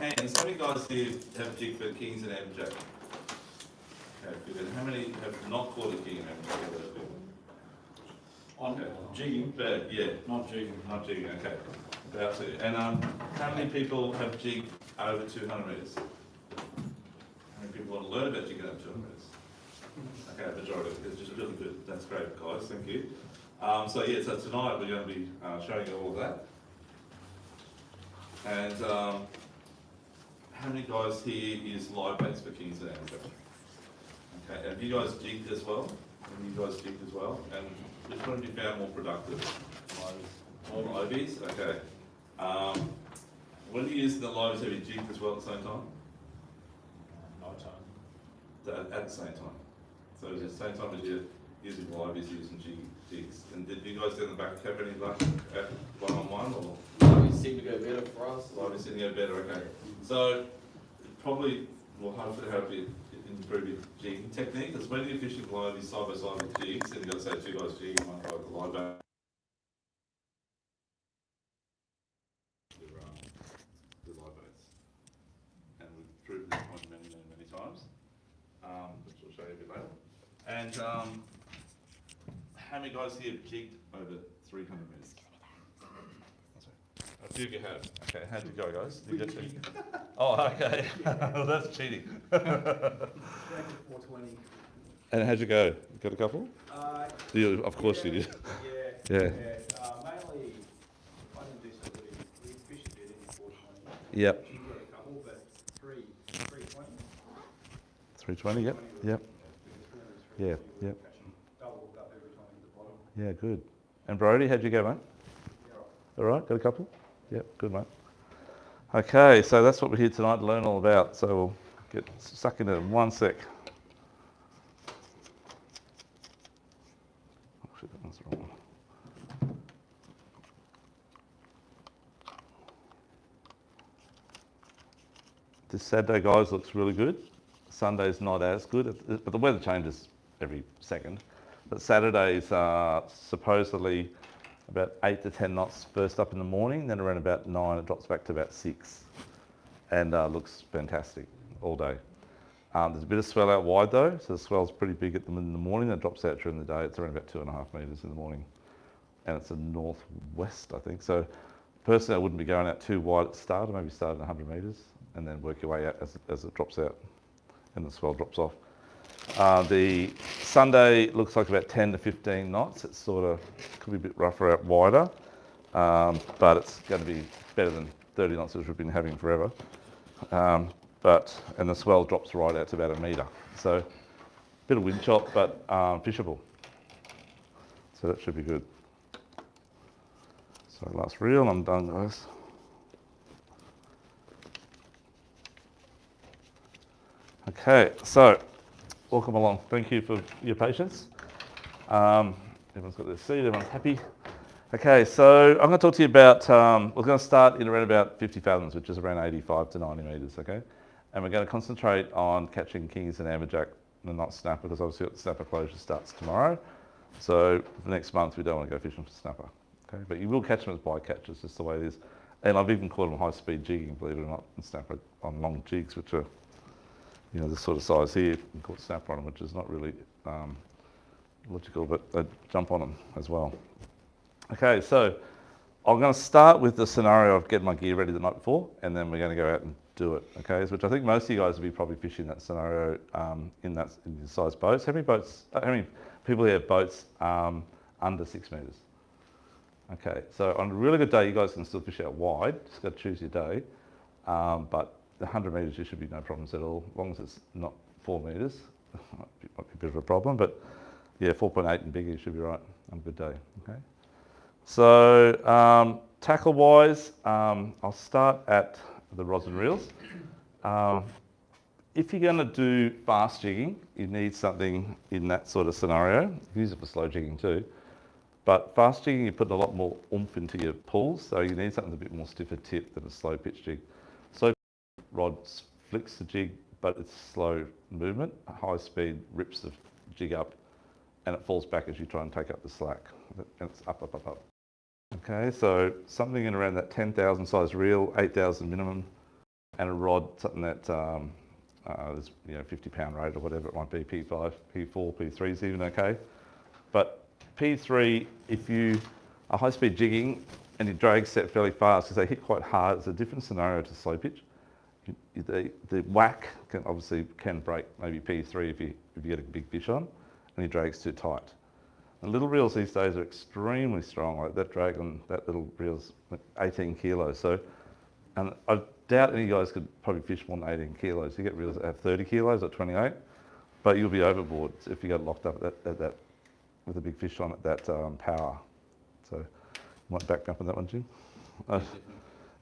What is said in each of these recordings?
hands, how many guys here have jigged for kings and amberjack? Okay, good. And how many have not caught a king and amberjack? On jigging? Yeah. Not jigging. Not jigging, okay. About to. And how many people have jigged over 200 metres? How many people want to learn about jigging over 200 metres? Okay, majority. It's just really good. That's great, guys. Thank you. So tonight we're going to be showing you all of that. And how many guys here is live baits for kings and amberjack? Okay, have you guys jigged as well? Have you guys jigged as well? And which one have you found more productive? All liveys? Okay. When you use the liveys, have you jigged as well at the same time? Night time. At the same time. So at the same time as you're using liveys, you're using jigs. And did you guys down the back have any luck at one-on-one or? Liveys seem to go better for us. Liveys seem to go better, okay. So it probably will hopefully help you improve your jigging technique. Because when you're fishing liveys side by side with jigs, and you've got say two guys jigging, one guy with the live bait. The live baits. And we've proven this point many times, which we'll show you a bit later. And how many guys here have jigged over 300 metres? A few of you have. Okay, how'd you go, guys? Did you get to... Oh, okay. Well, that's cheating. 420. And how'd you go? You got a couple? Of course you did. Yeah. Mainly, I didn't do so good. We fished a bit in 420. Yep. You got a couple, but 320. 320, yep. Yep. Yeah, yep. Doubled up every time at the bottom. Yeah, good. And Brody, how'd you go, mate? Yeah. All right, got a couple? Yep, good, mate. Okay, so that's what we're here tonight to learn all about. So we'll get stuck into it in 1 sec. Actually, that one's the wrong one. This Saturday, guys, looks really good. Sunday's not as good, but the weather changes every second. But Saturday's supposedly about 8 to 10 knots first up in the morning, then around about 9 it drops back to about 6, and looks fantastic all day. There's a bit of swell out wide though, so the swell's pretty big in the morning, then drops out during the day. It's around about 2.5 metres in the morning, and it's a northwest, I think. So personally, I wouldn't be going out too wide at the start. Maybe start at 100 metres and then work your way out as it drops out and the swell drops off. The Sunday looks like about 10 to 15 knots. It's sort of, could be a bit rougher out wider, but it's going to be better than 30 knots, which we've been having forever. And the swell drops right out to about 1 metre. So, bit of wind chop, but fishable. So that should be good. So last reel, I'm done, guys. Okay, so welcome along. Thank you for your patience. Everyone's got their seat, everyone's happy. Okay, so I'm going to talk to you about, we're going to start in around about 50 fathoms, which is around 85 to 90 metres, okay? And we're going to concentrate on catching kings and amberjack and not snapper, because obviously the snapper closure starts tomorrow. So for the next month, we don't want to go fishing for snapper, okay? But you will catch them as bycatches, just the way it is. And I've even caught them high-speed jigging, believe it or not, and snapper on long jigs, which are, you know, this sort of size here, you can caught snapper on them, which is not really logical, but they jump on them as well. Okay, so I'm going to start with the scenario of getting my gear ready the night before, and then we're going to go out and do it, okay? Which I think most of you guys will be probably fishing that scenario in your size boats. How many people here have boats under 6 metres? Okay, so on a really good day, you guys can still fish out wide, just got to choose your day, but the 100 metres, you should be no problems at all, as long as it's not 4 metres. Might be a bit of a problem, but yeah, 4.8 and bigger, you should be right on a good day, okay? So tackle-wise, I'll start at the rods and reels. If you're going to do fast jigging, you need something in that sort of scenario. You can use it for slow jigging too. But fast jigging, you're putting a lot more oomph into your pulls, so you need something a bit more stiffer tip than a slow pitch jig. Slow rod flicks the jig, but it's slow movement. High speed rips the jig up, and it falls back as you try and take up the slack. And it's up, up, up, up. Okay, so something in around that 10,000 size reel, 8,000 minimum. and a rod, something that is 50-pound rate or whatever it might be, P5, P4, P3 is even okay. But P3, if you are high-speed jigging and your drag set fairly fast, because they hit quite hard, it's a different scenario to slow pitch. The whack can break maybe P3 if you get a big fish on and your drag's too tight. And little reels these days are extremely strong. Like that drag on that little reel's 18 kilos. So, and I doubt any guys could probably fish more than 18 kilos. You get reels that have 30 kilos or 28, but you'll be overboard if you get locked up at that with a big fish on at that power. So, you might back me up on that one, Jim.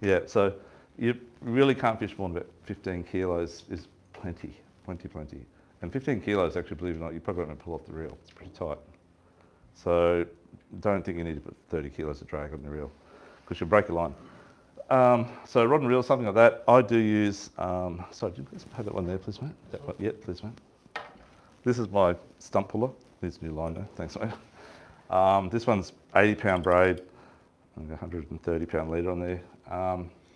Yeah. So you really can't fish more than about 15 kilos is plenty. And 15 kilos, actually, believe it or not, you probably won't pull off the reel. It's pretty tight. So don't think you need to put 30 kilos of drag on the reel because you'll break your line. So rod and reel, something like that. I do use, sorry, do you please have that one there, please, mate? That one, yeah, please, mate. This is my stump puller. Needs a new line though, thanks, mate. This one's 80-pound braid, 130-pound leader on there.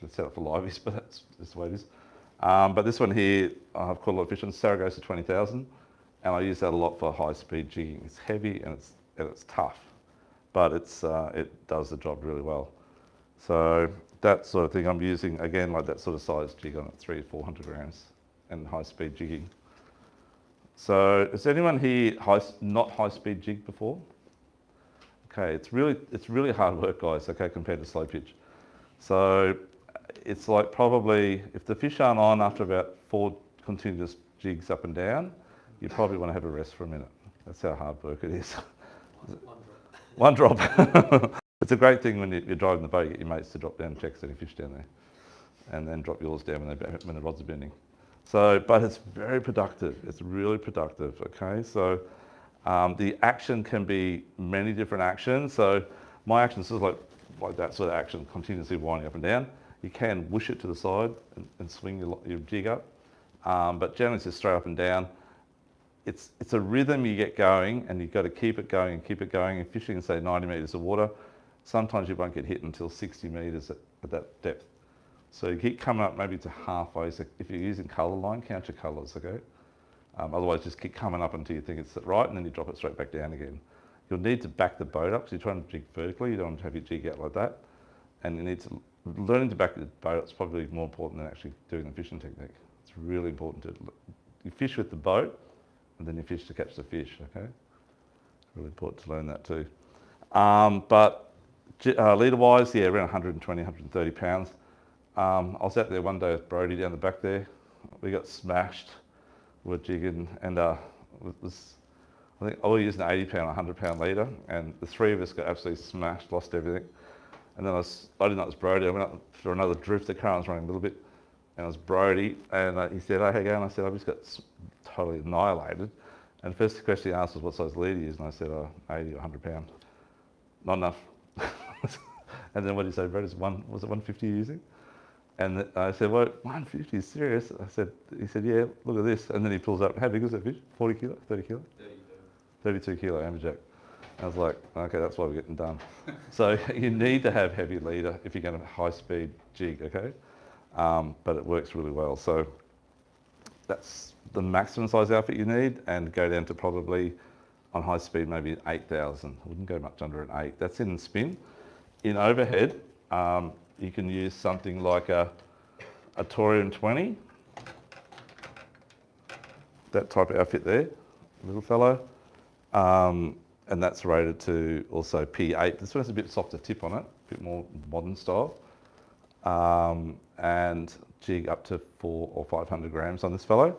It's set up for liveys, but that's the way it is. But this one here, I've caught a lot of fish on Saragossa 20,000, and I use that a lot for high-speed jigging. It's heavy and it's tough, but it does the job really well. So that sort of thing I'm using, again, like that sort of size jig on it, 300 to 400 grams, and high-speed jigging. So has anyone here not high-speed jig before? Okay, it's really hard work, guys, okay, compared to slow pitch. So it's like probably, if the fish aren't on after about 4 continuous jigs up and down, you probably want to have a rest for a minute. That's how hard work it is. One drop. It's a great thing when you're driving the boat, you get your mates to drop down and check any fish down there, and then drop yours down when the rods are bending. So, but it's very productive. It's really productive, okay? So the action can be many different actions. So my actions is like that sort of action, continuously winding up and down. You can whoosh it to the side and swing your jig up, but generally it's just straight up and down. It's a rhythm you get going, and you've got to keep it going and keep it going. And fishing in, say, 90 metres of water, sometimes you won't get hit until 60 metres at that depth. So you keep coming up maybe to halfway. So if you're using colour line, count your colours, okay? Otherwise, just keep coming up until you think it's right, and then you drop it straight back down again. You'll need to back the boat up, because you're trying to jig vertically. You don't want to have your jig out like that. And you need to, learning to back the boat up is probably more important than actually doing the fishing technique. It's really important you fish with the boat, and then you fish to catch the fish, okay? It's really important to learn that too. But leader-wise, yeah, around 120, 130 pounds. I was out there one day with Brody down the back there. We got smashed. We're jigging, and I think I was using an 80-pound, 100-pound leader, and the three of us got absolutely smashed, lost everything. And then I didn't know it was Brody. I went up for another drift. The current was running a little bit, and it was Brody. And he said, "Oh, how you going?" I said, "I just got totally annihilated." And the first question he asked was, "What size leader you use?" And I said, "Oh, 80 or 100 pound." Not enough. And then what did he say, Brody? Was it 150 you're using? And I said, "Well, 150 is serious." He said, "Yeah, look at this." And then he pulls up. How big was that fish? 40 kilo? 30 kilo? 32 kilo amberjack. I was like, okay, that's why we're getting done. So you need to have heavy leader if you're going to high speed jig, okay? But it works really well. So that's the maximum size outfit you need, and go down to probably on high speed maybe 8,000. I wouldn't go much under an 8. That's in spin. In overhead, you can use something like a Torium 20, that type of outfit there, little fellow. And that's rated to also P8. This one has a bit softer tip on it, a bit more modern style. And jig up to 400 or 500 grams on this fellow.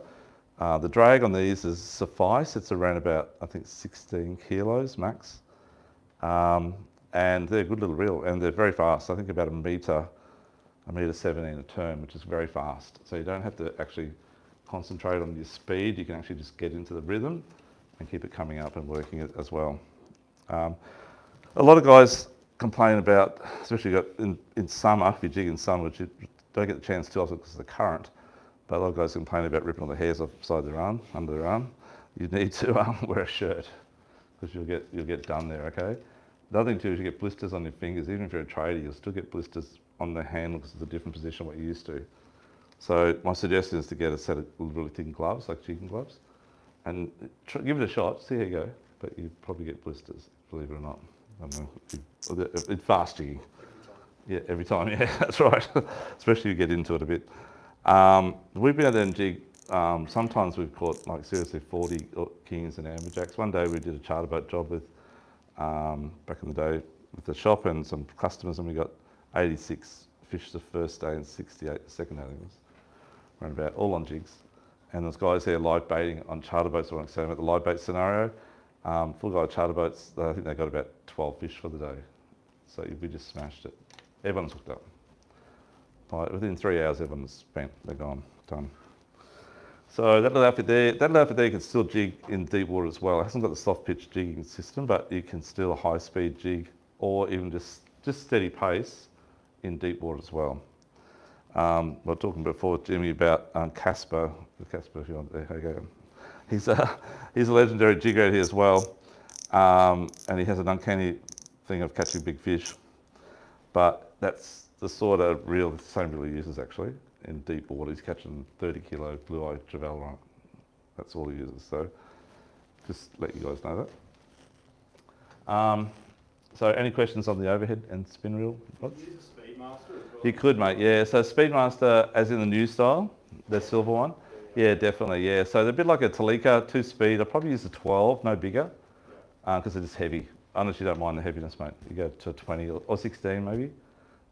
The drag on these is suffice. It's around about, I think, 16 kilos max. And they're a good little reel, and they're very fast. I think about a metre 17 a turn, which is very fast. So you don't have to actually concentrate on your speed. You can actually just get into the rhythm and keep it coming up and working it as well. A lot of guys complain about, especially in summer, if you jig in summer, which you don't get the chance too often because of the current, but a lot of guys complain about ripping all the hairs off the side of their arm, under their arm. You need to wear a shirt, because you'll get done there, okay? The other thing too is you get blisters on your fingers. Even if you're a trader, you'll still get blisters on the handle because it's a different position what you're used to. So my suggestion is to get a set of really thin gloves, like jigging gloves, and give it a shot, see how you go. But you probably get blisters, believe it or not. I don't know. It's fast jigging. Yeah, every time. Yeah, that's right. Especially if you get into it a bit. We've been out there and jig. Sometimes we've caught like seriously 40 kings and amberjacks. One day we did a charter boat job with back in the day with the shop and some customers, and we got 86 fish the first day and 68 the second day. I think it was around about all on jigs. And there's guys there live baiting on charter boats. I won't say about the live bait scenario. Full guy charter boats. I think they got about 12 fish for the day. So we just smashed it. Everyone's hooked up. Like within 3 hours, everyone's spent. They're gone, done. So that little outfit there, you can still jig in deep water as well. It hasn't got the soft pitch jigging system, but you can still high speed jig or even just steady pace in deep water as well. We were talking before, Jimmy, about Casper. Casper, if you want, there you go. He's a legendary jigger out here as well, and he has an uncanny thing of catching big fish. But that's the sort of reel, the same reel he uses actually in deep water. He's catching 30 kilo blue eye trevally on it. That's all he uses. So just let you guys know that. So any questions on the overhead and spin reel rods? Can you use a Speedmaster as well? You could, mate, yeah. So Speedmaster, as in the new style, the silver one. Yeah, definitely, yeah. So they're a bit like a Talika, 2-speed. I'd probably use a 12, no bigger, because they're just heavy. Unless you don't mind the heaviness, mate. You go to a 20 or 16 maybe.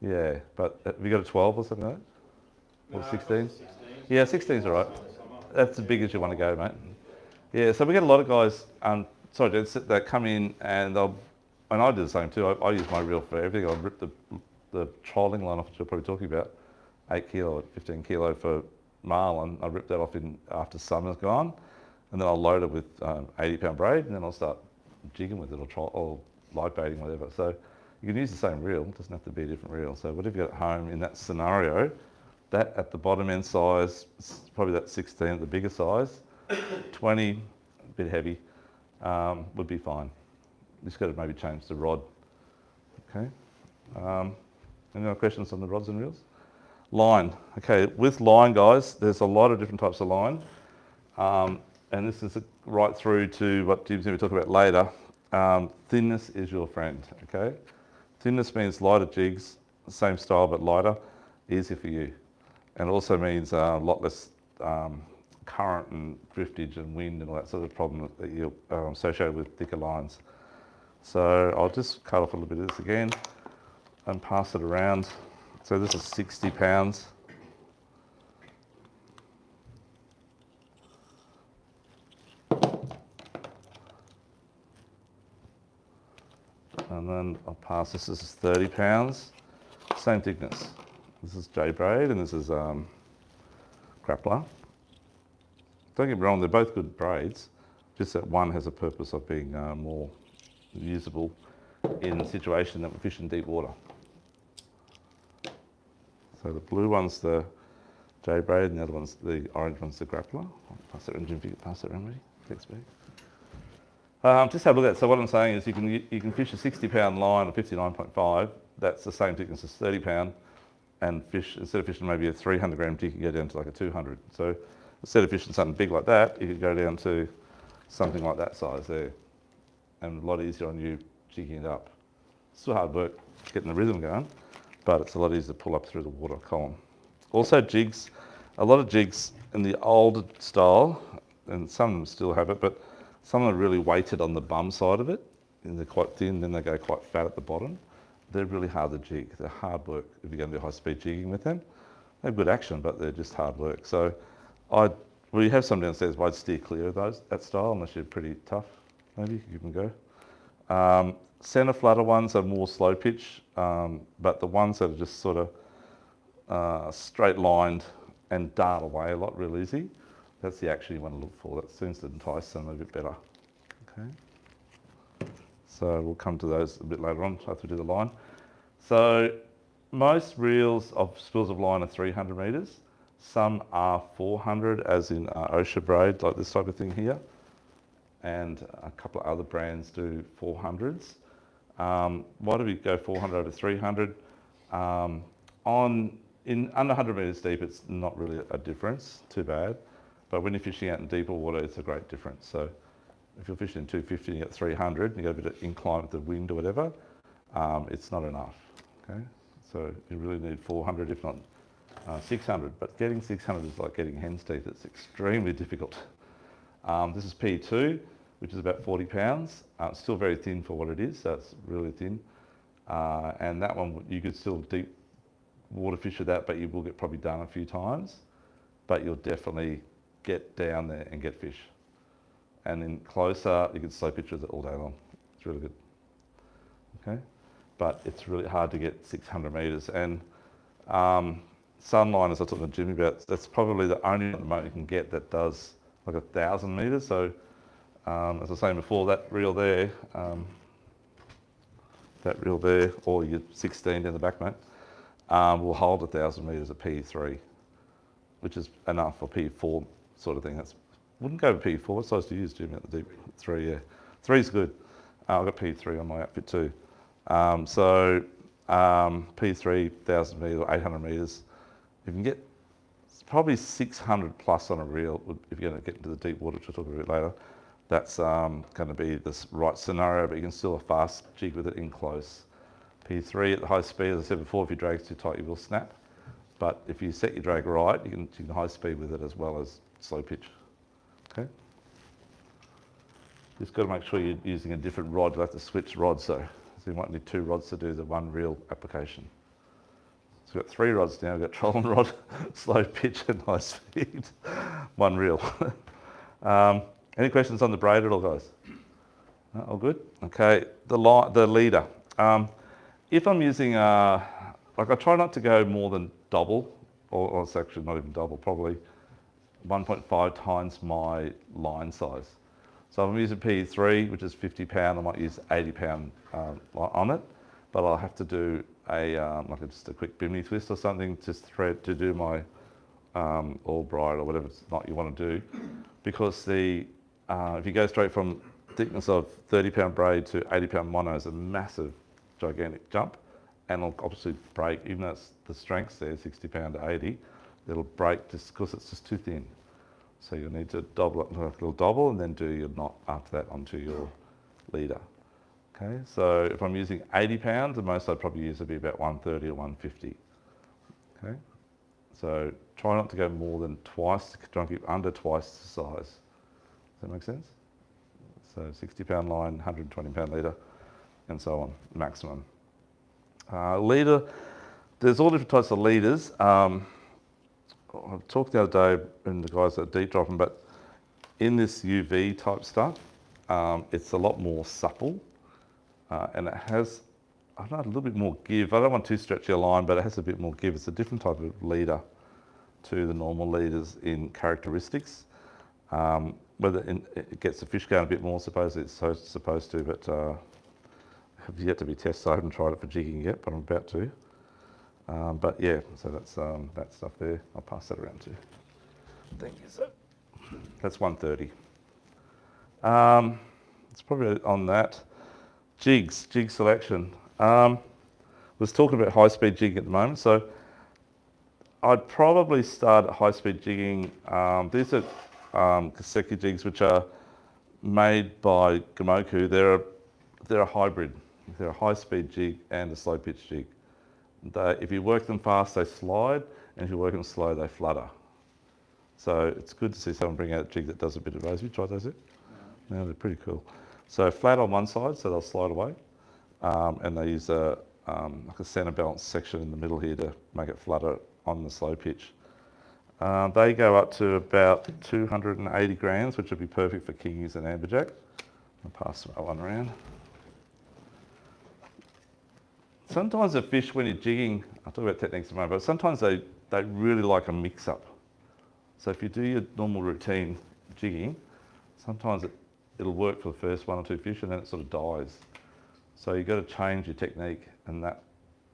Yeah, but have you got a 12 or something like that? Or 16? Yeah, 16's all right. That's as big as you want to go, mate. Yeah, so we get a lot of guys, sorry, gents, that come in and I do the same too. I use my reel for everything. I'll rip the trolling line off, which you're probably talking about, 8 kilo, 15 kilo for marlin. I rip that off after summer's gone, and then I'll load it with 80 pound braid, and then I'll start jigging with it or live baiting, whatever. So you can use the same reel, it doesn't have to be a different reel. So whatever you got at home in that scenario, that at the bottom end size, probably that 16 at the bigger size, 20, a bit heavy, would be fine. You just got to maybe change the rod. Okay. Any other questions on the rods and reels? Line. Okay, with line, guys, there's a lot of different types of line. And this is right through to what Jim's going to talk about later. Thinness is your friend, okay? Thinness means lighter jigs, same style but lighter, easier for you. And it also means a lot less current and driftage and wind and all that sort of problem that you associate with thicker lines. So I'll just cut off a little bit of this again and pass it around. So this is 60 pounds. And then I'll pass this is 30 pounds, same thickness. This is J braid and this is grappler. Don't get me wrong, they're both good braids, just that one has a purpose of being more usable in a situation that we fish in deep water. So the blue one's the J braid and the other one's the orange one's the grappler. I'll pass it around, Jim, if you could pass it around, ready? Thanks, babe. Just have a look at it. So what I'm saying is you can fish a 60 pound line or 59.5, that's the same thickness as 30 pound, and fish, instead of fishing maybe a 300 gram jig, you can go down to like a 200. So instead of fishing something big like that, you could go down to something like that size there. And a lot easier on you jigging it up. It's still hard work getting the rhythm going, but it's a lot easier to pull up through the water column. Also jigs, a lot of jigs in the old style, and some of them still have it, but some are really weighted on the bum side of it, and they're quite thin, then they go quite fat at the bottom. They're really hard to jig. They're hard work if you're going to do high speed jigging with them. They have good action, but they're just hard work. So we have some downstairs, but I'd steer clear of that style unless you're pretty tough. Maybe you can give them a go. Centre flutter ones are more slow pitch, but the ones that are just sort of straight lined and dart away a lot real easy, that's the action you want to look for. That seems to entice them a bit better. Okay. So we'll come to those a bit later on after we do the line. So most reels of spools of line are 300 metres. Some are 400, as in OSHA braid, like this type of thing here. And a couple of other brands do 400s. Why do we go 400 over 300? On in under 100 metres deep, it's not really a difference, too bad. But when you're fishing out in deeper water, it's a great difference. So if you're fishing in 250 and you get 300 and you got a bit of incline with the wind or whatever, it's not enough, okay? So you really need 400, if not 600. But getting 600 is like getting hen's teeth. It's extremely difficult. This is P2, which is about 40 pounds. It's still very thin for what it is, so it's really thin. And that one, you could still deep water fish with that, but you will get probably done a few times. But you'll definitely get down there and get fish. And then closer, you can slow pitch with it all day long. It's really good. Okay, but it's really hard to get 600 metres. And Sunline, as I talked to Jimmy about, that's probably the only one at the moment you can get that does like 1,000 metres. So as I was saying before, that reel there, or your 16 down the back, mate, will hold 1,000 metres at P3, which is enough for P4 sort of thing. That's wouldn't go to P4. What size do you use, Jimmy, at the deep? 3, yeah. 3's good. I've got P3 on my outfit too. So P3, 1,000 metres or 800 metres. You can get probably 600 plus on a reel if you're going to get into the deep water, which we'll talk about a bit later. That's going to be the right scenario, but you can still fast jig with it in close. P3 at the high speed, as I said before, if your drag's too tight, you will snap. But if you set your drag right, you can high speed with it as well as slow pitch. Okay. Just got to make sure you're using a different rod. You'll have to switch rods though. So you might need 2 rods to do the one reel application. So we've got 3 rods now. We've got trolling rod, slow pitch and high speed. 1 reel. Any questions on the braid at all, guys? All good? Okay, the leader. If I'm using, like I try not to go more than double, or it's actually not even double, probably 1.5 times my line size. So if I'm using P3, which is 50 pound, I might use 80 pound on it, but I'll have to do just a quick bimini twist or something to thread to do my Albright or whatever it's not you want to do, because if you go straight from thickness of 30 pound braid to 80 pound mono is a massive, gigantic jump, and it'll obviously break, even though the strength's there, 60 pound to 80, it'll break just because it's just too thin. So you'll need to double it, like a little double, and then do your knot after that onto your leader. Okay, so if I'm using 80 pounds, the most I'd probably use would be about 130 or 150. Okay, so try not to go more than twice, try and keep under twice the size. Does that make sense? So 60 pound line, 120 pound leader, and so on, maximum. Leader, there's all different types of leaders. I've talked the other day, and the guys that are deep dropping, but in this UV type stuff, it's a lot more supple, and it has, I don't know, a little bit more give. I don't want too stretchy a line, but it has a bit more give. It's a different type of leader to the normal leaders in characteristics. Whether it gets the fish going a bit more, supposedly it's supposed to, but have yet to be tested. I haven't tried it for jigging yet, but I'm about to. But yeah, so that's that stuff there. I'll pass that around too. Thank you, sir. That's 130. It's probably on that. Jig selection. Was talking about high-speed jigging at the moment, so I'd probably start at high-speed jigging. These are Kaseki jigs, which are made by Gamoku. They're a hybrid. They're a high-speed jig and a slow-pitch jig. If you work them fast, they slide, and if you work them slow, they flutter. So it's good to see someone bring out a jig that does a bit of those. Have you tried those yet? No, they're pretty cool. So flat on one side, so they'll slide away, and they use like a centre balance section in the middle here to make it flutter on the slow pitch. They go up to about 280 grams, which would be perfect for kingies and amberjack. I'll pass that one around. Sometimes the fish, when you're jigging, I'll talk about techniques in a moment, but sometimes they really like a mix-up. So if you do your normal routine jigging, sometimes it'll work for the first 1 or 2 fish, and then it sort of dies. So you've got to change your technique, and that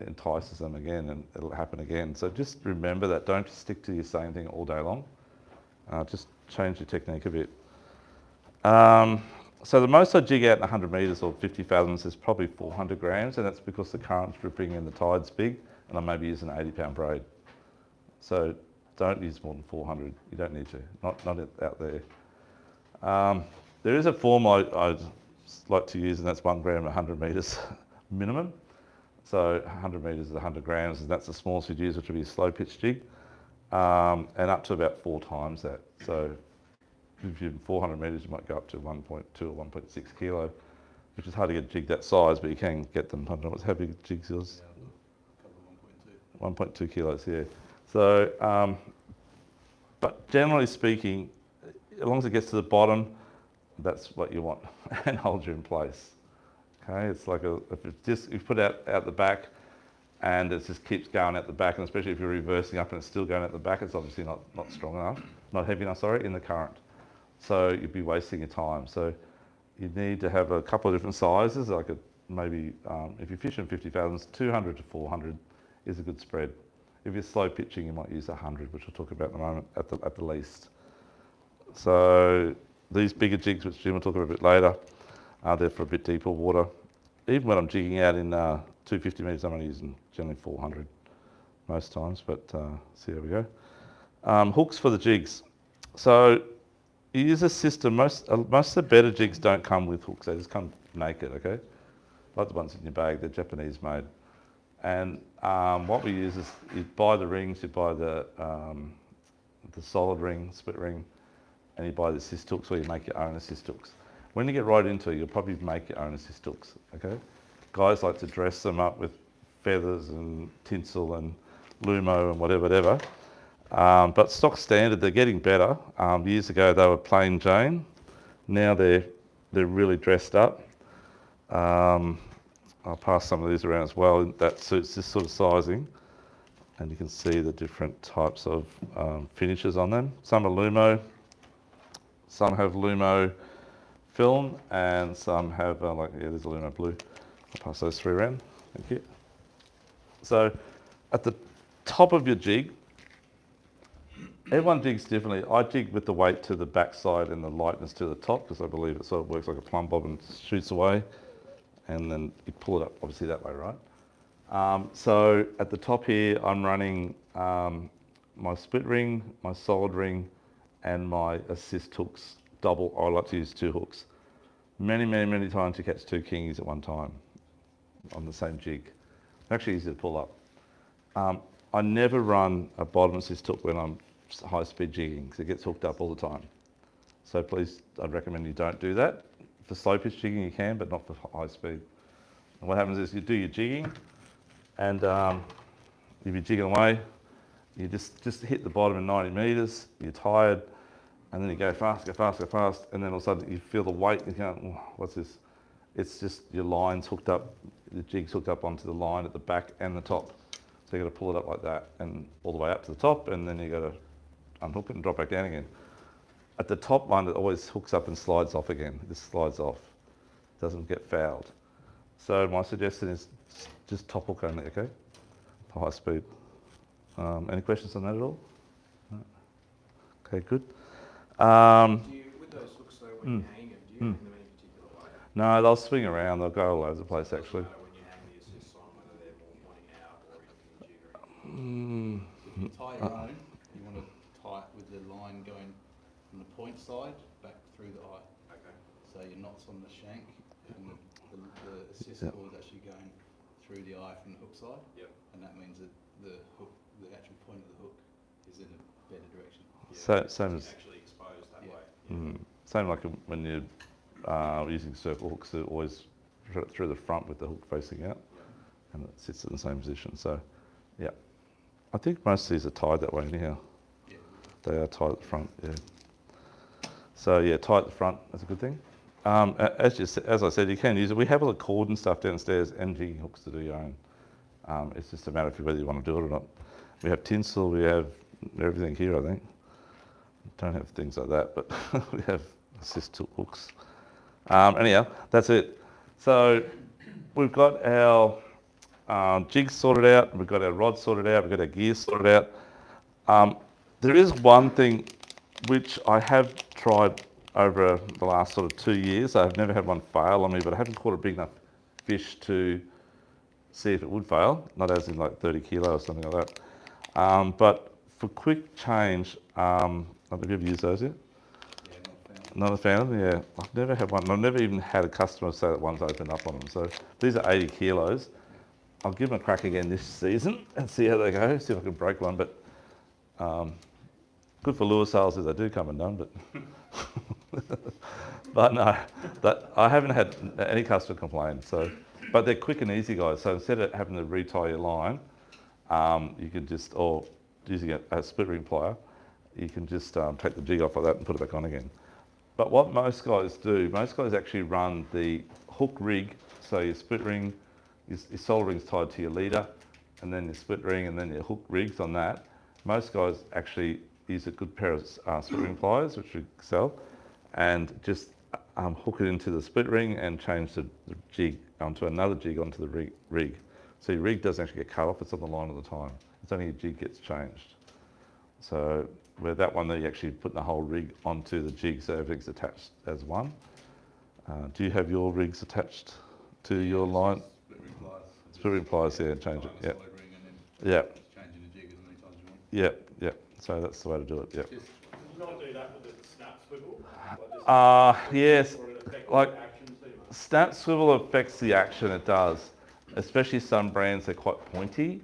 entices them again, and it'll happen again. So just remember that. Don't just stick to your same thing all day long. Just change your technique a bit. So the most I jig out in 100 metres or 50 fathoms is probably 400 grams, and that's because the current's dripping and the tide's big, and I may be using an 80 pound braid. So don't use more than 400. You don't need to, not out there. There is a form I'd like to use, and that's 1 gram 100 metres minimum. So 100 metres is 100 grams, and that's the smallest you'd use, which would be a slow pitch jig, and up to about 4 times that. So if you're 400 metres, you might go up to 1.2 or 1.6 kilo, which is hard to get a jig that size, but you can get them. I don't know how big a jig's yours? A couple of 1.2. 1.2 kilos, yeah. So, but generally speaking, as long as it gets to the bottom, that's what you want and holds you in place. Okay, it's like if you put it out the back and it just keeps going out the back, and especially if you're reversing up and it's still going out the back, it's obviously not strong enough, not heavy enough, sorry, in the current. So you'd be wasting your time. So you need to have a couple of different sizes, like maybe if you're fishing 50 fathoms, 200 to 400 is a good spread. If you're slow pitching, you might use 100, which we'll talk about in a moment at the least. So these bigger jigs, which Jim will talk about a bit later, they're for a bit deeper water. Even when I'm jigging out in 250 metres, I'm only using generally 400 most times, but see how we go. Hooks for the jigs. So you use a system, most of the better jigs don't come with hooks, they just come naked, okay? Like the ones in your bag, they're Japanese made. And what we use is you buy the rings, you buy the solid ring, split ring, and you buy the assist hooks, or you make your own assist hooks. When you get right into it, you'll probably make your own assist hooks, okay? Guys like to dress them up with feathers and tinsel and lumo and whatever. But stock standard, they're getting better. Years ago, they were plain Jane. Now they're really dressed up. I'll pass some of these around as well. That suits this sort of sizing. And you can see the different types of finishes on them. Some are lumo, some have lumo film, and some have, there's a lumo blue. I'll pass those 3 around, thank you. So at the top of your jig, everyone jigs differently. I jig with the weight to the backside and the lightness to the top, because I believe it sort of works like a plumb bob and shoots away. And then you pull it up, obviously that way, right? So at the top here, I'm running my split ring, my solid ring, and my assist hooks, double. I like to use 2 hooks. Many times you catch 2 kingies at one time on the same jig. Actually easy to pull up. I never run a bottom assist hook when I'm high speed jigging, because it gets hooked up all the time. So please, I'd recommend you don't do that. For slow pitch jigging you can, but not for high speed. And what happens is you do your jigging, and if you're jigging away, you just hit the bottom in 90 metres, you're tired, and then you go fast, and then all of a sudden you feel the weight, and you go, oh, what's this? It's just your line's hooked up, the jig's hooked up onto the line at the back and the top. So you got to pull it up like that, and all the way up to the top, and then you got to unhook it and drop back down again. At the top one, it always hooks up and slides off again. It just slides off, doesn't get fouled. So my suggestion is just top hook only, okay? For high speed. Any questions on that at all? No? Okay, good. With those hooks though, when you hang them, do you hang them in any particular way? No, they'll swing around. They'll go all over the place, actually. When you hang the assists on, whether they're more pointing out or into the jig or anything. If you tie your own, you want to tie it with the line going from the point side back through the eye. Okay. So your knot's on the shank, and the assist cord is actually going through the eye from the hook side. Yep. And that means that the hook, the actual point of the hook, is in a better direction. So, same as Actually exposed that way. same like when you're using circle hooks, they're always through the front with the hook facing out, and it sits in the same position. So, yeah, I think most of these are tied that way anyhow. Yeah. They are tied at the front, yeah. So yeah, tie at the front, that's a good thing. As I said, you can use it. We have all the cord and stuff downstairs and jigging hooks to do your own. It's just a matter of whether you want to do it or not. We have tinsel, we have everything here, I think. Don't have things like that, but we have assist hooks. Anyhow, that's it. So we've got our jigs sorted out, we've got our rods sorted out, we've got our gear sorted out. There is one thing which I have tried over the last sort of 2 years. I've never had one fail on me, but I haven't caught a big enough fish to see if it would fail, not as in like 30 kilo or something like that. But for quick change, I don't know if you've used those yet. Yeah, Not a fan of them, yeah. I've never had one. I've never even had a customer say that one's opened up on them. So these are 80 kilos. I'll give them a crack again this season and see how they go, see if I can break one. But good for lure sales if they do come undone, but but no, I haven't had any customer complain. So, but they're quick and easy, guys. So instead of having to retie your line, you can just, or using a split ring plier, you can just take the jig off like that and put it back on again. But what most guys do, most guys actually run the hook rig, so your split ring, your solar ring's tied to your leader, and then your split ring, and then your hook rigs on that. Most guys actually use a good pair of split ring pliers, which we sell, and just hook it into the split ring and change the jig onto another jig onto the rig. So your rig doesn't actually get cut off, it's on the line all the time. It's only your jig gets changed. So where that one, you actually put the whole rig onto the jig, so everything's attached as one. Do you have your rigs attached to your line? Split ring pliers. Split ring pliers, yeah, change it. Yeah. Solid ring and then Yeah. changing the jig as many times as you want. Yeah, yeah. So that's the way to do it. Yeah. Just Did you not do that with the snap swivel? Yes. Or it affect Like- the action too much? Snap swivel affects the action, it does. Especially some brands, they're quite pointy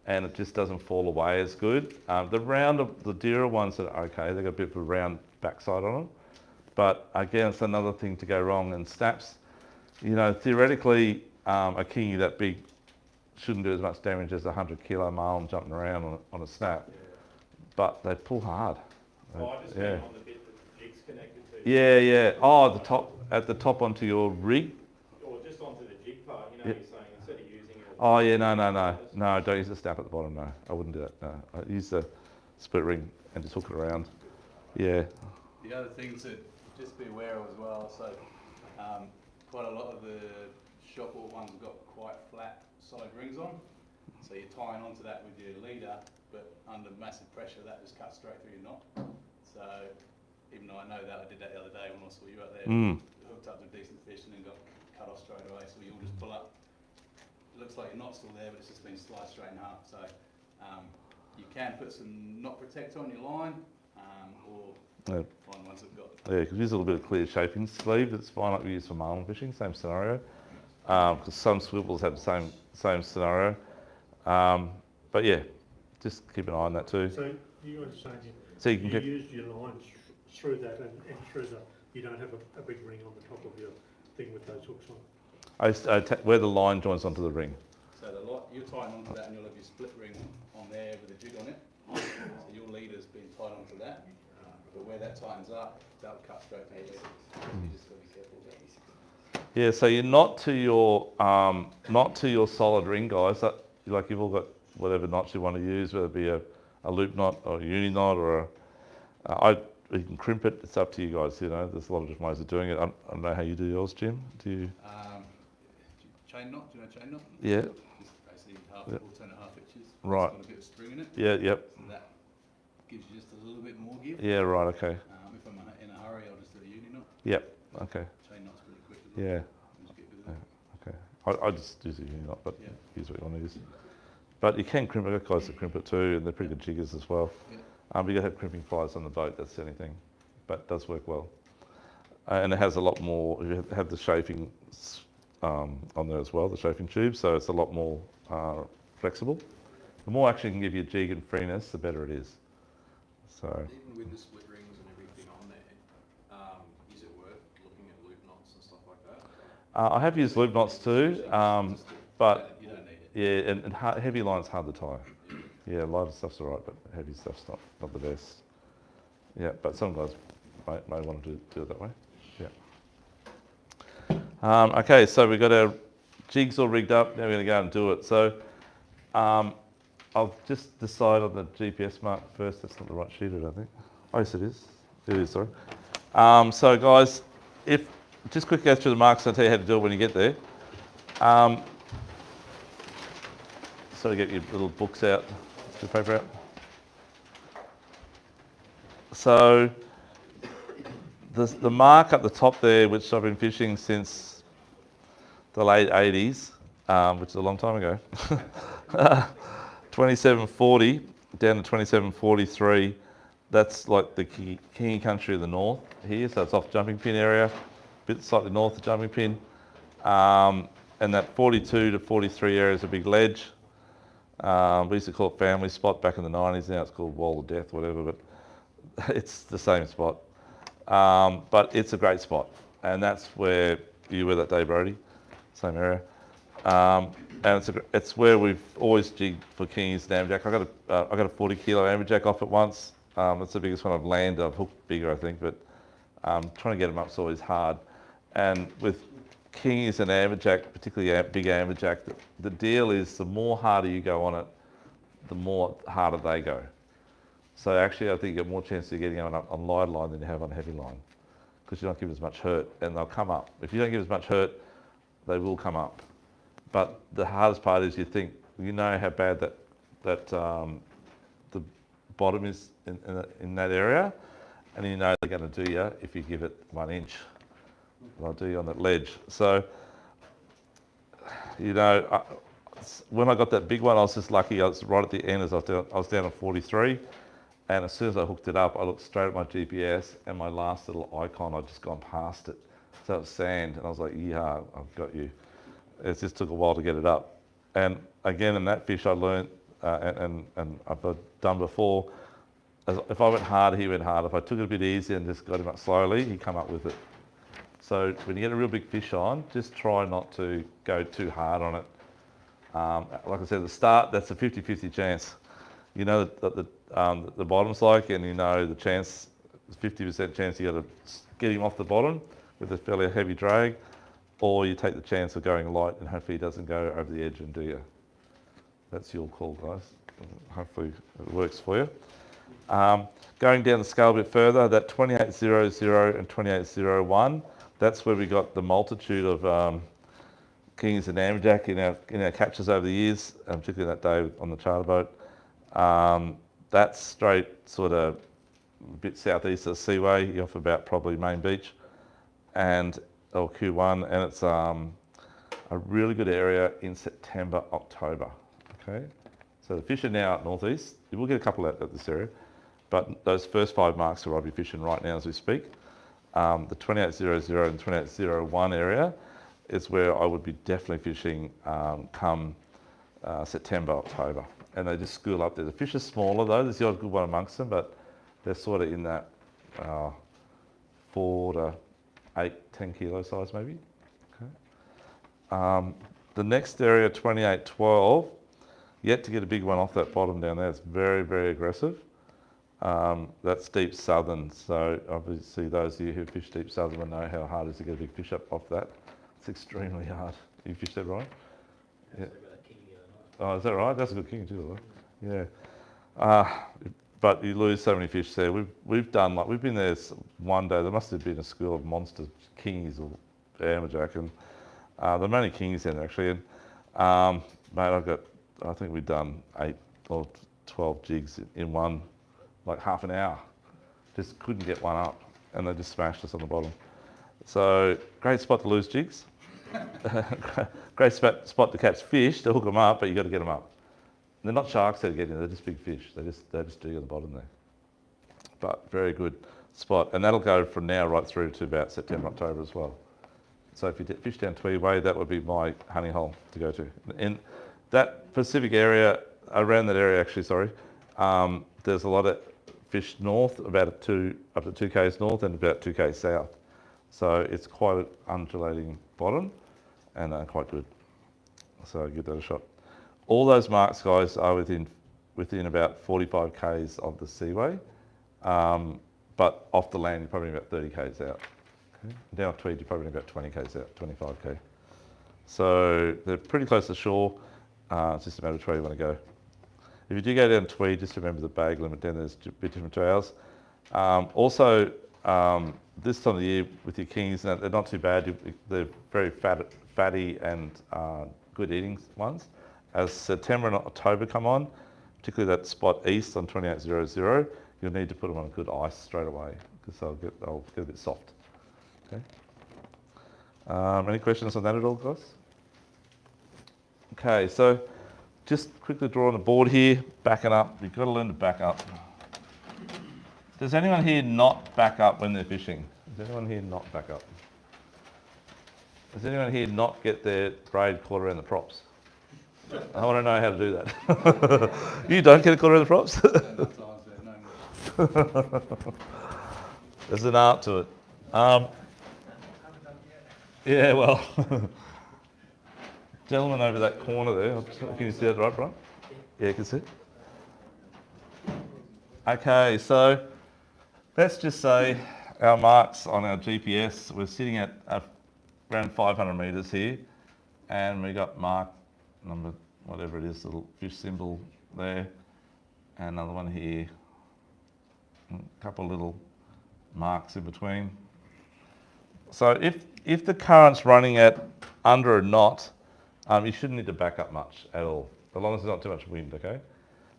and it just doesn't fall away as good. The dearer ones are okay, they've got a bit of a round backside on them. But again, it's another thing to go wrong. And snaps, you know, theoretically, a kingy that big shouldn't do as much damage as a 100 kilo marlin jumping around on a snap. But they pull hard. Oh, I just mean on the bit that the jig's connected to. Yeah, yeah. Oh, at the top onto your rig. Or just onto the jig part, you know, Yeah. you're saying instead of using it. Oh yeah, no, don't use the snap at the bottom, no. I wouldn't do that, no. I use the split ring and just hook it around. Yeah. the other things that just be aware of as well. So quite a lot of the shop bought ones have got quite flat side rings on. So you're tying onto that with your leader, but under massive pressure that just cuts straight through your knot. So even though I know that, I did that the other day when I saw you out there, hooked up to a decent fish and then got cut off straight away. So you'll just pull up. It looks like your knot's still there, but it's just been sliced straight in half. So you can put some knot protector on your line, or find ones that got. Yeah, because use a little bit of clear shaping sleeve. That's fine, like we use for marlin fishing, same scenario. Because some swivels have the same scenario. But yeah, just keep an eye on that too. So you were saying So you you can use your line through that and through you don't have a big ring on the top of your thing with those hooks on. where the line joins onto the ring. So you're tying onto that and you'll have your split ring on there with a jig on it. So your leader's been tied onto that. But where that tightens up, that'll cut straight to your leader. You just got to be careful with that. Yeah, so you're not to your solid ring, guys. Like you've all got whatever knots you want to use, whether it be a loop knot or a uni knot or you can crimp it. It's up to you guys. You know, there's a lot of different ways of doing it. I don't know how you do yours, Jim. Do you? Chain knot, do you know chain knot? Yeah. Just basically alternate half inches. Right. It's got a bit of spring in it. Yeah. Yep. So that gives you just a little bit more give. Yeah. Right. Okay. If I'm in a hurry, I'll just do a uni knot. Yep. Okay. Chain knot's pretty quick as well. Yeah. Just get rid of that. Okay. I just use a uni knot, but Yeah. use what you want to use. But you can crimp it. I've got guys that crimp it too, and they're pretty good jiggers as well. Yeah. But you got to have crimping pliers on the boat. That's the only thing. But it does work well. And it has a lot more. You have the chafing on there as well, the chafing tube, so it's a lot more flexible. The more action you can give your jig and freeness, the better it is. So Even with the split rings and everything on there, is it worth looking at loop knots and stuff like that? I have used loop knots too, but You don't need it. yeah, and heavy line's hard to tie. Yeah, lighter stuff's all right, but heavy stuff's not the best. Yeah, but some guys may want to do it that way. Yeah. Okay, so we've got our jigs all rigged up. Now we're going to go and do it. So I'll just decide on the GPS mark first. That's not the right sheet, I don't think. Oh, yes, it is. It is, sorry. So guys, just quickly go through the marks. I'll tell you how to do it when you get there. So get your little books out, get the paper out. So the mark up the top there, which I've been fishing since the late 80s, which is a long time ago, 2740, down to 2743, that's like the Kingy country of the north here, so it's off jumping pin area, a bit slightly north of jumping pin. And that 42 to 43 area is a big ledge. We used to call it family spot back in the 90s, now it's called Wall of Death, whatever, but it's the same spot. But it's a great spot, and that's where you were that day, Brody, same area. And it's where we've always jigged for Kingies and amberjack. I got a 40 kilo amberjack off it once. That's the biggest one I've landed. I've hooked bigger, I think, but trying to get them up is always hard. And with Kingies and amberjack, particularly big amberjack, the deal is the more harder you go on it, the more harder they go. So actually, I think you get more chance of getting on light line than you have on heavy line, because you don't give as much hurt, and they'll come up. If you don't give as much hurt, they will come up. But the hardest part is you know how bad that the bottom is in that area, and you know they're going to do you if you give it 1 inch. They'll do you on that ledge. So, you know, when I got that big one, I was just lucky. I was right at the end as I was down on 43, and as soon as I hooked it up, I looked straight at my GPS, and my last little icon, I'd just gone past it. So it was sand, and I was like, yeah, I've got you. It just took a while to get it up. And again, in that fish I learned, and I've done before, if I went hard, he went hard. If I took it a bit easy and just got him up slowly, he'd come up with it. So when you get a real big fish on, just try not to go too hard on it. Like I said at the start, that's a 50-50 chance. You know that the bottom's like, and you know the chance, 50% chance you got to get him off the bottom with a fairly heavy drag, or you take the chance of going light and hopefully he doesn't go over the edge and do you. That's your call, guys. Hopefully it works for you. Going down the scale a bit further, that 2800 and 2801, that's where we got the multitude of Kings and amberjack in our catches over the years, particularly that day on the charter boat. That's straight sort of a bit southeast of the Seaway, you're off about probably Main Beach, or Q1, and it's a really good area in September, October. Okay, so the fish are now at northeast. You will get a couple at this area, but those first 5 marks are I'll be fishing right now as we speak. The 2800 and 2801 area is where I would be definitely fishing come September, October, and they just school up there. The fish are smaller though. There's the odd good one amongst them, but they're sort of in that 4 to 8, 10 kilo size maybe. Okay. The next area, 2812, yet to get a big one off that bottom down there. It's very, very aggressive. That's deep southern, so obviously those of you who fish deep southern will know how hard it is to get a big fish up off that. It's extremely hard. You fished that right? Yeah. Oh, is that right? That's a good king too, right? Yeah. But you lose so many fish there. We've been there one day. There must have been a school of monster kingies or amberjack, and there are many kingies in there actually. And mate, I think we've done 8 or 12 jigs in one, like half an hour. Just couldn't get one up, and they just smashed us on the bottom. So great spot to lose jigs. Great spot to catch fish, to hook them up, but you got to get them up. They're not sharks that get in, they're just big fish. They just do you on the bottom there. But very good spot, and that'll go from now right through to about September, October as well. So if you fish down Tweed Way, that would be my honey hole to go to. In that Pacific area, around that area actually, there's a lot of fish north, about up to 2 k's north and about 2 k's south. So it's quite an undulating bottom and quite good. So give that a shot. All those marks, guys, are within about 45 k's of the seaway, but off the land, you're probably about 30 k's out. Okay. Down off Tweed, you're probably about 20 k's out, 25 k. So they're pretty close to shore. It's just a matter of where you want to go. If you do go down Tweed, just remember the bag limit down there is a bit different to ours. Also, this time of the year with your kings, they're not too bad. They're very fatty and good eating ones. As September and October come on, particularly that spot east on 2800, you'll need to put them on good ice straight away because they'll get a bit soft. Okay. Any questions on that at all, guys? Okay, so just quickly draw on the board here, backing up. You've got to learn to back up. Does anyone here not back up when they're fishing? Does anyone here not back up? Does anyone here not get their braid caught around the props? I want to know how to do that. You don't get it caught around the props? There's an art to it. Yeah, well, gentleman over that corner there. Can you see that right, Brian? Yeah, you can see it. Okay, so let's just say our marks on our GPS, we're sitting at around 500 metres here, and we got mark number, whatever it is, little fish symbol there, and another one here, a couple of little marks in between. So if the current's running at under a knot, you shouldn't need to back up much at all, as long as there's not too much wind, okay?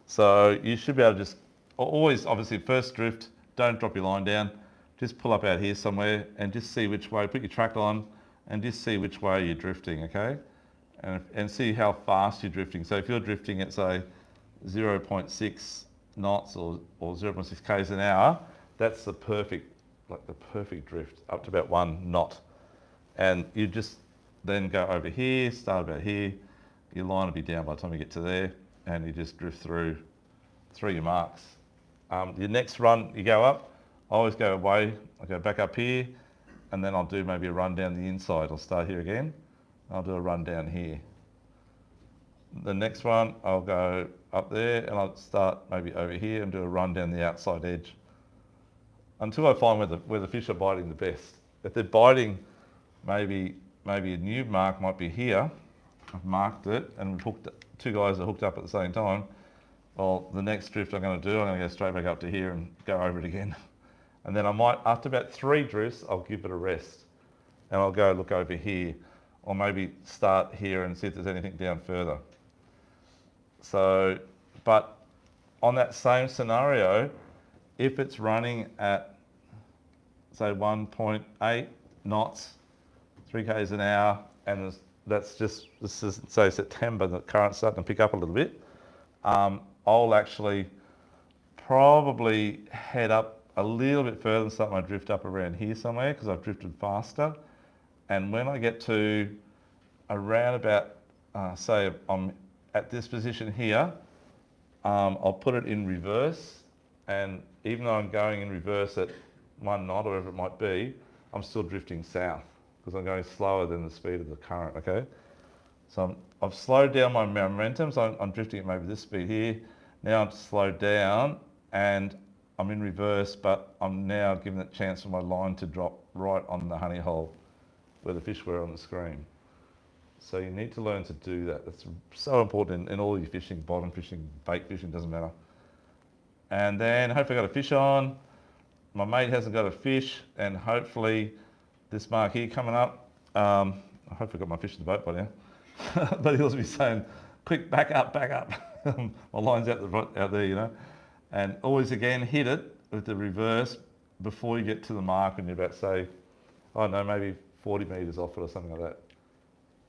So you should be able to just, always, obviously, first drift, don't drop your line down, just pull up out here somewhere and just see which way, put your track on and just see which way you're drifting, okay? And see how fast you're drifting. So if you're drifting at, say, 0.6 knots or 0.6 k's an hour, that's the perfect drift, up to about 1 knot. And you just then go over here, start about here, your line will be down by the time you get to there, and you just drift through your marks. Your next run, you go up, I always go away, I go back up here, and then I'll do maybe a run down the inside. I'll start here again, I'll do a run down here. The next one, I'll go up there, and I'll start maybe over here and do a run down the outside edge, until I find where the fish are biting the best. If they're biting, maybe a new mark might be here. I've marked it, and we've hooked it, 2 guys are hooked up at the same time. Well, the next drift I'm going to do, I'm going to go straight back up to here and go over it again. And then I might, after about 3 drifts, I'll give it a rest. And I'll go look over here, or maybe start here and see if there's anything down further. So, but on that same scenario, if it's running at, say, 1.8 knots, 3 k's an hour, and this is, say, September, the current's starting to pick up a little bit, I'll actually probably head up a little bit further and start my drift up around here somewhere, because I've drifted faster. And when I get to around about, say I'm at this position here, I'll put it in reverse, and even though I'm going in reverse at 1 knot or whatever it might be, I'm still drifting south, because I'm going slower than the speed of the current, okay? So I've slowed down my momentum, so I'm drifting at maybe this speed here. Now I'm slowed down and I'm in reverse, but I'm now giving it a chance for my line to drop right on the honey hole where the fish were on the screen. So you need to learn to do that. That's so important in all your fishing, bottom fishing, bait fishing, doesn't matter. And then hopefully I got a fish on. My mate hasn't got a fish, and hopefully this mark here coming up, I hope I got my fish in the boat by now. But he'll be saying, quick, back up, back up. My line's out there, you know. And always again, hit it with the reverse before you get to the mark, and you're about, say, I don't know, maybe 40 metres off it or something like that.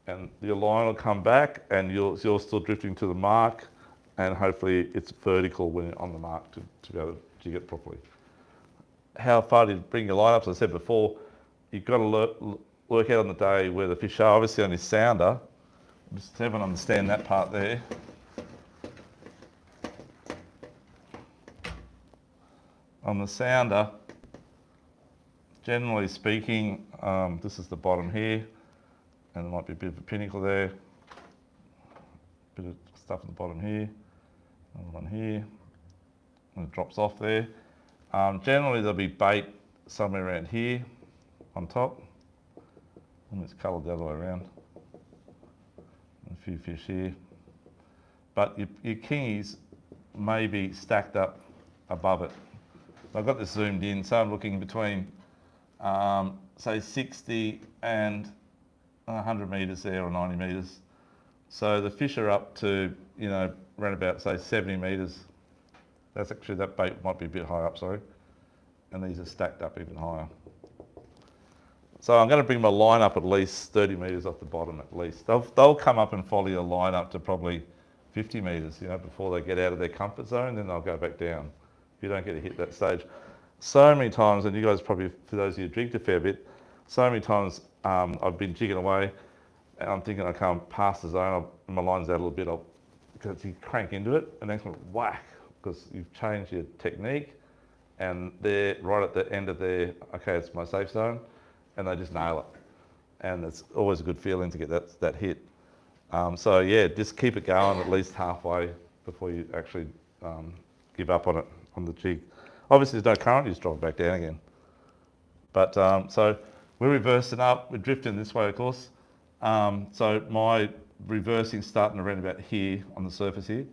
And your line will come back, and you're still drifting to the mark, and hopefully it's vertical when you're on the mark to be able to jig it properly. How far do you bring your line up? As I said before, you've got to work out on the day where the fish are. Obviously on your sounder, just everyone understand that part there. On the sounder, generally speaking, this is the bottom here, and there might be a bit of a pinnacle there, a bit of stuff at the bottom here, another one here, and it drops off there. Generally there'll be bait somewhere around here on top, and it's coloured the other way around. A few fish here, but your kingies may be stacked up above it. I've got this zoomed in, so I'm looking between, say 60 and 100 metres there, or 90 metres. So the fish are up to, you know, around about, say 70 metres. That's actually, that bait might be a bit high up, sorry. And these are stacked up even higher. So I'm going to bring my line up at least 30 metres off the bottom at least. They'll come up and follow your line up to probably 50 metres, you know, before they get out of their comfort zone, then they'll go back down. If you don't get to hit that stage. So many times, and you guys probably, for those of you who jigged a fair bit, so many times I've been jigging away and I'm thinking I can't pass the zone, my line's out a little bit, because you crank into it and then whack, because you've changed your technique and they're right at the end of their, okay, it's my safe zone, and they just nail it. And it's always a good feeling to get that hit. So yeah, just keep it going at least halfway before you actually give up on it, on the jig. Obviously there's no current, you just drop it back down again. But so we're reversing up, we're drifting this way of course. So my reversing starting around about here on the surface here.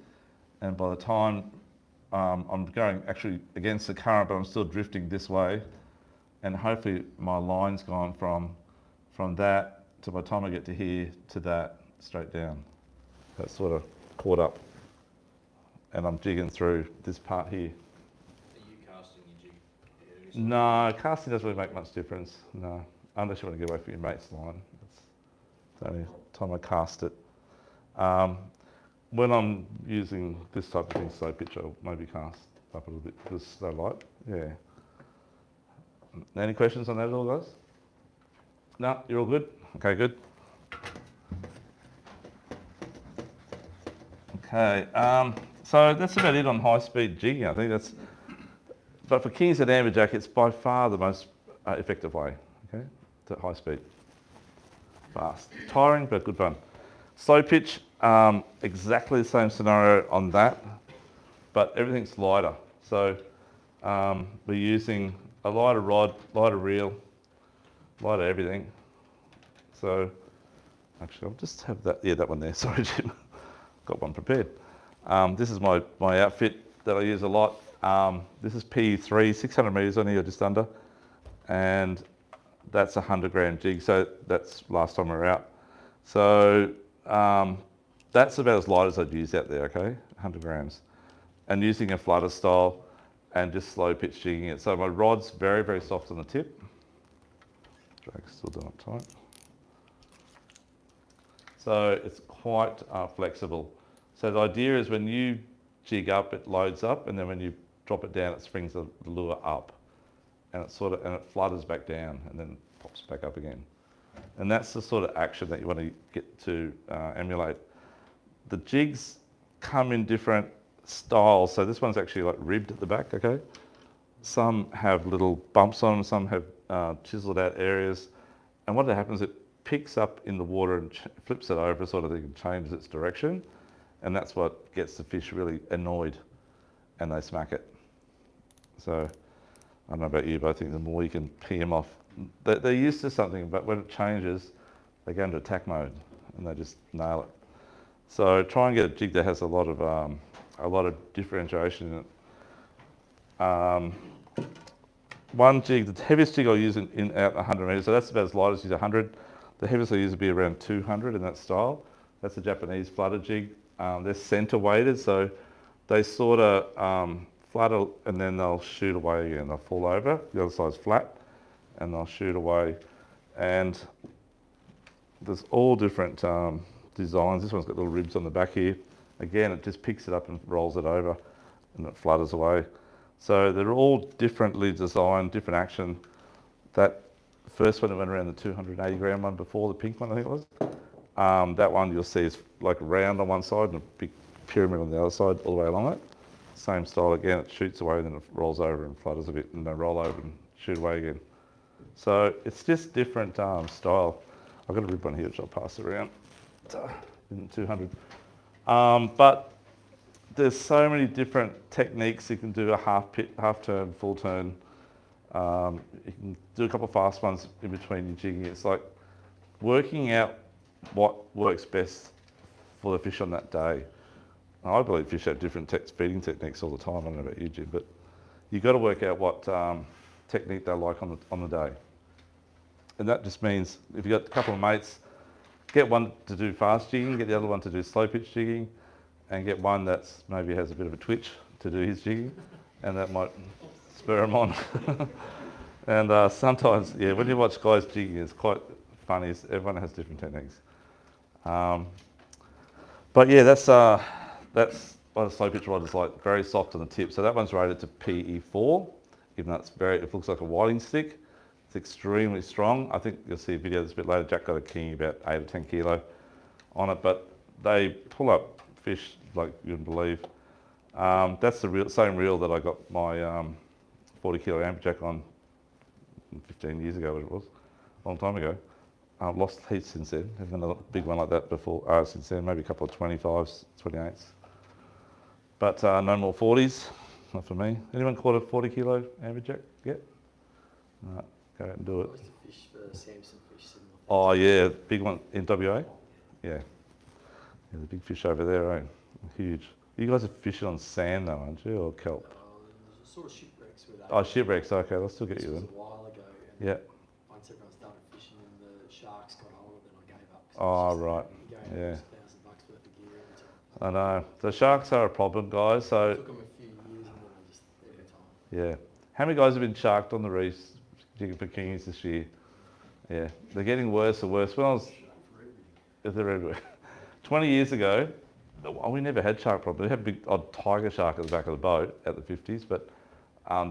And by the time I'm going actually against the current, but I'm still drifting this way. And hopefully my line's gone from that to by the time I get to here to that, straight down. That's sort of caught up. And I'm jigging through this part here. Are you casting your jig? No, casting doesn't really make much difference. No, unless you want to get away from your mate's line. That's the only time I cast it. When I'm using this type of thing, slow pitch, I'll maybe cast up a little bit because it's so light. Yeah. Any questions on that at all, guys? No, you're all good? Okay, good. Okay, so that's about it on high-speed jigging. I think that's, but for kings and amberjack, it's by far the most effective way, okay, to high speed. Fast. Tiring, but good fun. Slow pitch, exactly the same scenario on that, but everything's lighter. So we're using a lighter rod, lighter reel, lighter everything. So actually, I'll just have that, yeah, that one there. Sorry, Jim. Got one prepared. This is my outfit that I use a lot. This is P3, 600 metres on here, or just under. And that's a 100 gram jig. So that's last time we were out. So that's about as light as I'd use out there, okay? 100 grams. And using a flutter style and just slow pitch jigging it. So my rod's very, very soft on the tip. Drag's still done up tight. So it's quite flexible. So the idea is when you jig up, it loads up, and then when you drop it down, it springs the lure up, and it flutters back down, and then pops back up again. And that's the sort of action that you want to get to emulate. The jigs come in different styles. So this one's actually like ribbed at the back, okay? Some have little bumps on them, some have chiseled out areas. And what happens, it picks up in the water and flips it over sort of thing and changes its direction. And that's what gets the fish really annoyed, and they smack it. So I don't know about you, but I think the more you can pee them off, they're used to something, but when it changes, they go into attack mode and they just nail it. So try and get a jig that has a lot of differentiation in it. One jig, the heaviest jig I'll use in out 100 metres, so that's about as light as use 100. The heaviest I use would be around 200 in that style. That's a Japanese flutter jig. They're centre weighted, so they sort of flutter and then they'll shoot away again. They'll fall over, the other side's flat, and they'll shoot away. And there's all different designs. This one's got little ribs on the back here. Again, it just picks it up and rolls it over, and it flutters away. So they're all differently designed, different action. That first one that went around the 280 gram one before, the pink one I think it was. That one you'll see is like round on one side and a big pyramid on the other side all the way along it. Same style again, it shoots away and then it rolls over and flutters a bit and then roll over and shoot away again. So it's just different style. I've got a rib one here which I'll pass around. 200. But there's so many different techniques. You can do a half turn, full turn. You can do a couple of fast ones in between your jigging. It's like working out what works best for the fish on that day. I believe fish have different feeding techniques all the time. I don't know about you, Jim, but you've got to work out what technique they like on the day. And that just means if you've got a couple of mates, get one to do fast jigging, get the other one to do slow pitch jigging, and get one that's maybe has a bit of a twitch to do his jigging, and that might spur him on. And sometimes, yeah, when you watch guys jigging, it's quite funny. Everyone has different techniques. But yeah, that's that's what a slow pitch rod is like, very soft on the tip. So that one's rated to PE4, even though it looks like a whiting stick. It's extremely strong. I think you'll see a video that's a bit later. Jack got a kingy about 8 or 10 kilo on it, but they pull up fish like you wouldn't believe. That's the same reel that I got my 40 kilo amberjack on 15 years ago, it was, a long time ago. I've lost heaps since then. Haven't had a big one like that before, since then, maybe a couple of 25s, 28s. But no more 40s, not for me. Anyone caught a 40 kilo amberjack yet? No, go out and do it. What's the fish for Samson fish? Oh yeah, big one in WA? Yeah. Yeah, the big fish over there, eh? Huge. You guys are fishing on sand though, aren't you, or kelp? There's a sort of shipwrecks with that. Oh, shipwrecks, okay, let's still get This you was then. a while ago. And Yeah. once everyone started fishing and the sharks got hold of it, I gave up. Oh, right. Yeah. Yeah. $1,000 worth of gear every time. I know. The sharks are a problem, guys, so It took them a few years and then I just, every time. yeah. How many guys have been sharked on the reefs jigging for kingies this year? Yeah, they're getting worse and worse. When I was, they're everywhere. 20 years ago, we never had shark problems. We had a big odd tiger shark at the back of the boat at the 50s, but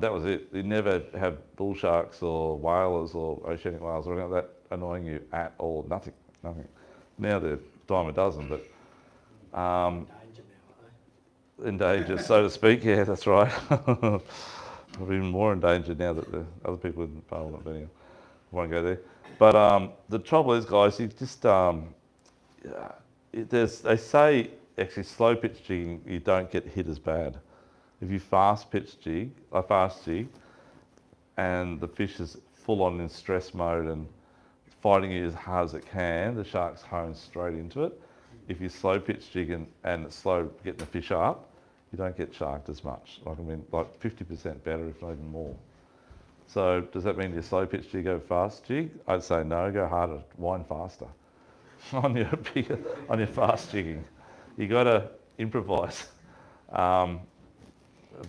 that was it. You never have bull sharks or whalers or oceanic whales or anything like that annoying you at all. Nothing. Now they're a dime a dozen, but Danger now, in danger, so to speak. Yeah, that's right. We're even more in danger now that the other people in Parliament, but anyway, won't go there. But the trouble is, guys, you just they say actually slow pitch jigging, you don't get hit as bad. If you fast jig, and the fish is full on in stress mode and fighting it as hard as it can, the shark's hone straight into it. If you slow pitch jig and it's slow getting the fish up, you don't get sharked as much. Like 50% better, if not even more. So does that mean you slow pitch jig, go fast jig? I'd say no, go harder, wind faster on your fast jigging. You got to improvise.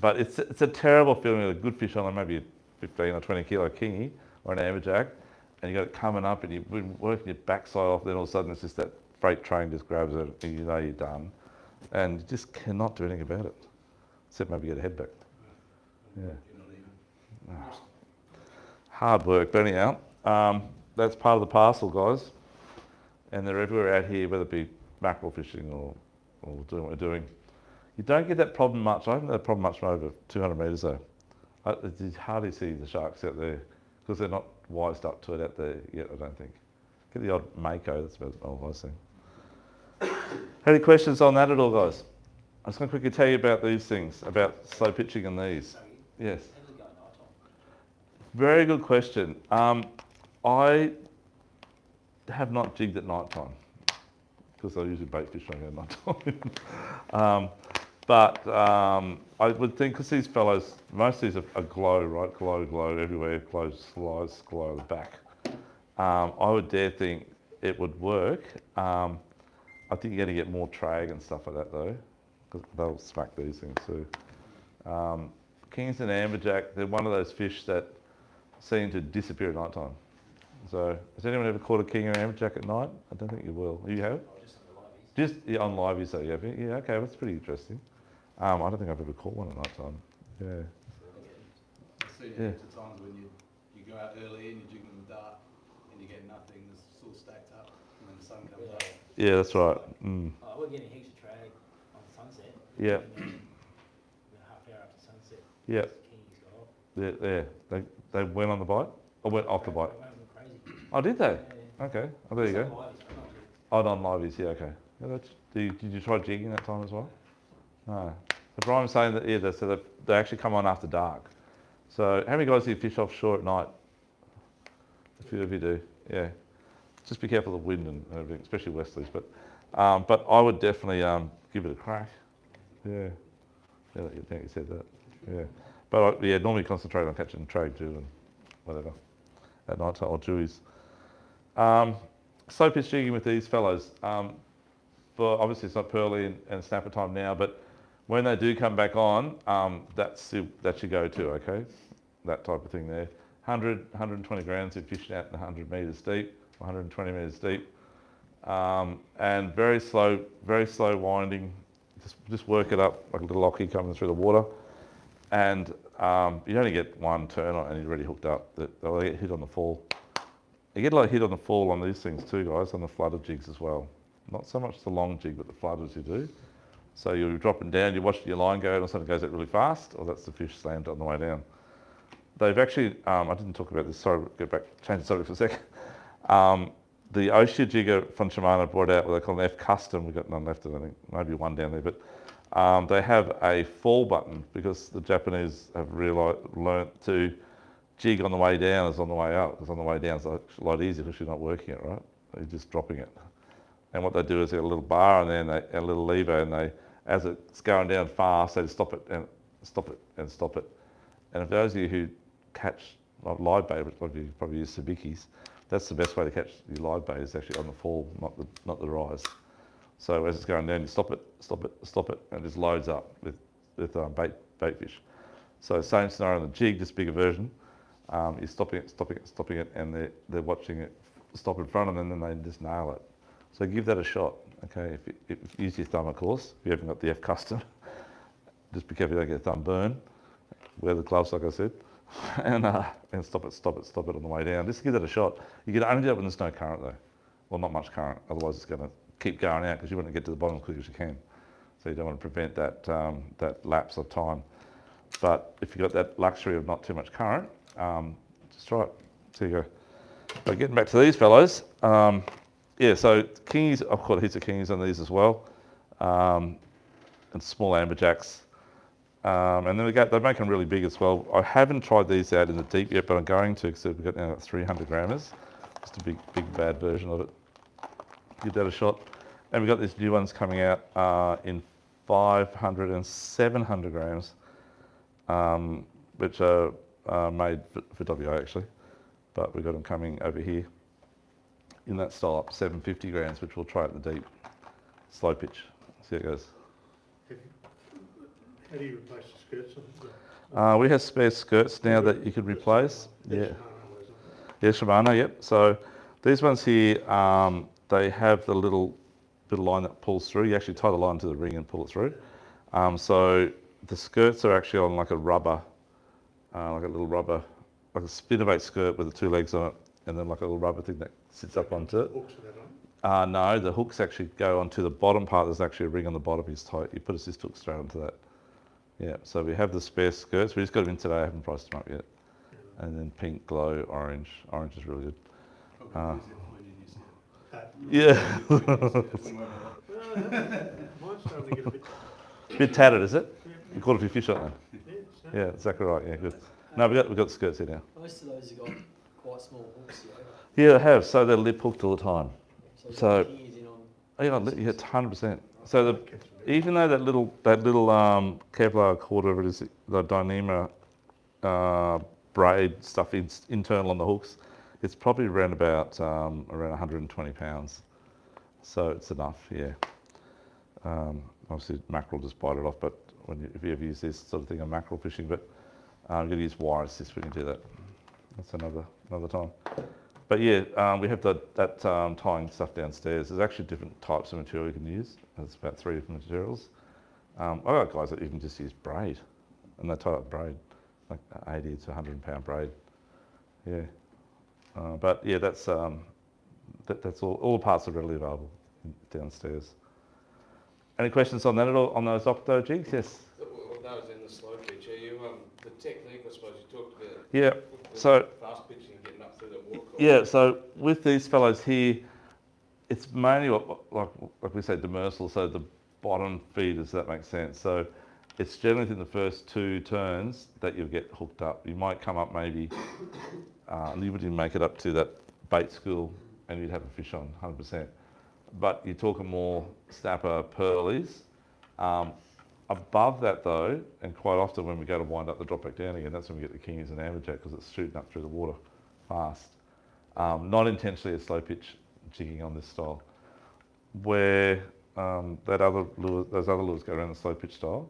But it's a terrible feeling with a good fish on maybe a 15 or 20 kilo kingy or an amberjack, and you got it coming up and you've been working your backside off, then all of a sudden it's just that freight train just grabs it and you know you're done. And you just cannot do anything about it, except maybe get a head back. Yeah. Hard work, but anyhow, that's part of the parcel, guys. And they're everywhere out here, whether it be mackerel fishing or doing what we're doing. You don't get that problem much. I haven't had a problem much from over 200 metres though. You hardly see the sharks out there because they're not wised up to it out there yet, I don't think. Get the odd mako, that's about all I've seen. Any questions on that at all, guys? I'm just going to quickly tell you about these things, about slow pitching and these. Yes. Very good question. I have not jigged at night time because I usually bait fish when I go at night time. But I would think, because these fellows, most of these are glow, right? Glow everywhere, glow slides, glow at the back. I would dare think it would work. I think you're going to get more trag and stuff like that though, because they'll smack these things too. Kings and amberjack, they're one of those fish that seem to disappear at night time. So, has anyone ever caught a king or amberjack at night? I don't think you will. You have? Just on liveys though, you have? Yeah, okay, that's pretty interesting. I don't think I've ever caught one at night time. Yeah. I've seen heaps of times when you go out early and you're jigging in the dark and you get nothing, it's still stacked up, and then the sun comes up. Yeah, that's right. We're getting heaps of trag on sunset. Yeah. And then half hour after sunset, Yeah. the kings got off. They went on the bite? Or went off the bite? They went crazy. Oh, did they? Yeah. Okay. Oh, there you Some go. liveys, but not really. Oh, on liveys, yeah, okay. Yeah, did you try jigging that time as well? No. So Brian was saying that, so they actually come on after dark. So how many guys do you fish offshore at night? A few of you do, yeah. Just be careful of the wind and everything, especially westerlies. But I would definitely give it a crack. Yeah. Yeah, you said that. Yeah. But normally concentrate on catching trade too and whatever at night time, or jewies. Slow pitch jigging with these fellows. For obviously it's not pearly and snapper time now, but when they do come back on, that's your go-to, okay? That type of thing there. 120 grams if fishing out 100 metres deep, 120 metres deep. And very slow winding, Just work it up like a little locky coming through the water, and you only get one turn on and you're already hooked up. They'll get hit on the fall. You get like hit on the fall on these things too, guys, on the flooded jigs as well. Not so much the long jig, but the flooders you do. So you're dropping down, you're watching your line go, and all of a sudden it goes out really fast, or that's the fish slammed on the way down. They've actually, I didn't talk about this, sorry, get back, change the subject for a sec. The Oshia jigger from Shimano brought out what they call an F Custom. We've got none left, I think, maybe one down there, but they have a fall button because the Japanese have learnt to jig on the way down as on the way up, because on the way down it's a lot easier because you're not working it, right? You're just dropping it. And what they do is they get a little bar and then a little lever, and they, as it's going down fast, they just stop it and stop it and stop it. And for those of you who catch live bait, which you probably use sabikis, that's the best way to catch your live bait is actually on the fall, not the rise. So as it's going down, you stop it, stop it, stop it, and it just loads up with bait fish. So same scenario on the jig, just bigger version. You're stopping it, and they're watching it stop in front of them, and then they just nail it. So give that a shot, okay? If use your thumb, of course. If you haven't got the F Custom, just be careful you don't get a thumb burn. Wear the gloves, like I said, and stop it on the way down. Just give that a shot. You can only do it when there's no current though. Well, not much current. Otherwise, it's going to keep going out because you want to get to the bottom as quick as you can. So you don't want to prevent that lapse of time. But if you've got that luxury of not too much current, just try it. So you go. But getting back to these fellows, yeah, so kingies, I've caught heaps of kingies on these as well, and small amberjacks. And then they make them really big as well. I haven't tried these out in the deep yet, but I'm going to, because we've got now 300 grammers. Just a big bad version of it. Give that a shot. And we've got these new ones coming out in 500 and 700 grams, which are made for WA actually, but we've got them coming over here in that style up 750 grams, which we'll try at the deep, slow pitch, see how it goes. How do you replace the skirts? We have spare skirts now that you could replace. Yeah. Yeah, Shimano, yep. So these ones here, they have the little bit of line that pulls through. You actually tie the line to the ring and pull it through. So the skirts are actually on like a rubber, like a little rubber, like a spinnerbait skirt with the two legs on it, and then like a little rubber thing that sits up onto it. No, the hooks actually go onto the bottom part. There's actually a ring on the bottom. It's tight. You put a cyst hook straight onto that. Yeah, so we have the spare skirts. We just got them in today. I haven't priced them up yet. And then pink, glow, orange. Orange is really good. Yeah. Mine's starting to get a bit tattered, is it? You caught a few fish on there. Yeah, exactly right. Yeah, good. No, we've got the skirts here now. Most of those have got quite small hooks, Yeah, they have. So they're lip hooked all the time. So in on yeah, 100%. So even though that little Kevlar quarter of it is the Dyneema braid stuff internal on the hooks, it's probably around about around 120 pounds. So it's enough, yeah. Obviously mackerel just bite it off, but if you ever use this sort of thing on mackerel fishing, but you're going to use wire assist when you do that. That's another time. But yeah, we have that tying stuff downstairs. There's actually different types of material you can use. There's about 3 different materials. I've got guys that even just use braid, and they tie up braid, like 80 to 100 pound braid. Yeah. But yeah, that's all the parts are readily available downstairs. Any questions on that at all, on those octo jigs? Yes? Well, that was in the slow pitch. Are you, the technique, I suppose you talked about. Yeah, so. Fast pitching and getting up through the water. Yeah, so with these fellows here, it's mainly like we say demersal, so the bottom feeders, that makes sense. So it's generally within the first 2 turns that you'll get hooked up. You might come up maybe, you wouldn't make it up to that bait school and you'd have a fish on 100%. But you're talking more snapper pearlies. Above that though, and quite often when we go to wind up the drop back down again, that's when we get the kingies and amberjack because it's shooting up through the water fast. Not intentionally a slow pitch jigging on this style. Where those other lures go around the slow pitch style,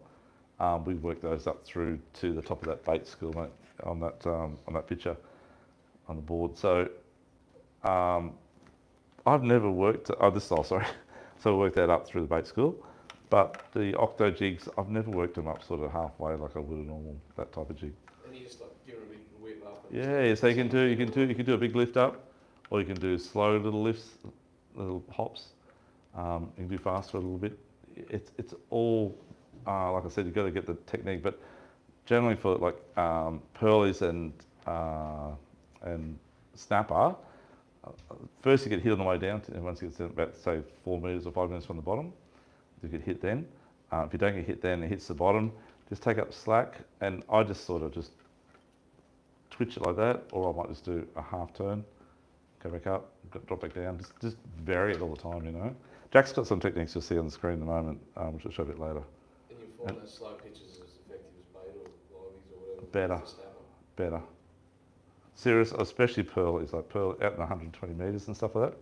we work those up through to the top of that bait school, mate, on that picture on the board. So I've never worked this style, sorry. So I worked that up through the bait school, But the octo jigs, I've never worked them up sort of halfway like I would a normal, that type of jig. And you just like give it a big whip up. And Yeah, so you can do a big lift up, or you can do slow little lifts, little hops. You can do faster a little bit. It's all like I said, you've got to get the technique. But generally for like pearlies and snapper, first you get hit on the way down. And once you get to about say 4 meters or 5 meters from the bottom, you get hit then. If you don't get hit then, it hits the bottom. Just take up slack, and I just sort of just twitch it like that, or I might just do a half turn, go back up, drop back down. Just vary it all the time, you know. Jack's got some techniques you'll see on the screen in a moment, which I'll show a bit later. you find those slow pitches as effective as bait or liveys or whatever? Better. as a snapper? Better. Serious, especially pearl. It's like pearl out in 120 meters and stuff like that.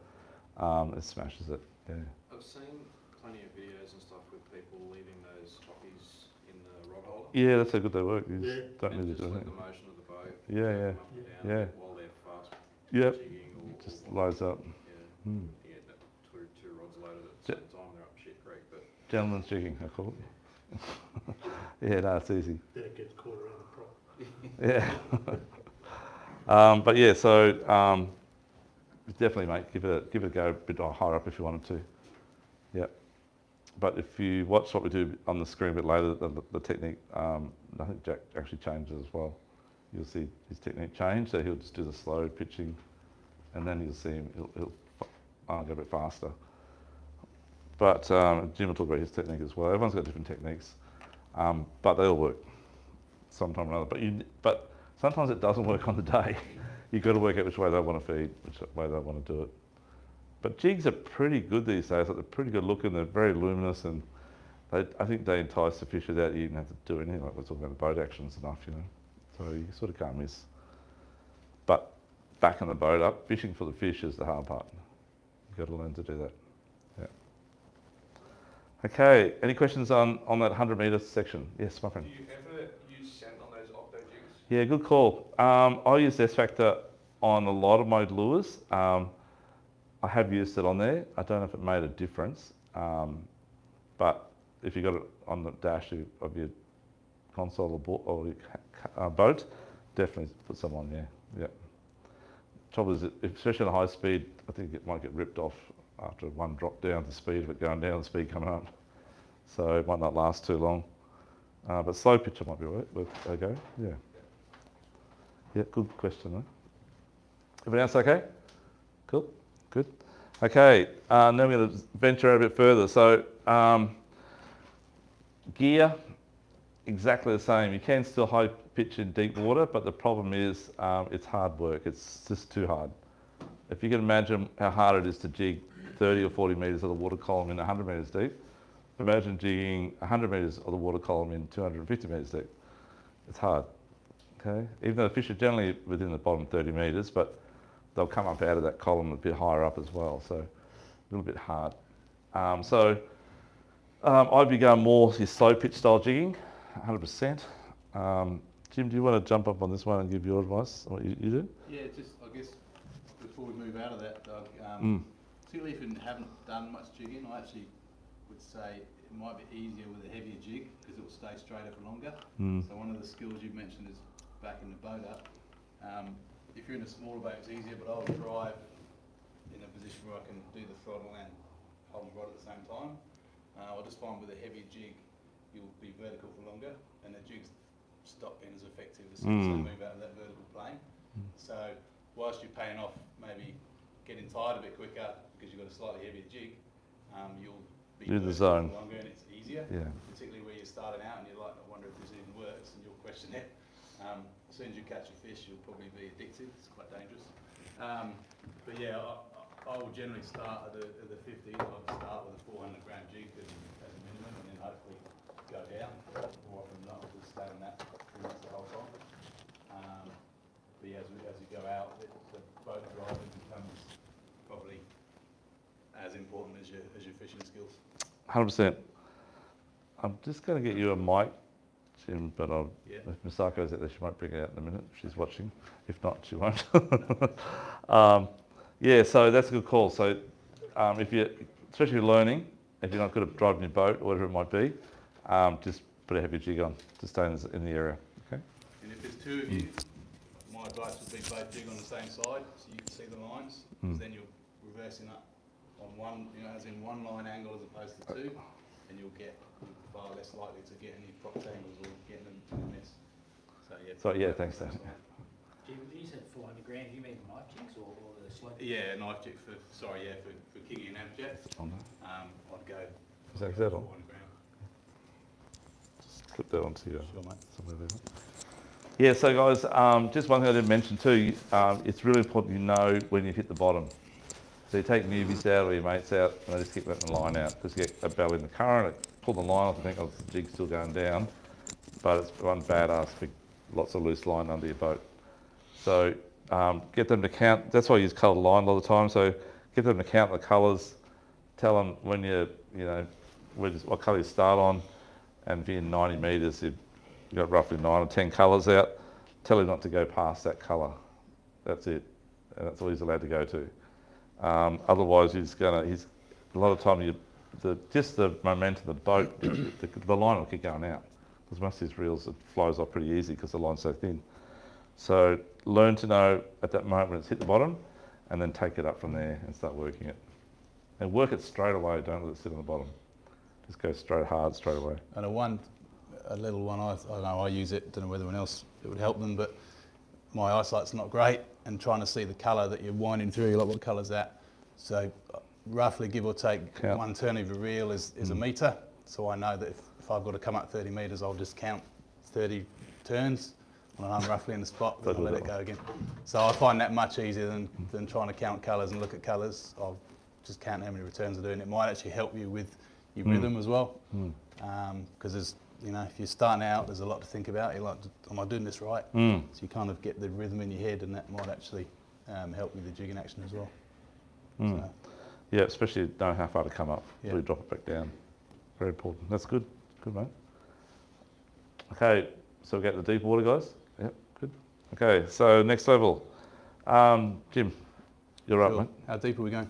It smashes it. Yeah. I've seen plenty of videos and stuff with people leaving those choppies in the rod holder. Yeah, that's how good they work. You just Yeah. don't And really just do let anything. the motion of the boat Yeah, move yeah. up and down Yeah. while they're fast Yep. jigging or Just or- loads up. Yeah. Hmm. You get that two rods loaded at the Ja- same time, they're up shit creek, but Gentleman's jigging, I call it. Yeah, no, it's easy. Then it gets caught around the prop. Yeah. But yeah, so definitely, mate, give it a go a bit higher up if you wanted to. Yeah. But if you watch what we do on the screen a bit later, the technique, I think Jack actually changes as well. You'll see his technique change, so he'll just do the slow pitching, and then you'll see him, he'll go a bit faster. But Jim will talk about his technique as well. Everyone's got different techniques, but they all work sometime or another. But sometimes it doesn't work on the day. You've got to work out which way they want to feed, which way they want to do it. But jigs are pretty good these days. Like, they're pretty good looking. They're very luminous, and I think they entice the fish without you even have to do anything. Like we're talking about the boat actions enough, you know. So you sort of can't miss. But backing the boat up, fishing for the fish is the hard part. You've got to learn to do that. Yeah. Okay. Any questions on that 100-meter section? Yes, my friend. Do you ever use scent on those octo jigs? Yeah, good call. I use S Factor on a lot of my lures. I have used it on there. I don't know if it made a difference, but if you got it on the dash of your console or your boat, definitely put some on there. Yeah. Trouble is, especially on high speed, I think it might get ripped off after one drop down, the speed of it going down, the speed coming up. So it might not last too long. But slow pitcher might be worth a go. Yeah. Yeah, good question, though. Everyone else okay? Cool. Good. Okay, now we're going to venture out a bit further. So, gear, exactly the same. You can still high pitch in deep water, but the problem is it's hard work. It's just too hard. If you can imagine how hard it is to jig 30 or 40 metres of the water column in 100 metres deep, imagine jigging 100 metres of the water column in 250 metres deep. It's hard. Okay, even though the fish are generally within the bottom 30 metres, but they'll come up out of that column a bit higher up as well, so a little bit hard. I'd be going more your slow pitch style jigging, 100%. Jim, do you want to jump up on this one and give your advice on what you do? Yeah, just I guess before we move out of that, Doug, particularly if you haven't done much jigging, I actually would say it might be easier with a heavier jig because it will stay straighter for longer. So one of the skills you mentioned is backing the boat up. If you're in a smaller boat, it's easier, but I'll drive in a position where I can do the throttle and hold the rod at the same time. I just find with a heavier jig, you'll be vertical for longer, and the jigs stop being as effective as soon as they move out of that vertical plane. So whilst you're paying off, maybe getting tired a bit quicker because you've got a slightly heavier jig, you'll be Do the vertical zone. for longer, and it's easier. Yeah. Particularly where you're starting out and you're like, I wonder if this even works, and you'll question it. As soon as you catch a fish, you'll probably be addicted. It's quite dangerous. But yeah, I will generally start at the 50. I'll start with a 400 gram jig as a minimum, and then hopefully go down. More often than not, I'll just stay on that pretty much the whole time. But yeah, as you go out, the boat driving becomes probably as important as your fishing skills. 100%. I'm just going to get you a mic, Jim, but Yeah. if Misako's out there, she might bring it out in a minute if she's watching. If not, she won't. Yeah, so that's a good call. So if you, especially if you're learning, if you're not good at driving your boat or whatever it might be, just put a heavy jig on to stay in the area. Okay. And if there's two of you, my advice would be both jig on the same side so you can see the lines, because then you're reversing up on one, as in one line angle as opposed to two, and you'll get far less likely to get any prop tangles or getting them in a mess. So yeah. Thanks, Dan. You said 400 grand, you mean knife jigs or the slope? Yeah, knife jig for Jigging and Abjet. I'd go. Is that on? 400 grand. Clip that onto you. Sure, mate. Somewhere there. Yeah, so guys, just one thing I didn't mention too, it's really important you know when you hit the bottom. So you take newbies out or your mates out and they just keep letting the line out. Just get a belly in the current, pull the line off and think, oh, the jig's still going down. But it's one badass, big, lots of loose line under your boat. So get them to count, that's why I use coloured line a lot of the time. So get them to count the colours, tell them when what colour you start on, and if you're in 90 metres, you've got roughly 9 or 10 colours out. Tell him not to go past that colour. That's it. And that's all he's allowed to go to. Otherwise, a lot of time, just the momentum of the boat, the line will keep going out. Because most of these reels, it flows off pretty easy because the line's so thin. So learn to know at that moment when it's hit the bottom, and then take it up from there and start working it. And work it straight away, don't let it sit on the bottom. Just go straight away. And a little one, I know I use it, don't know whether anyone else it would help them, but my eyesight's not great, and trying to see the colour that you're winding through, you're like, what colour's that? So roughly give or take, one turn of your reel is a metre, so I know that if I've got to come up 30 metres, I'll just count 30 turns, and I'm roughly in the spot, then I'll let it go again. So I find that much easier than trying to count colours and look at colours. I'll just count how many returns I do, and it might actually help you with your rhythm as well. Because there's, if you're starting out, there's a lot to think about. You're like, am I doing this right? So you kind of get the rhythm in your head, and that might actually help with the jigging action as well. So. Yeah, especially know how far to come up. Really drop it back down. Very important. That's good. Good, mate. Okay, so we get the deep water, guys. Yep, good. Okay, so next level. Jim, you're up, mate. How deep are we going?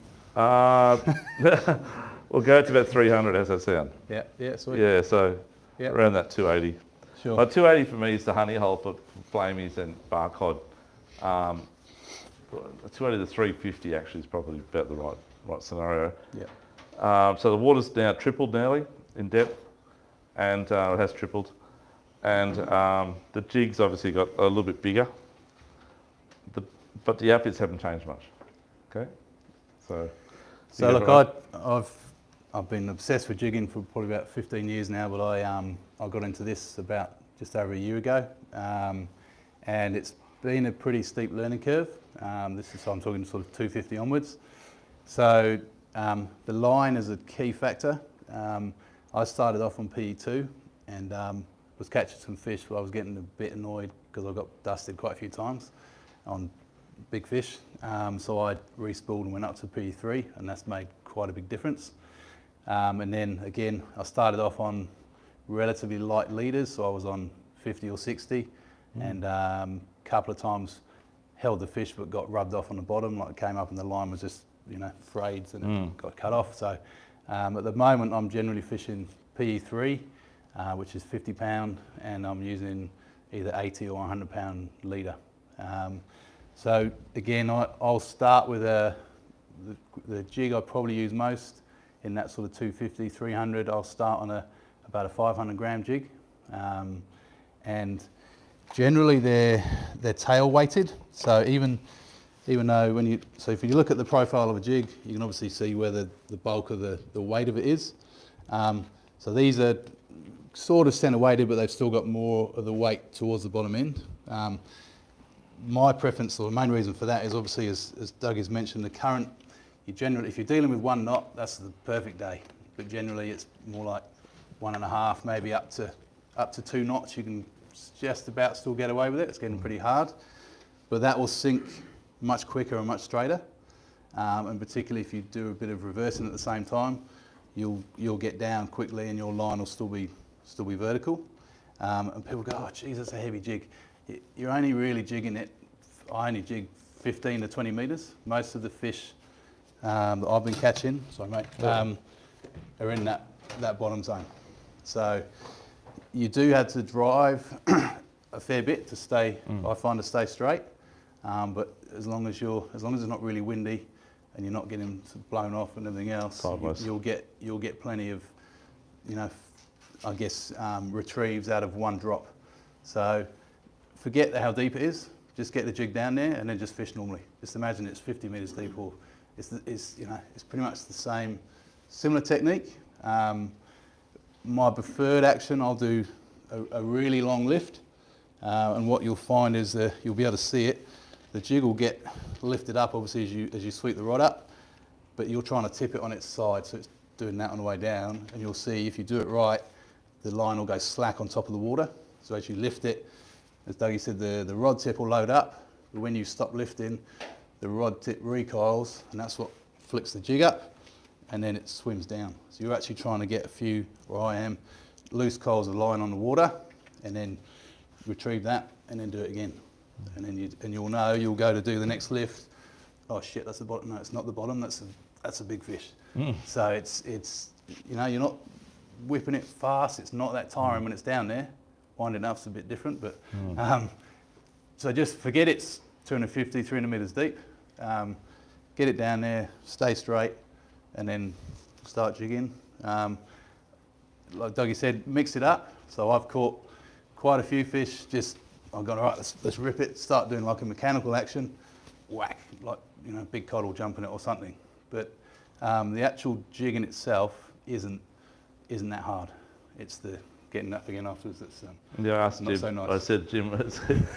We'll go to about 300. How's that sound? Yeah, sweet. Yeah, so around that 280. Sure. 280 for me is the honey hole for flamies and bar cod. 280 to 350 actually is probably about the right scenario. Yeah. So the water's now tripled nearly in depth, and it has tripled. And the jig's obviously got a little bit bigger, but the outfits haven't changed much. Okay, so look, I've been obsessed with jigging for probably about 15 years now, but I got into this about just over a year ago, and it's been a pretty steep learning curve. I'm talking sort of 250 onwards. So the line is a key factor. I started off on PE2 and was catching some fish, but I was getting a bit annoyed because I got dusted quite a few times on big fish. So I re-spooled and went up to PE3, and that's made quite a big difference. And then again, I started off on relatively light leaders, so I was on 50 or 60, and a couple of times held the fish but got rubbed off on the bottom, like it came up and the line was just, frayed and it got cut off. So at the moment I'm generally fishing PE3, which is 50 pound, and I'm using either 80 or 100 pound leader. So again, I'll start with the jig I probably use most in that sort of 250, 300. I'll start on about a 500 gram jig, and generally they're tail weighted. So even though if you look at the profile of a jig, you can obviously see where the bulk of the weight of it is. So these are sort of centre weighted, but they've still got more of the weight towards the bottom end. My preference, or the main reason for that, is obviously, as Doug has mentioned, the current. If you're dealing with 1 knot, that's the perfect day. But generally, it's more like 1.5, maybe up to 2 knots. You can just about still get away with it. It's getting pretty hard, but that will sink much quicker and much straighter. And particularly if you do a bit of reversing at the same time, you'll get down quickly, and your line will still be vertical. And people go, "Oh, geez, that's a heavy jig." You're only really jigging it. I only jig 15 to 20 metres. Most of the fish that I've been catching, sorry mate, are in that bottom zone. So you do have to drive a fair bit to stay, I find, to stay straight. But as long as it's not really windy and you're not getting blown off and everything else, you'll get plenty of, I guess, retrieves out of one drop. So forget how deep it is. Just get the jig down there and then just fish normally. Just imagine it's 50 metres deep, or it's pretty much the same, similar technique. My preferred action, I'll do a really long lift, and what you'll find is you'll be able to see it. The jig will get lifted up, obviously, as you sweep the rod up, but you're trying to tip it on its side, so it's doing that on the way down, and you'll see if you do it right, the line will go slack on top of the water. So as you lift it, as Dougie said, the rod tip will load up, but when you stop lifting, the rod tip recoils, and that's what flicks the jig up, and then it swims down. So you're actually trying to get a few, where I am, loose coils of line on the water, and then retrieve that, and then do it again. And then you'll know, you'll go to do the next lift. Oh shit, that's the bottom. No, it's not the bottom. That's a big fish. So it's you're not whipping it fast. It's not that tiring when it's down there. Winding up's a bit different, but so just forget it's 250, 300 metres deep. Get it down there, stay straight, and then start jigging. Like Dougie said, mix it up. So I've caught quite a few fish. I've gone, all right, let's rip it. Start doing like a mechanical action, whack, like big cod will jump in it or something. But the actual jigging itself isn't that hard. It's the getting up again afterwards that's I asked not Jim, so nice. I said, Jim,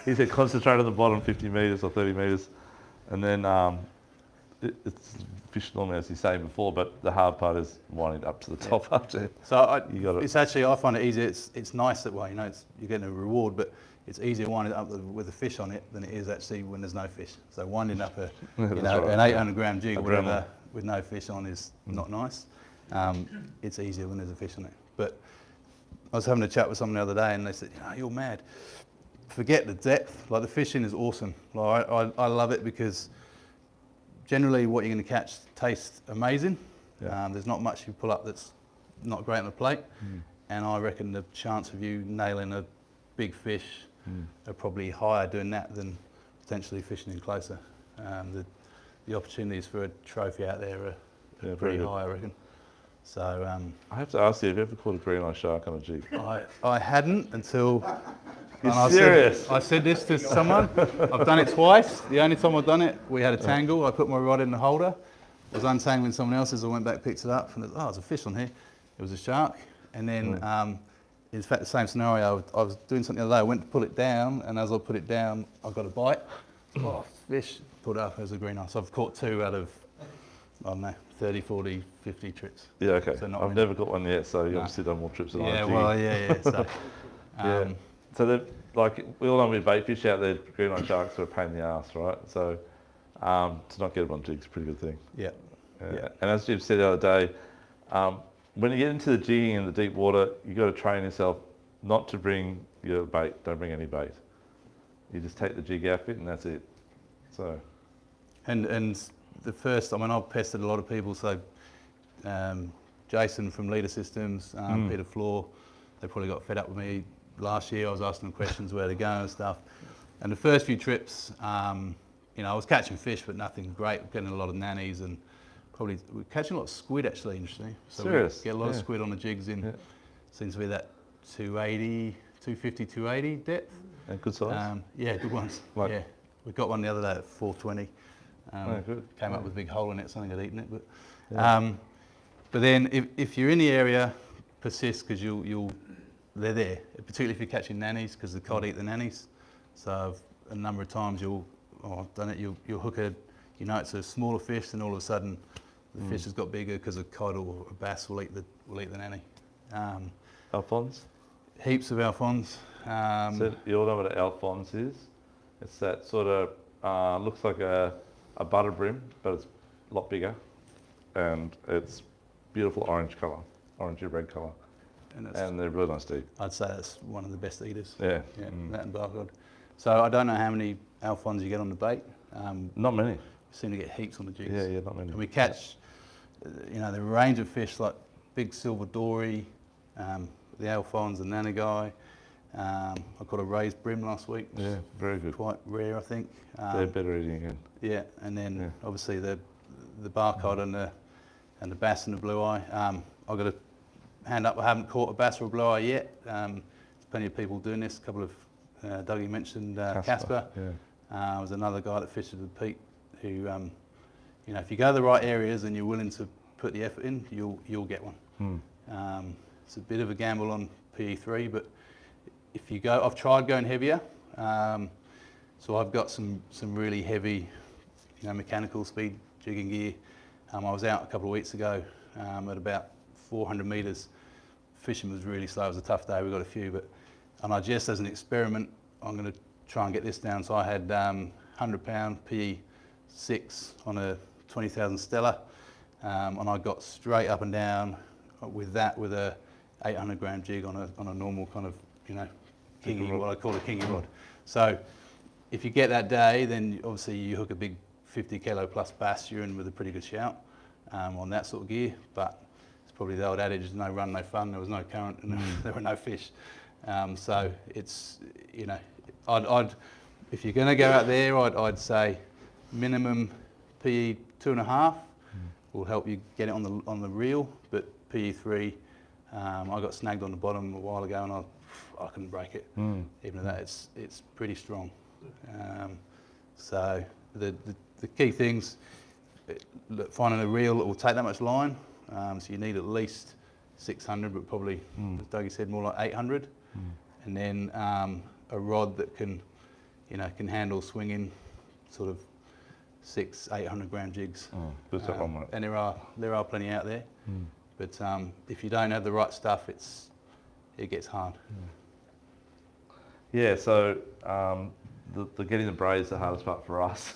he said concentrate on the bottom 50 metres or 30 metres, and then it's fish normally, as you say before, but the hard part is winding up to the top after. So it's actually, I find it easier. It's nice that way, you're getting a reward, but it's easier winding up with a fish on it than it is actually when there's no fish. So winding up an 800 gram jig or whatever with no fish on is not nice. It's easier when there's a fish on it. But I was having a chat with someone the other day, and they said, you're mad. Forget the depth. Like, the fishing is awesome. Like, I love it because generally what you're going to catch tastes amazing. Yeah. There's not much you pull up that's not great on the plate. And I reckon the chance of you nailing a big fish are probably higher doing that than potentially fishing in closer. The opportunities for a trophy out there are pretty high, I reckon. So I have to ask you, have you ever caught a green eye shark on a jig? I hadn't until. You're serious? I said this to someone. I've done it twice. The only time I've done it, we had a tangle. I put my rod in the holder. I was untangling someone else's. I went back, picked it up, and there's a fish on here. It was a shark. And then, in fact, the same scenario. I was doing something the other day. I went to pull it down, and as I put it down, I got a bite. Fish. Put it up as a green eye. So I've caught 2 out of, I don't know, 30, 40, 50 trips. Yeah, okay. So I've never got one yet, so you obviously done more trips than I have. Yeah. So, So like, we all know with bait fish out there, green eye sharks are a pain in the ass, right? So to not get them on jigs is a pretty good thing. Yeah. And as Jim said the other day, when you get into the jigging in the deep water, you've got to train yourself not to bring your bait. Don't bring any bait. You just take the jig outfit and that's it. So. And the first, I've pestered a lot of people, so Jason from Leader Systems, Peter Floor, they probably got fed up with me. Last year I was asking them questions where to go and stuff. And the first few trips, I was catching fish, but nothing great, getting a lot of nannies and we're catching a lot of squid actually, interestingly. So serious? We get a lot of squid on the jigs seems to be that 280, 250, 280 depth. And good size? Yeah, good ones. We got one the other day at 420. Came up with a big hole in it, something had eaten it. But then if you're in the area, persist because they're there, particularly if you're catching nannies because the cod eat the nannies. So a number of times I've done it, you'll hook it's a smaller fish and all of a sudden the fish has got bigger because a cod or a bass will eat the nanny. Alphons? Heaps of alphons. So you all know what an alphons is? It's that sort of, looks like a butter brim, but it's a lot bigger. And it's beautiful orange colour, orangey red colour. And they're really nice to eat. I'd say that's one of the best eaters. Yeah. That and barcode. So I don't know how many alphons you get on the bait. Not many. We seem to get heaps on the jigs. Yeah, not many. And we catch, the range of fish, like big silver dory, the Alphons and Nanagai. I caught a raised brim last week. Yeah, very good. Quite rare, I think. They're better eating again. Yeah, and then Yeah. obviously the barcod and the bass and the blue eye. I've got to hand up, I haven't caught a bass or a blue eye yet. There's plenty of people doing this. A couple of, Dougie mentioned Casper. Yeah. Was another guy that fished with Pete who, you know, if you go to the right areas and you're willing to put the effort in, you'll get one. It's a bit of a gamble on PE3, but if you go, I've tried going heavier. So I've got some really heavy, you know, mechanical speed jigging gear. I was out a couple of weeks ago at about 400 metres. Fishing was really slow. It was a tough day. We got a few, and I just as an experiment, I'm going to try and get this down. So I had 100 pound PE6 on a 20,000 Stella, and I got straight up and down with that with a 800 gram jig on a normal kind of, you know, kingy, what I call a kingy rod. So if you get that day, then obviously you hook a big 50 kilo plus bass, you're in with a pretty good shout on that sort of gear. But it's probably the old adage, no run, no fun. There was no current and there were no fish. So it's, you know, I'd if you're going to go out there, I'd say minimum PE 2.5 will help you get it on the reel, but PE3, I got snagged on the bottom a while ago and I couldn't break it. Even at that, it's pretty strong. So the key things, finding a reel that will take that much line. So you need at least 600, but probably, as Dougie said, more like 800. And then a rod that can, you know, can handle swinging sort of 600-800 gram jigs. And there are plenty out there. But if you don't have the right stuff, it gets hard. Yeah, so the getting the braid is the hardest part for us.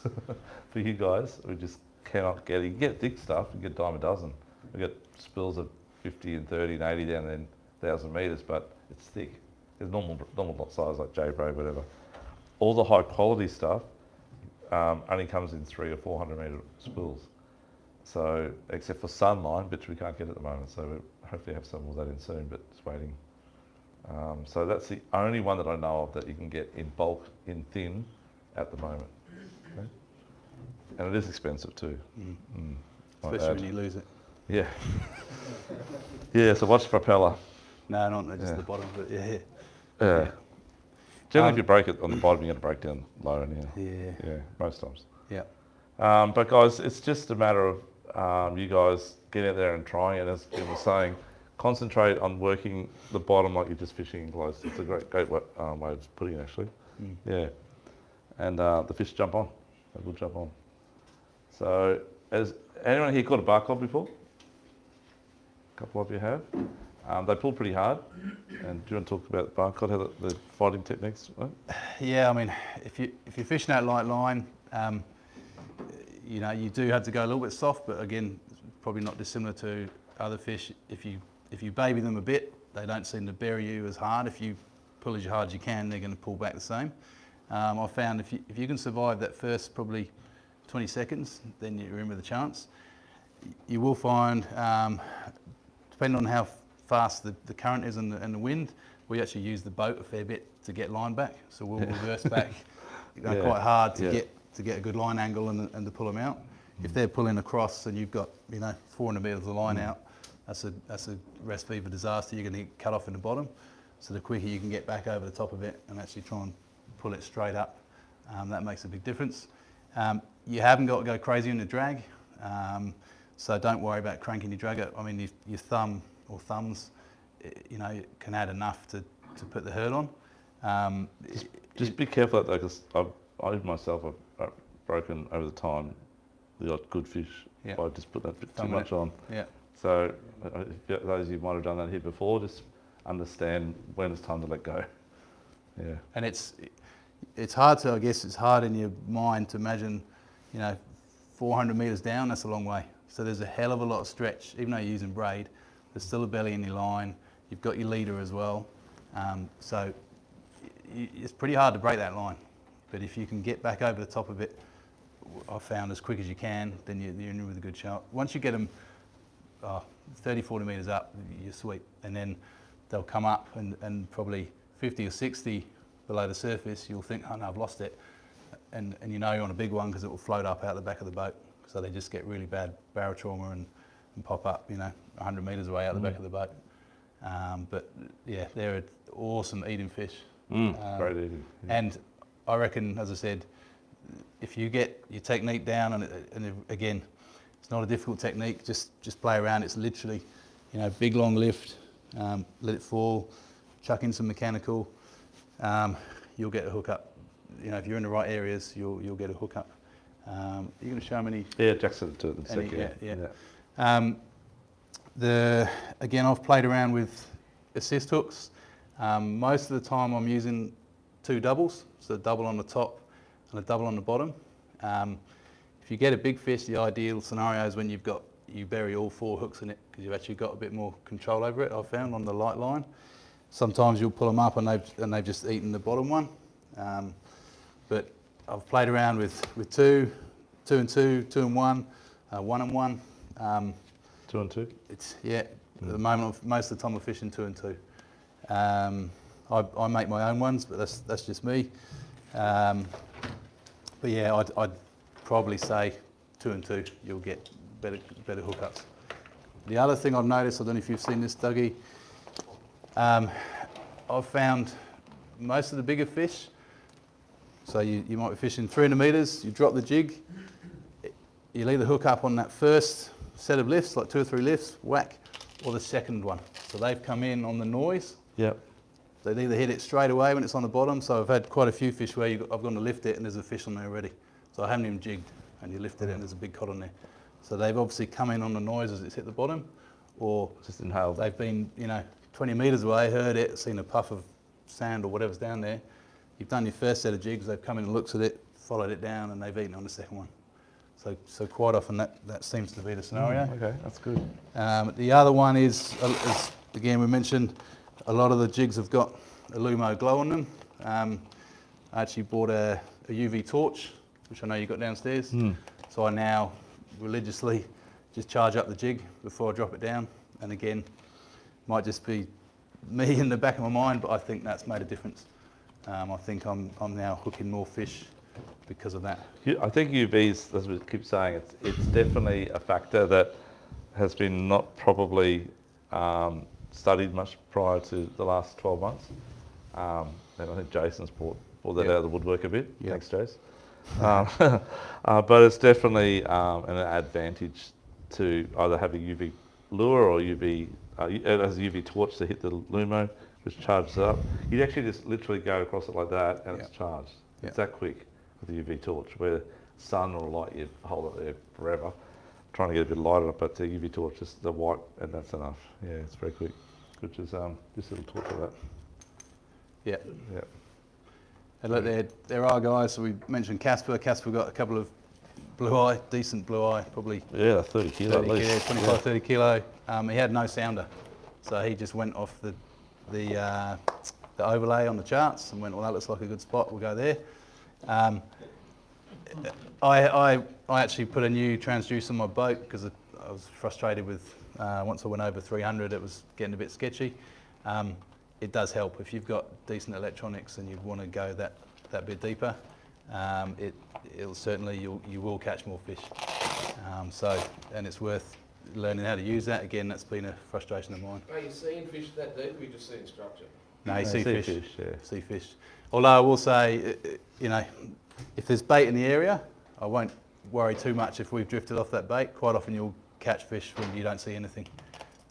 For you guys, we just cannot get it. You can get thick stuff, you get a dime a dozen. We get spills of 50 and 30 and 80 down then 1,000 metres, but it's thick. It's normal size like J-braid, whatever. All the high quality stuff only comes in 300 or 400 metre spills. So, except for Sunline, which we can't get at the moment, so we'll hopefully have some of that in soon, but it's waiting. So that's the only one that I know of that you can get in bulk, in thin, at the moment. Okay? And it is expensive too. Especially when you lose it. Yeah. Yeah, so watch the propeller. No, not just the bottom, but yeah. Yeah. Generally, if you break it on the bottom, you're going to break down low anyhow. Yeah. Most times. Yeah. But guys, it's just a matter of you guys getting out there and trying it. As Jim was saying, concentrate on working the bottom like you're just fishing close. It's a great way of putting it, actually. Yeah. And the fish jump on. They will jump on. So, has anyone here caught a barcod before? A couple of you have. They pull pretty hard. And do you want to talk about the barcod, how the fighting techniques? Right? Yeah, I mean, if you're fishing that light line, you know, you do have to go a little bit soft, but again, probably not dissimilar to other fish. If you baby them a bit, they don't seem to bury you as hard. If you pull as hard as you can, they're going to pull back the same. I found if you can survive that first probably 20 seconds, then you're in with a chance. You will find, depending on how fast the current is and the wind, we actually use the boat a fair bit to get line back. So we'll reverse back quite hard to get a good line angle and to pull them out. If they're pulling across and you've got 400 metres of line out, that's a recipe for disaster. You're going to get cut off in the bottom. So the quicker you can get back over the top of it and actually try and pull it straight up, that makes a big difference. You haven't got to go crazy on the drag, so don't worry about cranking your drag up. I mean, your thumb or thumbs, can add enough to put the hurt on. Just be careful though, because I myself have broken over the time the odd good fish by just putting a bit too much on. Yeah. So those of you might have done that here before, just understand when it's time to let go. Yeah. And it's hard to, I guess it's hard in your mind to imagine, 400 metres down, that's a long way. So there's a hell of a lot of stretch. Even though you're using braid, there's still a belly in your line. You've got your leader as well. So it's pretty hard to break that line. But if you can get back over the top of it, I've found as quick as you can, then you're in with a good shot. Once you get them 30, 40 metres up, you're sweet. And then they'll come up and probably 50 or 60 below the surface, you'll think, oh no, I've lost it. And you know you're on a big one because it will float up out the back of the boat. So they just get really bad barrel trauma and pop up, 100 metres away out the back of the boat. But yeah, they're an awesome eating fish. Great eating. Yeah. And I reckon, as I said, if you get your technique down, and again, it's not a difficult technique, just play around. It's literally, big long lift, let it fall, chuck in some mechanical, you'll get a hook up. If you're in the right areas, you'll get a hook up. You're going to show them any? Yeah, Jackson to it in a second. Yeah. Again, I've played around with assist hooks. Most of the time I'm using 2 doubles, so a double on the top and a double on the bottom. If you get a big fish, the ideal scenario is when you bury all 4 hooks in it, because you've actually got a bit more control over it, I've found, on the light line. Sometimes you'll pull them up and they've just eaten the bottom one. But I've played around with 2 and 2, 2 and 1, 1 and 1. 2 and 2? At the moment, most of the time I'm fishing 2 and 2. I make my own ones, but that's just me. But yeah, I'd probably say 2 and 2, you'll get better hookups. The other thing I've noticed, I don't know if you've seen this, Dougie, I've found most of the bigger fish, so you might be fishing 300 metres, you drop the jig, you'll either hook up on that first set of lifts, like 2 or 3 lifts, whack, or the second one. So they've come in on the noise. Yep. They either hit it straight away when it's on the bottom, so I've had quite a few fish where I've gone to lift it and there's a fish on there already. So I haven't even jigged, and you lifted it and there's a big cod on there. So they've obviously come in on the noise as it's hit the bottom, or just inhaled. They've been, 20 metres away, heard it, seen a puff of sand or whatever's down there. You've done your first set of jigs, they've come in and looked at it, followed it down, and they've eaten on the second one. So quite often that seems to be the scenario. Okay, that's good. The other one is, again, we mentioned a lot of the jigs have got a Lumo glow on them. I actually bought a UV torch, which I know you got downstairs. So I now religiously just charge up the jig before I drop it down. And again, might just be me in the back of my mind, but I think that's made a difference. I think I'm now hooking more fish because of that. I think UVs, as we keep saying, it's definitely a factor that has been not probably studied much prior to the last 12 months. And I think Jason's brought that out of the woodwork a bit. Yep. Thanks, Jace. But it's definitely an advantage to either have a UV lure or it has a UV torch to hit the Lumo, which charges it up. You'd actually just literally go across it like that and it's charged. Yep. It's that quick with the UV torch, where sun or light, you hold it there forever, trying to get a bit light on it, but the UV torch, just the white, and that's enough. Yeah, it's very quick, which is this little torch like that. Yeah. Yeah. And look, there are guys, so we mentioned Casper. Casper got a couple of blue eye, decent blue eye, probably 30 kilo at least. 25, 30 kilo. He had no sounder, so he just went off the overlay on the charts and went, well, that looks like a good spot, we'll go there. I actually put a new transducer on my boat because I was frustrated with, once I went over 300, it was getting a bit sketchy. It does help if you've got decent electronics and you want to go that bit deeper. It'll certainly, you will catch more fish. And it's worth learning how to use that. Again, that's been a frustration of mine. Are you seeing fish that deep, or you just seeing structure? No, you see fish. Yeah. See fish. Although I will say, if there's bait in the area, I won't worry too much if we've drifted off that bait. Quite often you'll catch fish when you don't see anything.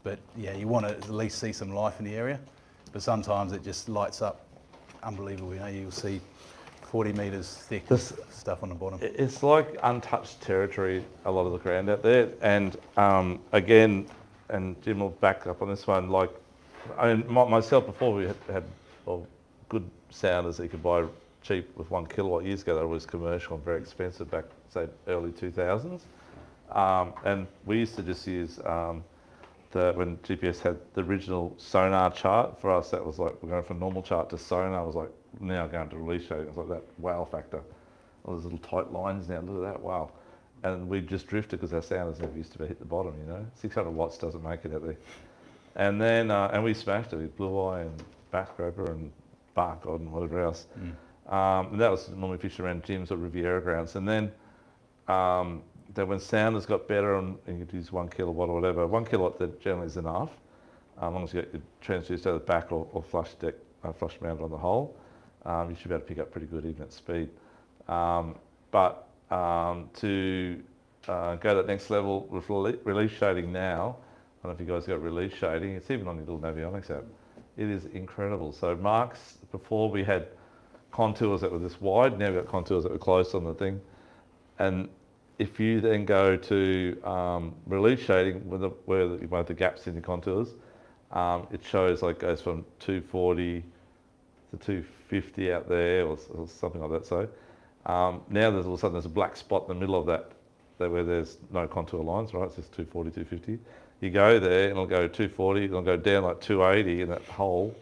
But yeah, you want to at least see some life in the area. But sometimes it just lights up unbelievable. You'll see 40 metres thick stuff on the bottom. It's like untouched territory, a lot of the ground out there. And again, and Jim will back up on this one, myself, before we had good sounders that you could buy cheap with 1 kilowatt years ago, they were commercial and very expensive back, say, early 2000s. And we used to just use when GPS had the original Sonar chart. For us, that was like, we're going from normal chart to Sonar. It was like, now going to release shading. It was like that wow factor. All those little tight lines now, look at that, wow. and we just drifted because our sounders never used to hit the bottom, you know. 600 watts doesn't make it out there. And then, and we smashed it with blue eye and back scraper and bark rod and whatever else. And that was when we fished around gyms or Riviera grounds. And then, then when sounders got better and you could use 1 kilowatt or whatever, 1 kilowatt that generally is enough, as long as you get your transducer out the back or flush deck, flush mounted on the hole, you should be able to pick up pretty good even at speed. But to go to that next level with release shading now, I don't know if you guys got release shading, it's even on your little Navionics app. It is incredible. So marks, before we had contours that were this wide, now we've got contours that were close on the thing. And if you then go to release shading, where you have the gaps in the contours, it shows like goes from 240 to 250 out there or something like that. So now there's all of a sudden there's a black spot in the middle of that where there's no contour lines, right? It's just 240, 250. You go there and it'll go 240, and it'll go down like 280 in that hole,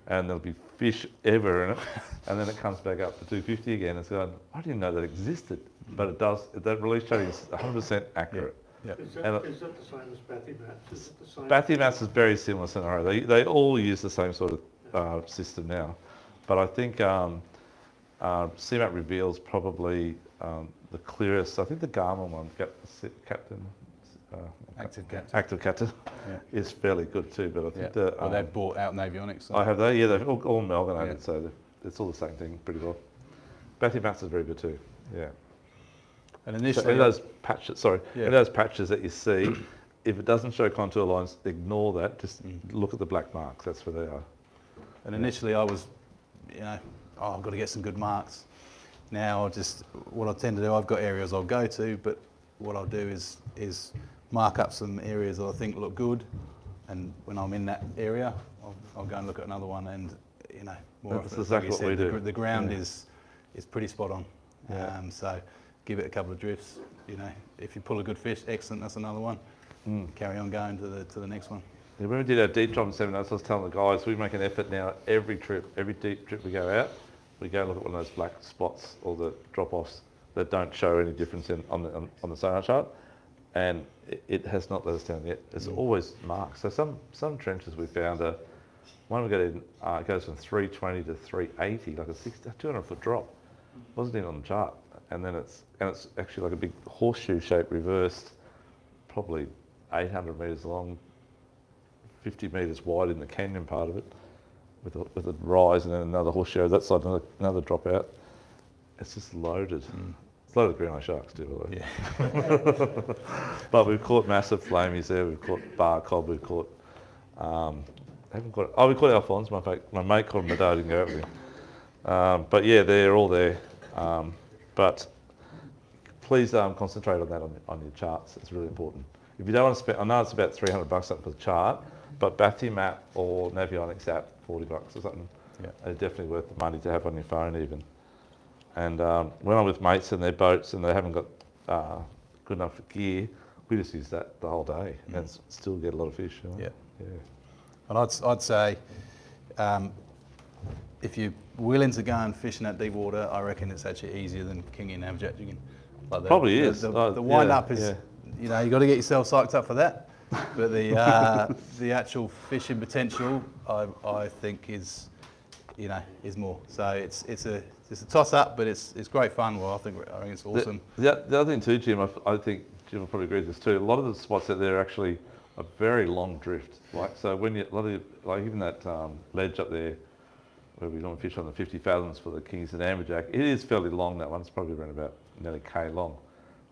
and there'll be fish ever in it, and then it comes back up to 250 again. And so I didn't know that existed, but it does. That release shading is 100% accurate. Is that the same as bathymetry? Is it the same? Bathymetry is very similar scenario. They all use the same sort of system now, but I think CMAP Reveal's probably the clearest. I think the Garmin one, Active Captain, is fairly good too. But I think well, they've bought out Navionics. So. I have they. Yeah, they've all amalgamated, so it's all the same thing pretty well. Bathymetry is very good too. Yeah. And initially, so in those patches, in those patches that you see, if it doesn't show contour lines, ignore that. Just look at the black marks. That's where they are. And initially, I was, I've got to get some good marks. Now, what I tend to do, I've got areas I'll go to, but what I'll do is mark up some areas that I think look good, and when I'm in that area, I'll go and look at another one, and more that's often, exactly what we do. The ground is pretty spot on. So give it a couple of drifts. If you pull a good fish, excellent. That's another one. Carry on going to the next one. Yeah, when we did our deep drop seminars, I was telling the guys we make an effort now. Every deep trip we go out, we go and look at one of those black spots or the drop-offs that don't show any difference on the sonar chart, and it has not let us down yet. It's always marked. So some trenches we found one we got in it goes from 320 to 380, like a 200-foot drop. Wasn't even on the chart, and then it's actually like a big horseshoe shape reversed, probably 800 metres long, 50 metres wide in the canyon part of it, with a rise and then another horseshoe. That side, another drop out. It's just loaded. It's loaded with green eye sharks too, by the way. Yeah. But we've caught massive flamies there. We've caught bar cob. We've caught. We caught alphons. My mate caught them. My dad didn't go out with him. But yeah, they're all there. But please concentrate on that on your charts. It's really important. If you don't want to spend, I know it's about $300 up for the chart, but Bathymap or Navionics app, $40 or something. Yeah, it's definitely worth the money to have on your phone even. And when I'm with mates in their boats and they haven't got good enough gear, we just use that the whole day and still get a lot of fish. Yeah. And I'd say if you're willing to go and fish in that deep water, I reckon it's actually easier than kinging and jigging. Like Probably is. The wind up is, you got to get yourself psyched up for that. But the actual fishing potential, I think is more. So it's a toss up, but it's great fun. Well, I think it's awesome. The other thing too, Jim, I think Jim will probably agree with this too. A lot of the spots out there are actually a very long drift. So when even that ledge up there, where we normally fish on the 50 fathoms for the kings and amberjack, it is fairly long. That one, it's probably around about nearly K long.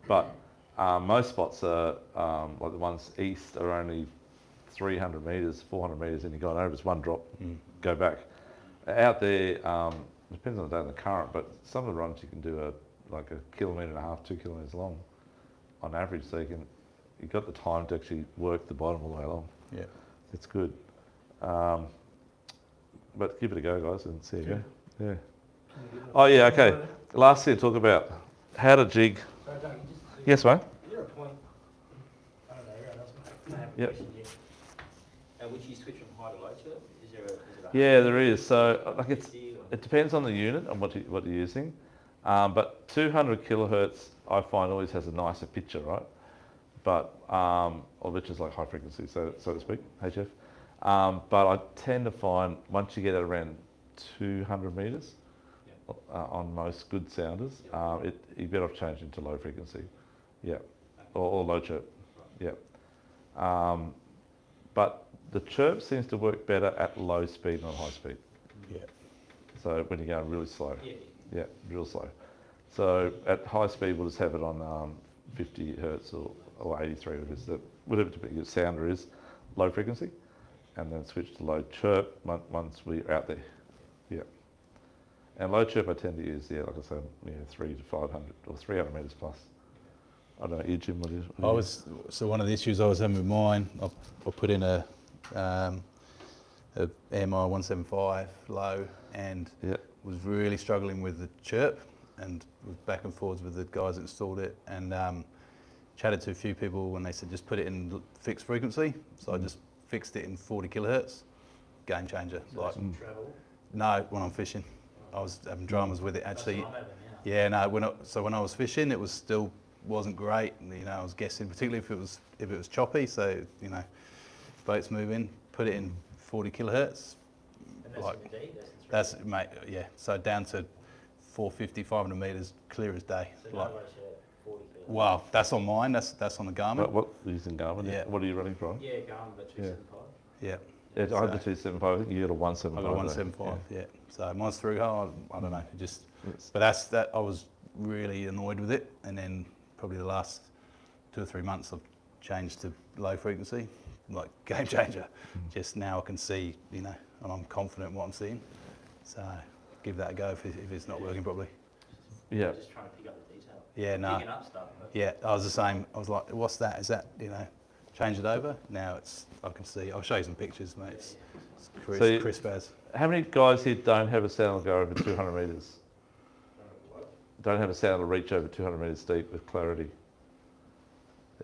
But most spots are like the ones east are only 300 metres, 400 metres, and you go over. It's one drop, go back. Out there, depends on the day and the current, but some of the runs you can do like 1.5 kilometres, 2 kilometres long on average. So you've got the time to actually work the bottom all the way along. Yeah, it's good. But give it a go, guys, and see you go. Yeah. Oh yeah, okay. Last thing to talk about how to jig. Sorry, Doug, Yes, mate. Is there a point? I don't know. Everyone else might have a Yep. question here. At which you switch from high to low to it? Is it a Yeah, there is. So like $50 or- it depends on the unit and what you're using. But 200 kilohertz, I find always has a nicer picture, right? But, or which is like high frequency, so to speak, HF. But I tend to find once you get it around 200 meters, on most good sounders, you're better off changing to low frequency, or low chirp, but the chirp seems to work better at low speed than high speed. So when you're going really slow, real slow. So at high speed, we'll just have it on 50 hertz or 83, whatever the sounder is, low frequency, and then switch to low chirp once we're out there. And low chirp I tend to use, like I said, 300 to 500 or 300 meters plus. I don't know, you, Jim, what is it? So one of the issues I was having with mine, I put in a AMI 175 low and was really struggling with the chirp and was back and forwards with the guys that installed it, and chatted to a few people and they said just put it in fixed frequency. So I just fixed it in 40 kilohertz, game changer. So like, travel? No, when I'm fishing. I was having dramas with it actually. That's what I'm having now. Yeah, no. When I was fishing, it was still wasn't great. I was guessing, particularly if it was choppy. So boats moving, put it in 40 kilohertz. And that's like, in the D, that's mate, yeah. So down to 450, 500 meters, clear as day. So like, no ratio, 40 kilohertz. wow, that's on mine. That's on the Garmin. What are you using Garmin? Yeah. What are you running from? Yeah, going about 275. Yeah. I have the 275. I think you got a 175. I got a 175. Yeah. So mine's through hole. I don't know. It just, Yes. but that. I was really annoyed with it, and then probably the last 2 or 3 months I've changed to low frequency, like game changer. Just now I can see, and I'm confident in what I'm seeing. So give that a go if it's not working properly. Yeah. Just trying to pick up the detail. Yeah, no. Picking up stuff. But Yeah, I was the same. I was like, what's that? Is that, change it over? Now I can see. I'll show you some pictures, mate. It's crisp as. How many guys here don't have a sounder go over 200 meters? Don't have a sounder reach over 200 meters deep with clarity?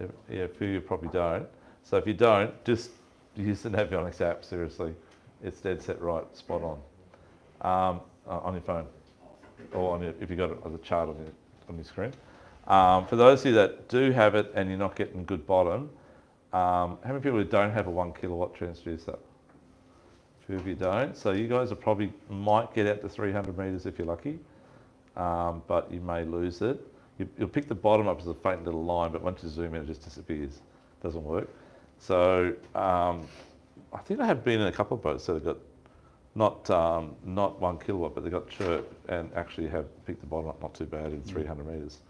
Yeah, a few of you probably don't. So if you don't, just use the Navionics app, seriously. It's dead set right, spot on your phone. Or if you've got it as a chart on your screen. For those of you that do have it and you're not getting good bottom, how many people who don't have a 1 kilowatt transducer? A few of you don't. So you guys might get out to 300 meters if you're lucky, but you may lose it. You'll pick the bottom up as a faint little line, but once you zoom in, it just disappears. Doesn't work. So I think I have been in a couple of boats that have got not 1 kilowatt, but they got chirp and actually have picked the bottom up not too bad in 300 meters.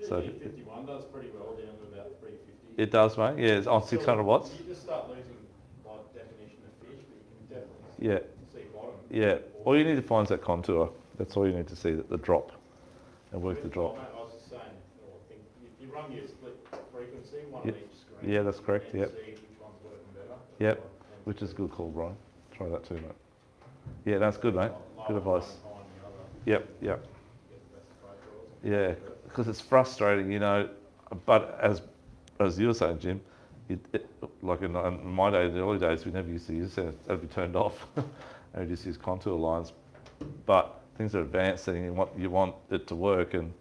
So GD51 does pretty well down to about 350. it does, mate. Yeah, it's on 600 watts. You just start losing definition of fish, but you can definitely Yeah, see bottom. yeah. All you need to find is that contour. That's all you need to see, the drop, and work the drop. I was just saying, I think if you run your split frequency, one Yep. on each screen. Yeah, that's correct, and yep. see which one's working better. Yep, And which is a good call, Brian. Try that too, mate. Yeah, that's good, mate. Good lower advice. one behind the other, Yep, yep. get the best approach or Yeah, because it's frustrating, but as you were saying, Jim, like in my day, the early days, we never used to use it. That'd be turned off. And we just use contour lines. But things are advanced and you want it to work, and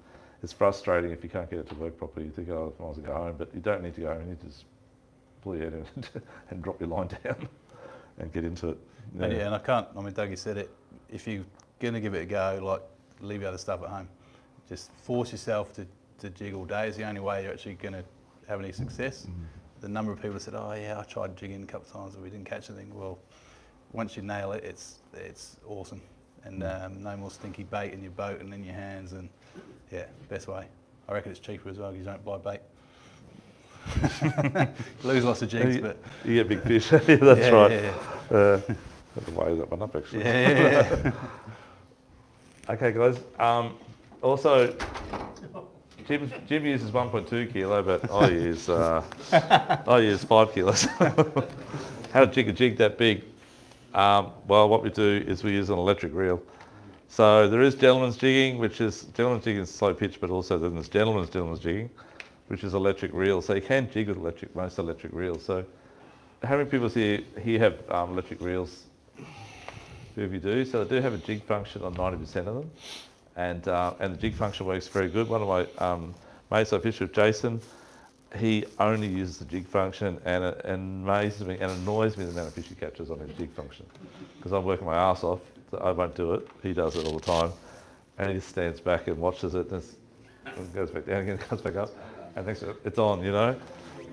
it's frustrating if you can't get it to work properly. You think, oh, I might as well go home, but you don't need to go home. You need to just pull your head in and drop your line down and get into it. And I can't, Dougie said it, if you're going to give it a go, leave your other stuff at home. Just force yourself to jig all day is the only way you're actually going to have any success. The number of people that said, oh yeah, I tried jigging a couple of times and we didn't catch anything. Well, once you nail it, it's awesome. And no more stinky bait in your boat and in your hands, and yeah, best way. I reckon it's cheaper as well because you don't buy bait. Lose lots of jigs, but you get big fish. Yeah, that's yeah, right. Yeah. Have to weigh that one up actually. Yeah. Okay, guys. Also, Jim uses 1.2 kilo, but I use 5 kilos. How to jig a jig that big? Well, what we do is we use an electric reel. So there is gentleman's jigging, gentleman's jigging is slow pitch, but also then there's gentleman's jigging, which is electric reel. So you can jig with most electric reels. So how many people here have electric reels? A few of you do. So they do have a jig function on 90% of them. and the jig function works very good. One of my mates I fish with, Jason, he only uses the jig function, and it amazes me and annoys me the amount of fish he catches on his jig function. Because I'm working my ass off, so I won't do it. He does it all the time, and he just stands back and watches it, and it goes back down again, comes back up, and thinks it's on, you know.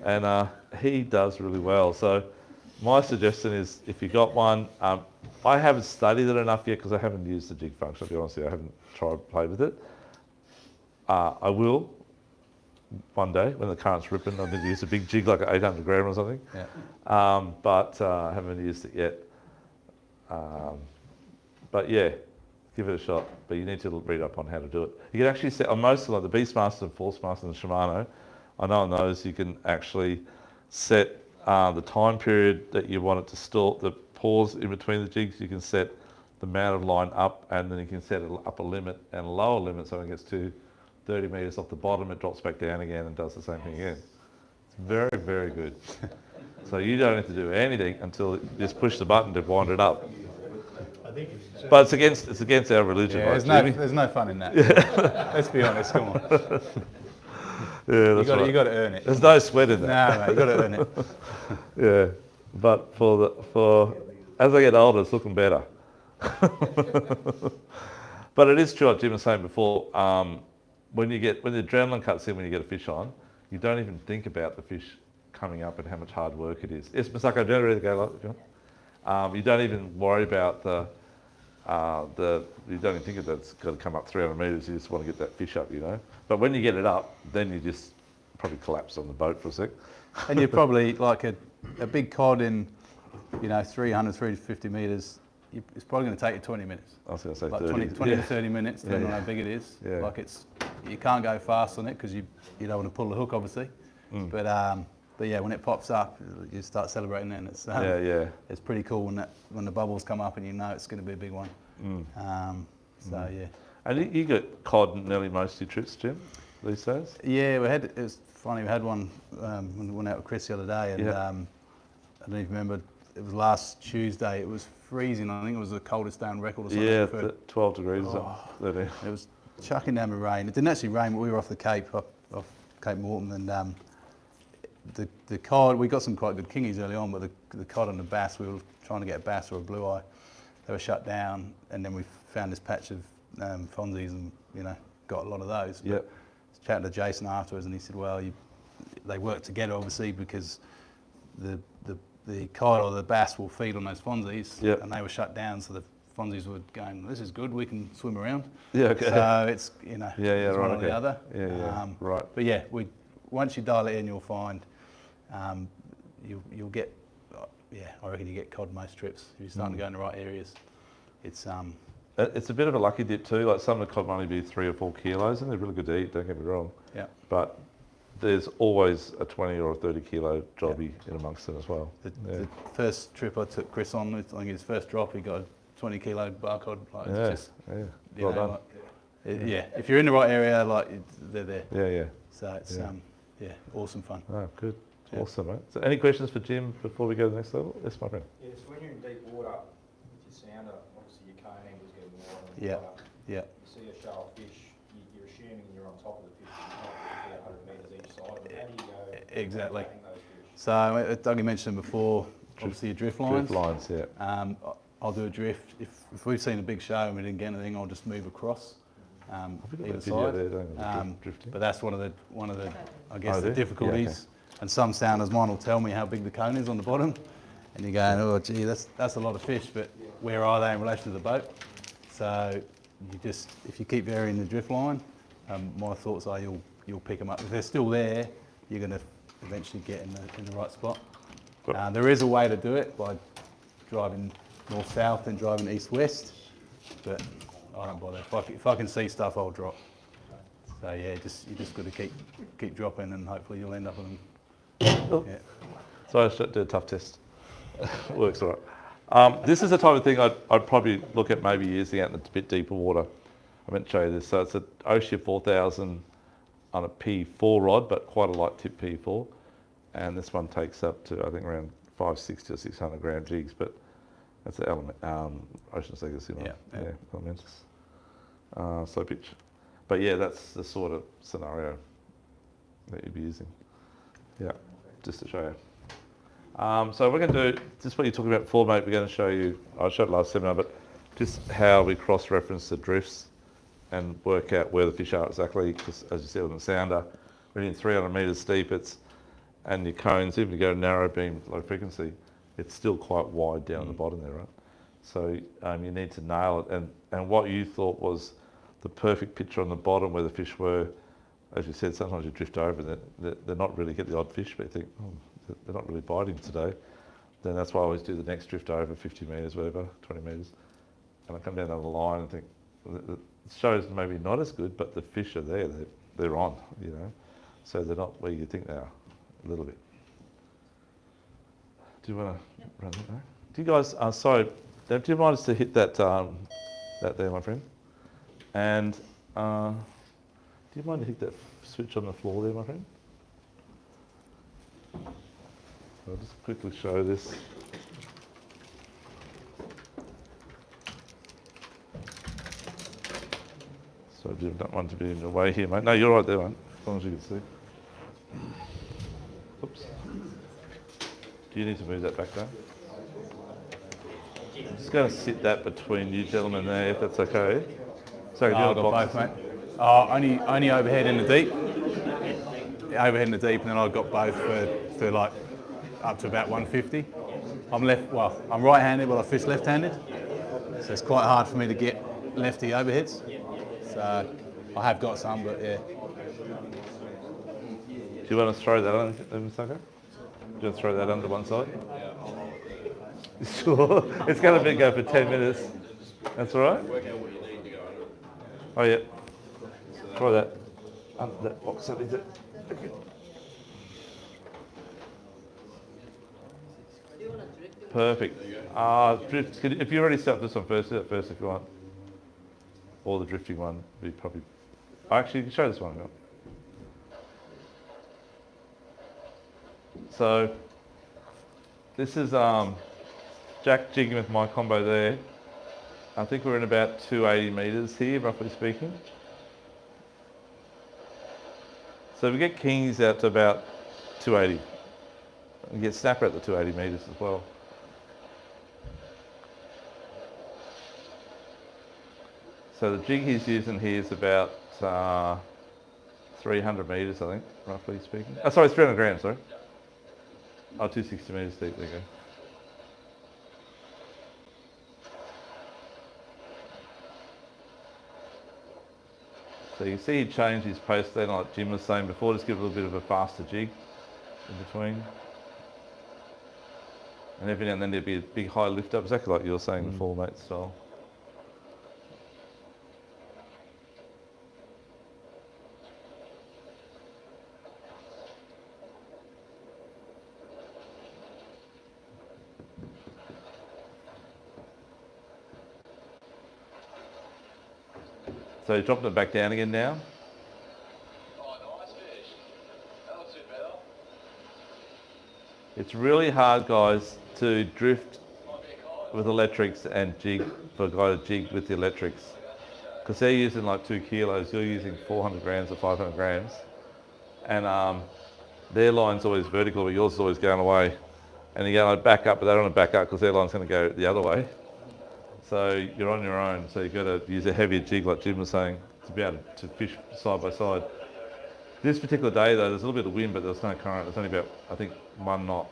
And he does really well. So my suggestion is, if you got one, I haven't studied it enough yet because I haven't used the jig function. To be honest with you, I haven't tried to play with it. I will. One day when the current's ripping, I'm going to use a big jig like an 800 gram or something. Yeah. But I haven't used it yet. But yeah, give it a shot. But you need to read up on how to do it. You can actually set on most of like the Beastmaster and Forcemaster and Shimano. I know on those you can actually set the time period that you want it to stall, the pause in between the jigs. You can set the amount of line up, and then you can set an upper limit and a lower limit, so when it gets to 30 metres off the bottom, it drops back down again and does the same thing again. It's very, very good. So you don't have to do anything until you just push the button to wind it up. But it's against our religion, Yeah, right, there's no fun in that. Let's be honest, come on. Yeah, that's right. You got to earn it. There's no sweat in that. No, mate, you got to earn it. Yeah, but for as I get older, it's looking better. But it is true, like Jim was saying before. When the adrenaline cuts in when you get a fish on, you don't even think about the fish coming up and how much hard work it is. It's Masako, do you ready to go, John? You don't even worry about you don't even think that it's got to come up 300 metres, you just want to get that fish up, you know. But when you get it up, then you just probably collapse on the boat for a sec. And you're probably like a big cod in, 300, 350 metres, it's probably going to take you 20 minutes. I was going to say like 30. 20 to 30 minutes, depending on how big it is. Yeah. Like you can't go fast on it because you don't want to pull the hook, obviously. But yeah, when it pops up, you start celebrating it, and it's it's pretty cool when the bubbles come up and you know it's going to be a big one. Yeah. And you get cod in nearly most of your trips, Jim, these days? Yeah, it was funny. We had one when we went out with Chris the other day, and I don't even remember. It was last Tuesday. It was freezing. I think it was the coldest day on record or something. Yeah, 12 degrees or something. It was chucking down with rain. It didn't actually rain, but we were off the Cape, off Cape Morton, and the cod, we got some quite good kingies early on, but the cod and the bass, we were trying to get a bass or a blue eye. They were shut down, and then we found this patch of fonzies and, got a lot of those. Yeah. Chatting to Jason afterwards, and he said, well, they work together, obviously, because the cod or the bass will feed on those fonzies, and they were shut down, so the fonzies were going, this is good, we can swim around. Yeah, okay. So it's, it's right, one or the other. Yeah, right. But yeah, once you dial it in, you'll find you'll get, I reckon you get cod most trips if you're starting to go in the right areas. It's a bit of a lucky dip too. Like some of the cod might only be 3 or 4 kilos, and they're really good to eat. Don't get me wrong. Yeah. But there's always a 20 or a 30 kilo jobby in amongst them as well. The first trip I took Chris on with, I think his first drop, he got a 20 kilo bar cod. Like, it's just, well done. If you're in the right area, they're there. Yeah. So it's awesome fun. Oh, good. Awesome, mate. So any questions for Jim before we go to the next level? Yes, my friend. Yes, when you're in deep water, with your sounder, obviously your cone angle's getting lower and Yeah. lower. Yeah. You see a sharp fish, you're assuming you're on top of the fish, you're not 100 metres each side. But how do you go Exactly. about those fish? So Dougie mentioned before, obviously your drift lines. Drift lines, yeah. I'll do a drift. If we've seen a big show and we didn't get anything, I'll just move across either side. But that's one of the I guess the difficulties. Yeah, okay. And some sounders, mine will tell me how big the cone is on the bottom, and you're going, oh gee, that's a lot of fish, but where are they in relation to the boat? So if you keep varying the drift line, my thoughts are you'll pick them up. If they're still there, you're going to eventually get in the right spot. There is a way to do it by driving north-south and driving east-west, but I don't bother. If I can see stuff, I'll drop. So yeah, you just got to keep dropping, and hopefully you'll end up with them. Yeah. So I did a tough test. Works all right. This is the type of thing I'd probably look at maybe using out in a bit deeper water. I meant to show you this. So it's an Oshia 4000 on a P4 rod, but quite a light tip P4. And this one takes up to, I think, around 560 or 600 gram jigs, but that's the element, Ocean's Legacy one. Yeah. Elementus. slow pitch. But yeah, that's the sort of scenario that you'd be using. Yeah, just to show you. So we're going to do just what you're talking about before, mate. We're going to show you, I showed it last seminar, but just how we cross-reference the drifts and work out where the fish are exactly, because as you see on the sounder, we're in 300 metres steep, and your cones, even if you go narrow beam, low frequency, it's still quite wide down the bottom there, right? So you need to nail it, and what you thought was the perfect picture on the bottom where the fish were, as you said, sometimes you drift over and they're not really get the odd fish, but you think, oh, they're not really biting today. Then that's why I always do the next drift over 50 metres, whatever, 20 metres. And I come down the line and think, it shows maybe not as good, but the fish are there, they're on, you know. So they're not where you think they are, a little bit. Do you want to run that back? Do you guys, sorry, do you mind us to hit that, that there, my friend? And do you mind to hit that switch on the floor there, my friend? I'll just quickly show this. Sorry, Jim, don't want to be in your way here, mate. No, you're right there, mate, as long as you can see. Oops. Do you need to move that back down? I'm just going to sit that between you gentlemen there, if that's okay. Sorry, I've got both, mate. Only overhead in the deep. Overhead in the deep, and then I've got both for like up to about 150. I'm right-handed, but I fish left-handed, so it's quite hard for me to get lefty overheads. So I have got some, but yeah. Do you want to throw that on, Mr. Do you want to throw that under one side? Sure. It's going to go for 10 minutes. That's all right? Oh, yeah. Throw that under that box. That is it. Okay. Perfect. Drift, if you already set up this one first, do that first if you want. Or the drifting one, we probably. Actually, you can show this one. So, this is Jack jigging with my combo there. I think we're in about 280 metres here, roughly speaking. So we get kings out to about 280. We get snapper at the 280 metres as well. So the jig he's using here is about 300 metres, I think, roughly speaking. Oh, sorry, it's 300 grams, sorry. Oh, 260 metres deep, there you go. So you can see he changed his post then, like Jim was saying before, just give it a little bit of a faster jig in between. And every now and then there'd be a big high lift up, exactly like you were saying before, mate, style. So he's dropping it back down again now. Oh, nice fish. That looks a bit better. It's really hard, guys, to drift with electrics and jig for a guy to jig with the electrics. Because they're using like 2 kilos, you're using 400 grams or 500 grams. And their line's always vertical, but yours is always going away. And you're going to back up, but they don't want to back up because their line's going to go the other way. So you're on your own, so you've got to use a heavier jig, like Jim was saying, to be able to fish side by side. This particular day, though, there's a little bit of wind, but there's no current. It's only about, I think, 1 knot.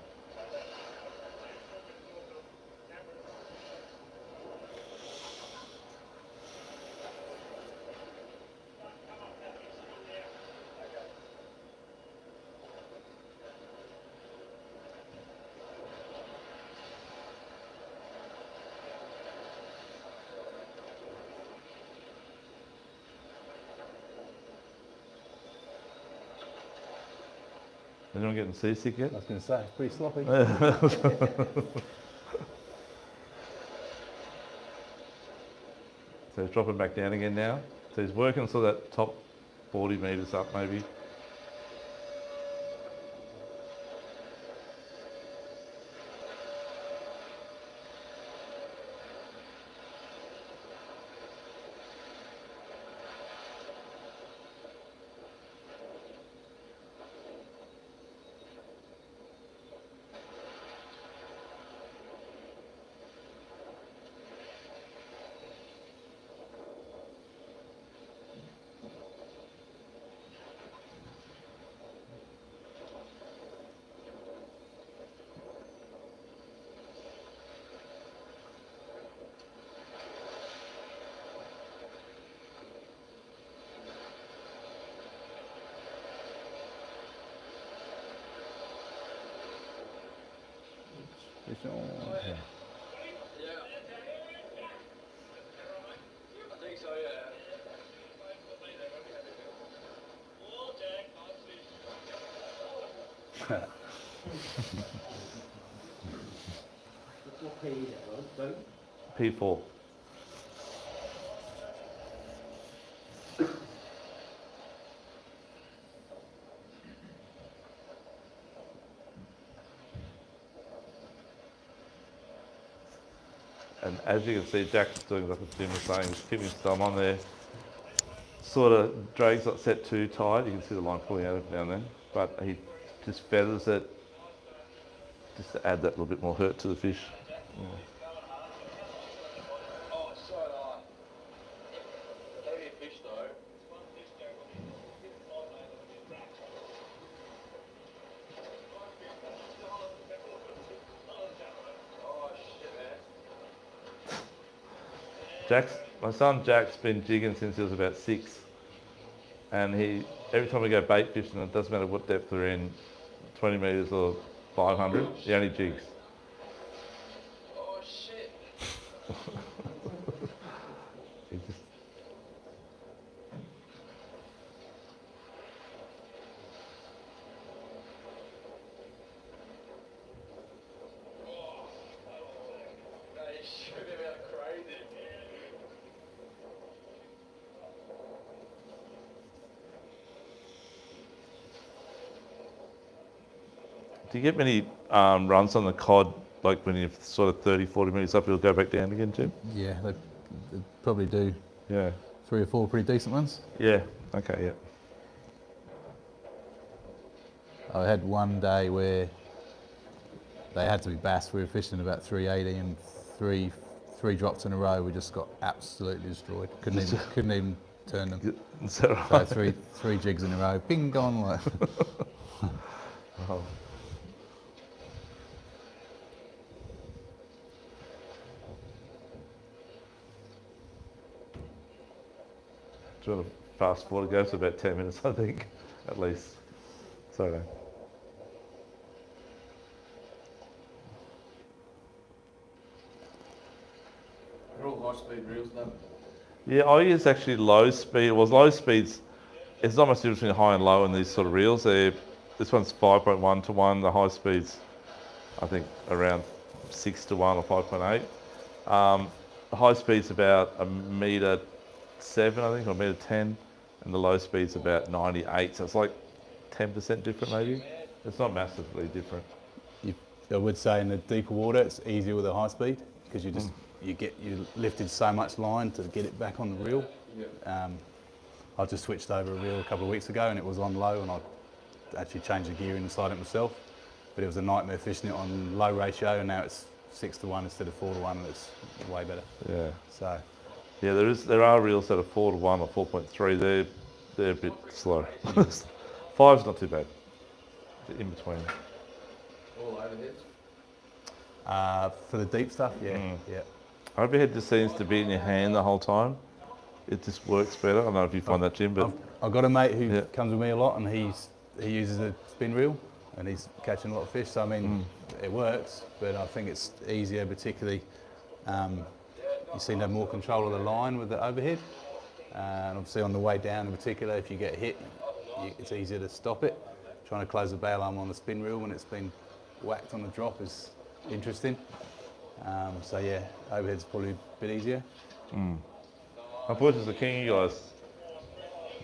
Anyone getting seasick yet? I was going to say, pretty sloppy. So he's dropping back down again now. So he's working so that top 40 metres up maybe. Fish on. Yeah. I think so, yeah. What P is that, Rod? Boom? P4. And as you can see, Jack's doing like what Jim was saying, he's keeping his thumb on there. Sort of drag's not set too tight, you can see the line pulling out of now and then, but he just feathers it just to add that little bit more hurt to the fish. Yeah. Oh, it's so hard. Heavy fish though. Oh shit, man. My son Jack's been jigging since he was about 6, and every time we go bait fishing, it doesn't matter what depth we're in, 20 metres or 500, he only jigs. Oh shit. He just, They shoot him out crazy. do you get many runs on the cod, like when you're sort of 30, 40 metres up, it'll go back down again, Jim? Yeah, they probably do Yeah. 3 or 4 pretty decent ones. Yeah, okay, yeah. I had one day where they had to be bass. We were fishing about 380 and three drops in a row. We just got absolutely destroyed. Couldn't even turn them. Is that So right? three jigs in a row. Bing, gone. Like. Wow. Do you want to fast forward? It goes to about 10 minutes, I think, at least. Sorry. They're all high-speed reels, though. Yeah, I use actually low speed. Well, low speeds, it's not much difference between high and low in these sort of reels. This one's 5.1 to 1. The high speed's, I think, around 6 to 1 or 5.8. The high speed's about 1.7 m, I think, or 1.10 m, and the low speed's about 98. So it's like 10% different, maybe. It's not massively different. I would say in the deeper water, it's easier with a high speed because you lifted so much line to get it back on the reel. Yeah. I just switched over a reel a couple of weeks ago and it was on low, and I actually changed the gear inside it myself. But it was a nightmare fishing it on low ratio, and now it's 6 to 1 instead of 4 to 1, and it's way better. Yeah. So Yeah, there are reels that are 4 to 1 or 4.3. They're a bit slow. 5's not too bad. In between. All overheads. for the deep stuff, yeah. Overhead just seems to be in your hand the whole time. It just works better. I don't know if you find that, Jim, but I've got a mate who comes with me a lot, and he uses a spin reel, and he's catching a lot of fish. So I mean, it works, but I think it's easier, particularly. You seem to have more control of the line with the overhead, and obviously on the way down, in particular, if you get hit, it's easier to stop it. Trying to close the bail arm on the spin reel when it's been whacked on the drop is interesting. So yeah, overhead's probably a bit easier. unfortunately, the king, you guys.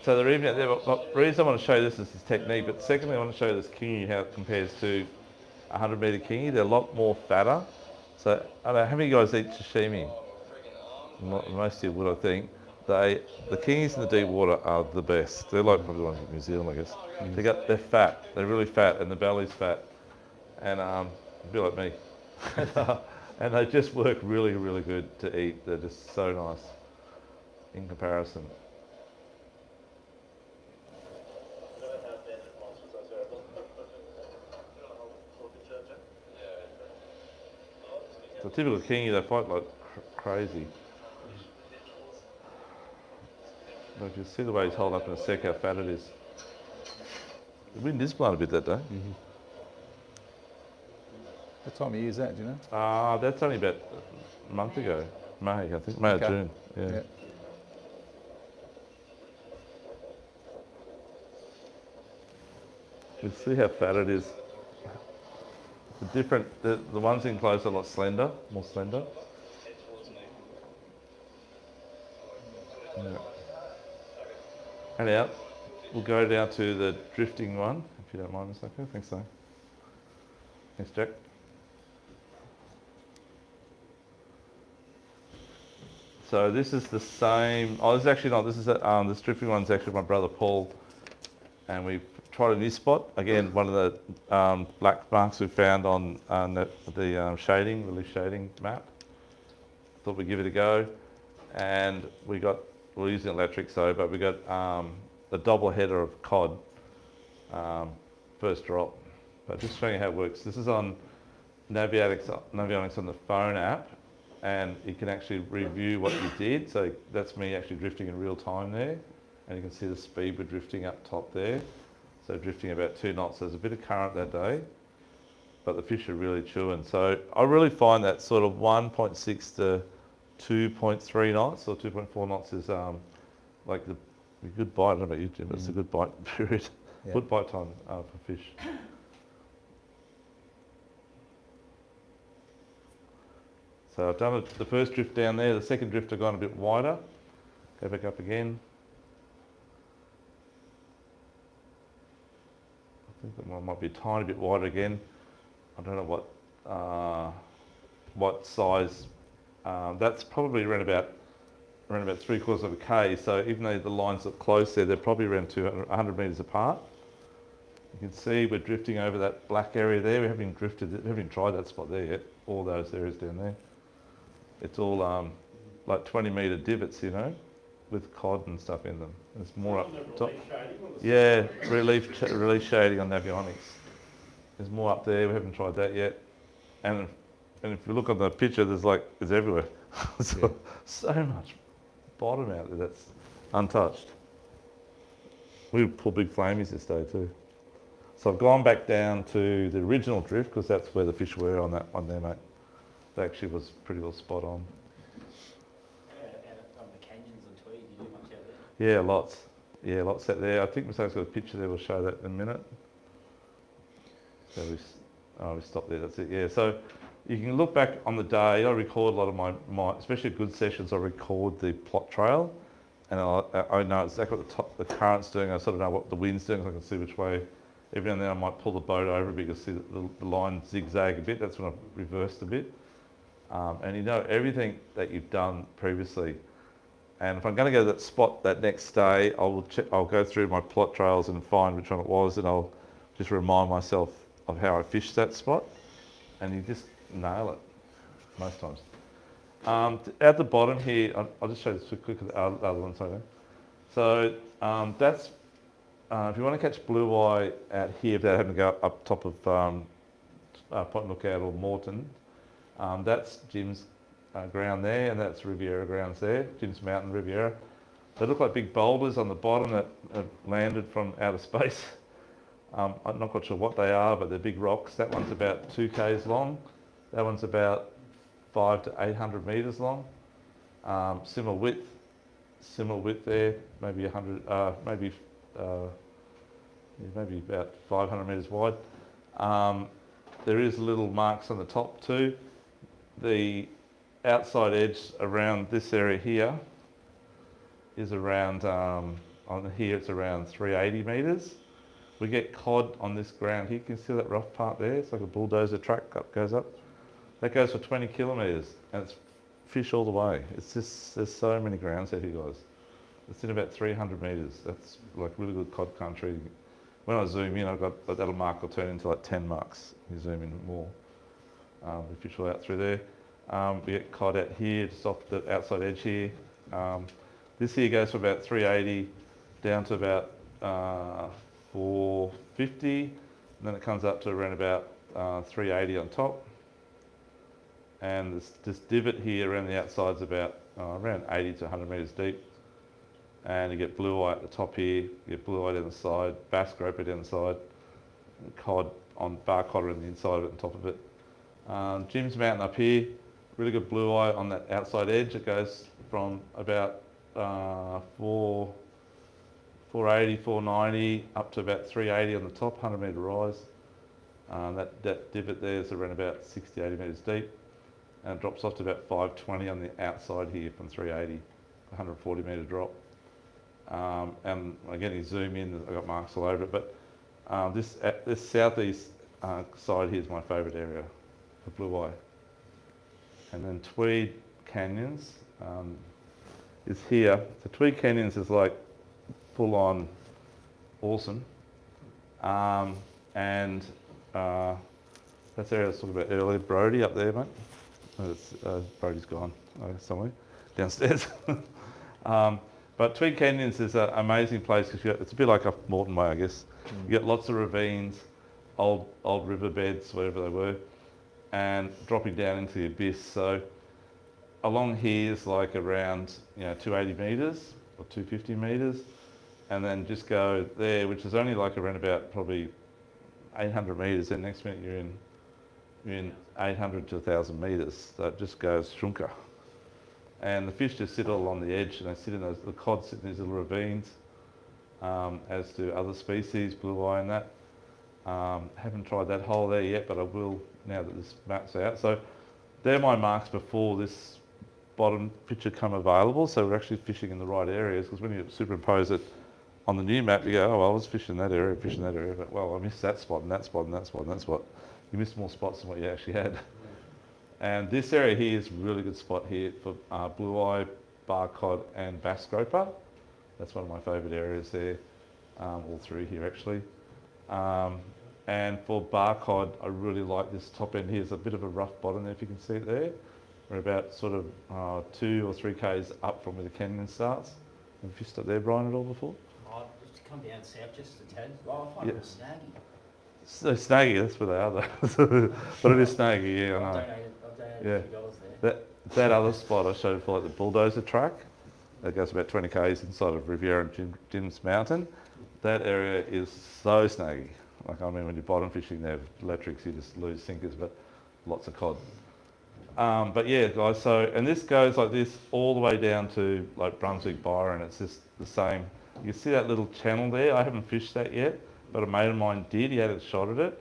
So they're even out there. But the reason I want to show you this is his technique, but secondly, I want to show you this kingy, how it compares to a 100-metre kingy. They're a lot more fatter. So I don't know, how many of you guys eat sashimi? Most of you would, I think. The kingies in the deep water are the best. They're like probably the ones in New Zealand, I guess. They're fat. They're really fat, and the belly's fat, and a bit like me. And they just work really, really good to eat. They're just so nice in comparison. So typical kingy, they fight like crazy. But you see the way he's holding up in a sec, how fat it is. The wind is blowing a bit that day. What time of year is that, do you know? That's only about a month ago. May, I think. May or Okay. June. Yeah. Yeah. You see how fat it is. The ones in close are a lot slender, more slender. Yeah. And out. We'll go down to the drifting one, if you don't mind, Mr. Okay, thanks, so. Thanks, Jack. So this is the same. Oh, this is actually not. This is this drifting one's actually my brother Paul, and we tried a new spot again. One of the black marks we found on the shading, relief shading map. Thought we'd give it a go, and we're using electric, but we got a double header of cod first drop. But just showing you how it works. This is on Navionics on the phone app, and you can actually review what you did. So that's me actually drifting in real time there, and you can see the speed we're drifting up top there. So drifting about 2 knots. There's a bit of current that day, but the fish are really chewing. So I really find that sort of 1.6 to 2.3 knots or 2.4 knots is like a good bite. I don't know about you, Jim, but it's a good bite period. Yeah. Good bite time for fish. So I've done the first drift down there. The second drift I've gone a bit wider. Go back up again. I think that one might be a tiny bit wider again. I don't know what size. That's probably around about 3/4 of a K. So even though the lines look close there, they're probably around 100 metres apart. You can see we're drifting over that black area there. We haven't tried that spot there yet. All those areas down there. It's all like 20-metre divots, you know, with cod and stuff in them. There's more up top. Yeah, relief shading on Navionics. There's more up there. We haven't tried that yet. And if you look on the picture, it's everywhere. So much bottom out there that's untouched. We pull big flamies this day too. So I've gone back down to the original drift because that's where the fish were on that one there, mate. That actually was pretty well spot on. On the canyons and Tweed, you do much out there? Yeah, lots. Yeah, lots out there. I think Masa's got a picture there. We'll show that in a minute. So we stopped there. That's it. Yeah. So you can look back on the day. I record a lot of my especially good sessions. I record the plot trail, and I know exactly what the current's doing. I sort of know what the wind's doing. So I can see which way. Every now and then I might pull the boat over because see the line zigzag a bit. That's when I've reversed a bit. And you know everything that you've done previously. And if I'm going to go to that spot that next day, I'll go through my plot trails and find which one it was, and I'll just remind myself of how I fished that spot. And you just nail it most times. At the bottom here, I'll just show you this quickly. The other one, sorry. So that's if you want to catch blue eye out here without having to go up top of Point Lookout or Moreton. That's Jim's ground there, and that's Riviera grounds there, Jim's Mountain Riviera. They look like big boulders on the bottom that have landed from outer space. I'm not quite sure what they are, but they're big rocks. That one's about 2 Ks long. That one's about 500 to 800 metres long. Similar width there, maybe 100, maybe about 500 metres wide. There is little marks on the top too. The outside edge around this area here is around, on here it's around 380 metres. We get cod on this ground here. You can see that rough part there. It's like a bulldozer track goes up. That goes for 20 kilometres and it's fish all the way. It's just, there's so many grounds out here, guys. It's in about 300 metres. That's like really good cod country. When I zoom in, I've got that'll mark will turn into like 10 marks. You zoom in more. The fish all out through there. We get cod out here, just off the outside edge here. This here goes from about 380 down to about 450, and then it comes up to around about 380 on top. And this divot here around the outside is about around 80 to 100 metres deep. And you get blue eye at the top here, you get blue eye down the side, bass groper down the side, and cod on bar cod on the inside of it, on top of it. Jim's Mountain up here, really good blue eye on that outside edge. It goes from about 480, 490 up to about 380 on the top, 100 metre rise. That divot there is around about 60, 80 metres deep, and it drops off to about 520 on the outside here from 380, 140 metre drop. And again, you zoom in, I've got marks all over it, but this southeast side here is my favourite area, the blue eye. And then Tweed Canyons is here. So Tweed Canyons is like full on awesome. And that's the area I was talking about earlier, Brody up there, mate. Brody's gone somewhere downstairs. But Tweed Canyons is an amazing place because it's a bit like up Moreton Way, I guess. You get lots of ravines, old riverbeds, whatever they were, and dropping down into the abyss. So along here is like around 280 metres or 250 metres, and then just go there, which is only like around about probably 800 metres. Then next minute you're in 800 to 1,000 metres. So it just goes shunker. And the fish just sit all on the edge, and they sit in the cod sit in these little ravines, as do other species, blue eye and that. Haven't tried that hole there yet, but I will now that this map's out. So they're my marks before this bottom picture come available. So we're actually fishing in the right areas, because when you superimpose it on the new map, you go, oh, well, I was fishing that area, but well, I missed that spot and that spot and that spot and that spot. You missed more spots than what you actually had. And this area here is a really good spot here for blue eye, bar cod and bass groper. That's one of my favourite areas there, all through here actually. And for bar cod, I really like this top end here. There's a bit of a rough bottom there, if you can see it there. We're about sort of 2 or 3 k's up from where the canyon starts. Have you fished up there, Brian, at all before? Oh, just come down south just a tad. Oh, I find it snaggy. So snaggy, that's where they are though. But it is snaggy, yeah, I know. I've donated a few dollars there. That other spot I showed for like the bulldozer track, that goes about 20 k's inside of Riviera and Jim's Mountain. That area is so snaggy. Like, I mean, when you're bottom fishing there with electrics, you just lose sinkers, but lots of cod. But yeah, guys, so, and this goes like this all the way down to like Brunswick, Byron. It's just the same. You see that little channel there? I haven't fished that yet, but a mate of mine did. He had a shot at it.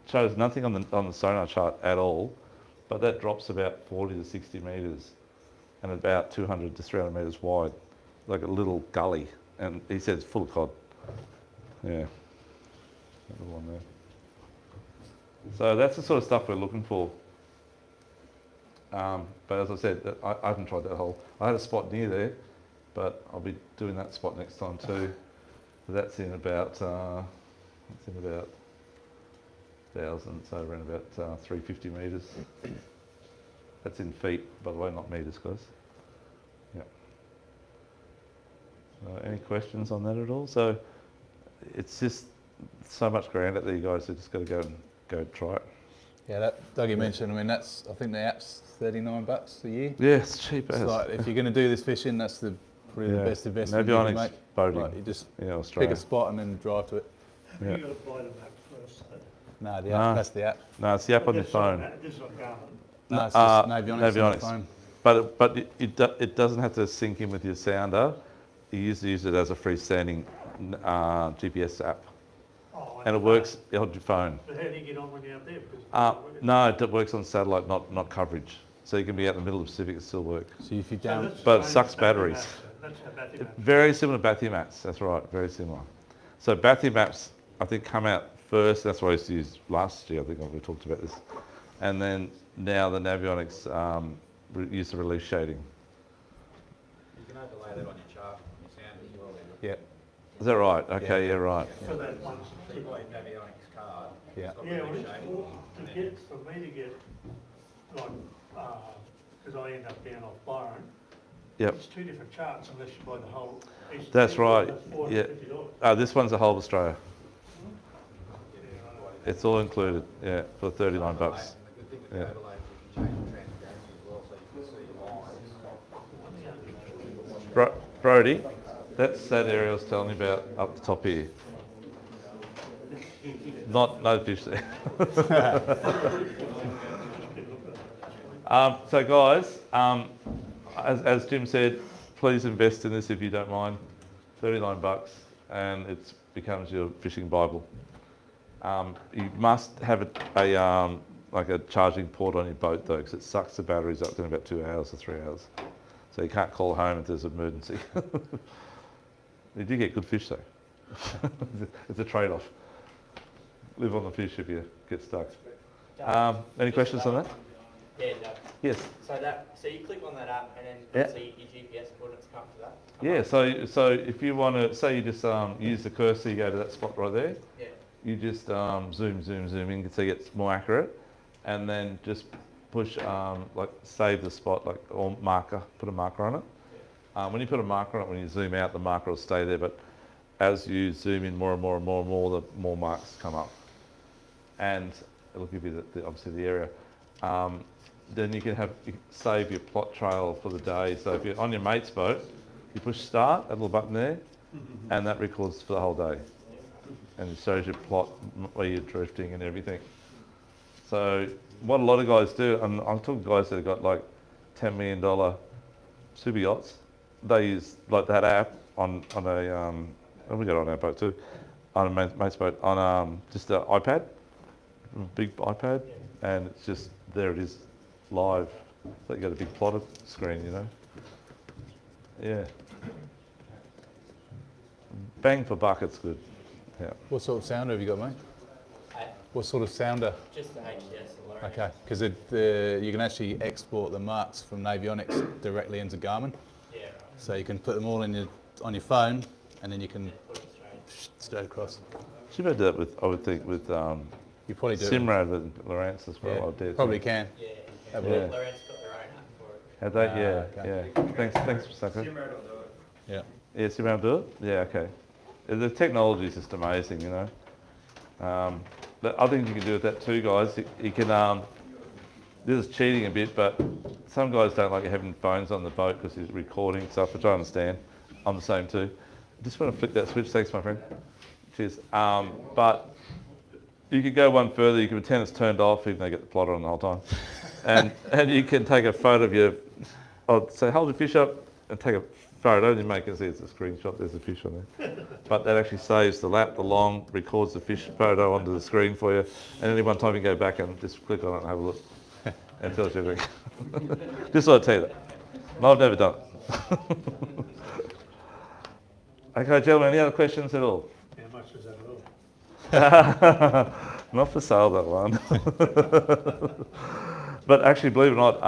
Shows nothing on the sonar chart at all, but that drops about 40 to 60 metres and about 200 to 300 metres wide, like a little gully. And he said it's full of cod. Yeah. Another one there. So that's the sort of stuff we're looking for. But as I said, I haven't tried that hole. I had a spot near there, but I'll be doing that spot next time too. That's in about 1,000, so around about 350 metres. That's in feet, by the way, not metres, guys. Yeah. Any questions on that at all? So it's just so much ground out there, you guys. You just got to go try it. Yeah, that Dougie mentioned. I mean, I think the app's $39 a year. Yeah, it's cheap as. It's like, if you're going to do this fishing, that's probably the best investment you can make. Boating. Like, you just Australia. pick a spot and then drive to it. Yeah. You've got to buy the map first. No, the app, that's the app. No, it's the app on your phone. This is not Garmin. No, it's just Navionics on the phone. But it doesn't have to sync in with your sounder. You use it as a freestanding GPS app. Oh, And it works on your phone. But how do you get on when you're out there? No, it works on satellite, not coverage. So you can be out in the middle of the Pacific and still work. So if you're down, But it sucks batteries. That's how bathymetry. Very similar to bathymetry, that's right, very similar. So bathymetry, I think, come out first. That's what I used to use last year. I think we talked about this. And then now the Navionics use the release shading. You can overlay that on your chart, on your sound as well. yeah, Is that right? Okay, yeah, right. For that one. So you've got your Navionics card. Yeah. It's got Yeah, release well, shading. for me to get, like, because I end up down off Byron, Yep. it's 2 different charts unless you buy the whole. That's right, That's yeah. $450. This one's the whole of Australia. Yeah, It's all included, yeah, for $39. And the good thing with the Yeah. overlay is you can change the transparency as well, so you can see lines. Brody, that's that area I was telling you about up the top here. No fish there. So guys, as Jim said, please invest in this if you don't mind. $39 and it becomes your fishing Bible. You must have a like a charging port on your boat though, because it sucks the batteries up in about 2 hours or 3 hours. So you can't call home if there's an emergency. You do get good fish though. It's a trade-off. Live on the fish if you get stuck. Any questions on that? Yeah, no. Yes. So you click on that app and then Yeah. see your GPS coordinates come to that? Yeah, so if you want to, say you just use the cursor, you go to that spot right there. Yeah. You just zoom in so it gets more accurate, and then just push like save the spot, like, or marker, put a marker on it. When you put a marker on it, when you zoom out, the marker will stay there, but as you zoom in more and more, the more marks come up, and it'll give you obviously the area. Then you can save your plot trail for the day. So if you're on your mate's boat, you push start, that little button there, and that records for the whole day. And it shows your plot, where you're drifting and everything. So what a lot of guys do, and I'm talking guys that have got like $10 million super yachts, they use like that app on a, and we got it on our boat too, on a mate's boat, on just an iPad, a big iPad, and it's just, there it is, live. So you got a big plotter screen, you know. Yeah. Bang for buck, it's good. Yeah. What sort of sounder have you got, mate? What sort of sounder? Just the HDS alone. Okay, because you can actually export the marks from Navionics directly into Garmin. Yeah, right. So you can put them all in on your phone, and then you can Put it straight. straight across. Should have done that with, I would think, with You probably do. Simrad with Lawrence as well. Yeah, I dare probably think. can. Yeah. Have a Yeah. look. Lawrence got their own app for it. Have they? Ah, Yeah, okay. yeah. Thanks for Sucker. Simrad will do it. Yeah. Yeah, Simrad do it? Yeah, okay. The technology is just amazing, you know. The other things you can do with that too, guys, you can, this is cheating a bit, but some guys don't like having phones on the boat because he's recording stuff, which I understand. I'm the same too. Just want to flick that switch. Thanks, my friend. Cheers. But you could go one further. You can pretend it's turned off, even though you get the plotter on the whole time. And you can take a photo of your, say, hold your fish up and take a photo, and you make it see it's a screenshot, there's a fish on there. But that actually saves the lap, the long, records the fish photo onto the screen for you, and any one time you go back and just click on it and have a look, and tells you everything. Just thought I'd tell you that. No, I've never done it. Okay, gentlemen, any other questions at all? How much is that at all? Not for sale, that one. But actually, believe it or not,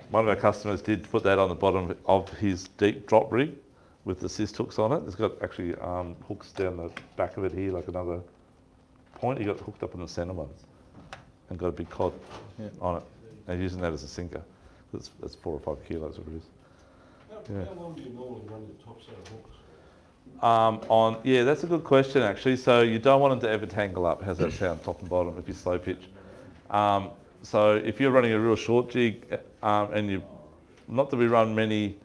one of our customers did put that on the bottom of his deep drop rig with the assist hooks on it. It's got actually hooks down the back of it here, like another point. He got hooked up in the centre one and got a big cod on it. And using that as a sinker. That's 4 or 5 kilos, what it is. How long do you normally run your top set of hooks? Yeah, that's a good question actually. So you don't want them to ever tangle up. How's that sound, top and bottom, if you slow pitch? So if you're running a real short jig, and you, not that we run many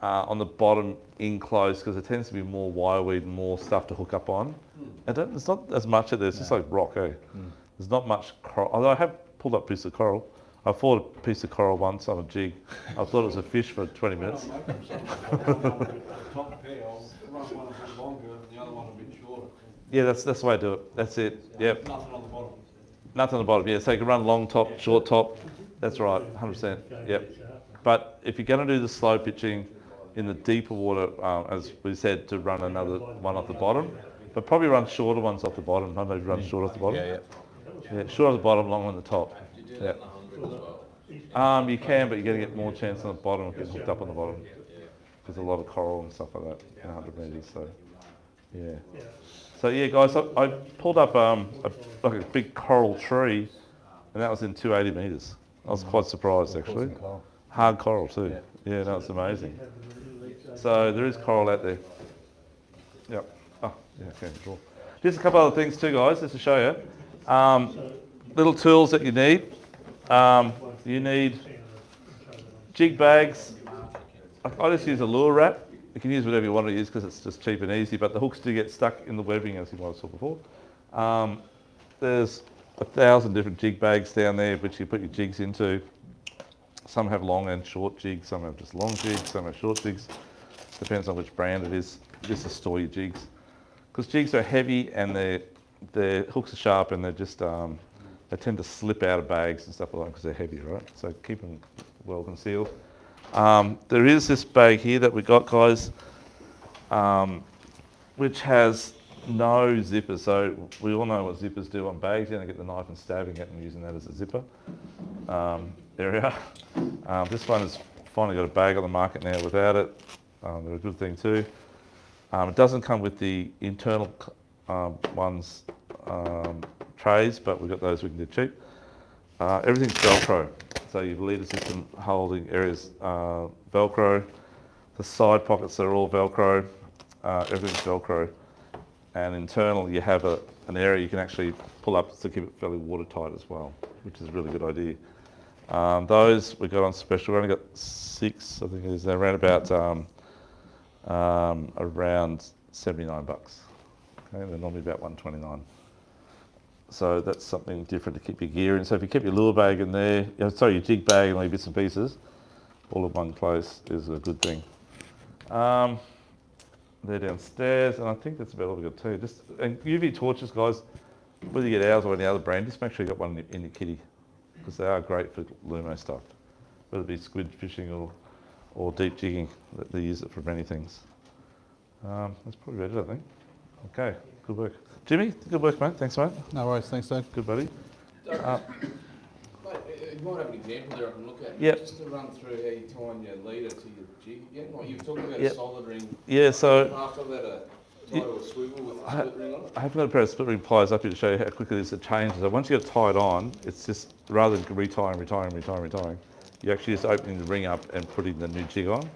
on the bottom in close, because there tends to be more wireweed and more stuff to hook up on. And there's not as much of this. It's just like rock, eh? There's not much coral. Although I have pulled up a piece of coral. I fought a piece of coral once on a jig. I thought it was a fish for 20 minutes. Top pair, I'll run one a bit longer and the other one a bit shorter. Yeah, that's the way I do it. That's it. Yep. Nothing on the bottom. Nothing on the bottom. Yeah, so you can run long top, short top. That's right, 100%. Yep. But if you're going to do the slow pitching in the deeper water, as we said, to run another one off the bottom, but probably run shorter ones off the bottom. I know you run short off the bottom. Yeah, short off the bottom, long on the top. Yeah. You can, but you're going to get more chance on the bottom of getting hooked up on the bottom. There's a lot of coral and stuff like that in 100 metres. So, yeah. So yeah, guys, I pulled up like a big coral tree, and that was in 280 metres. I was quite surprised actually. Hard coral too. Yeah, that was amazing. So there is coral out there. Yep. Oh, yeah, okay, draw. Just a couple other things too, guys, just to show you. Little tools that you need. You need jig bags. I just use a lure wrap. You can use whatever you want to use because it's just cheap and easy, but the hooks do get stuck in the webbing, as you might have saw before. There's 1,000 different jig bags down there which you put your jigs into. some have long and short jigs, some have just long jigs, some have short jigs. Depends on which brand it is. Just to store your jigs. Because jigs are heavy and their hooks are sharp and they're just, they tend to slip out of bags and stuff like that because they're heavy, right? So keep them well concealed. There is this bag here that we got, guys, which has no zipper. So we all know what zippers do on bags. You don't get the knife and stabbing it and using that as a zipper. There we are. This one has finally got a bag on the market now without it. They're a good thing too. It doesn't come with the internal ones, trays, but we've got those we can do cheap. Everything's Velcro. So your leader system holding areas, Velcro. The side pockets are all Velcro. Everything's Velcro. And internal you have an area you can actually pull up to keep it fairly watertight as well, which is a really good idea. Those we got on special. We only got 6, I think it is. They're around about around $79. Okay, they're normally about $129. So that's something different to keep your gear in. So if you keep your lure bag in there, sorry, your jig bag and all your bits and pieces, all in one place is a good thing. They're downstairs, and I think that's about all we've got too. And UV torches, guys, whether you get ours or any other brand, just make sure you got one in your kitty, because they are great for Lumo stuff, whether it be squid fishing or deep jigging. They use it for many things. That's probably about it, I think. Okay, good work. Jimmy, good work, mate. Thanks, mate. No worries, thanks, Dave. Good buddy. Mate, you might have an example there I can look at. Yep. Just to run through how you tie your leader to your jig again. Like you were talking about Yep. a solid ring. Yeah, so After that, tie to a swivel with a split ring on it. I haven't got a pair of split ring pliers up here to show you how quickly this changes. So once you get it tied on, it's just, rather than retiring, you're actually just opening the ring up and putting the new jig on. So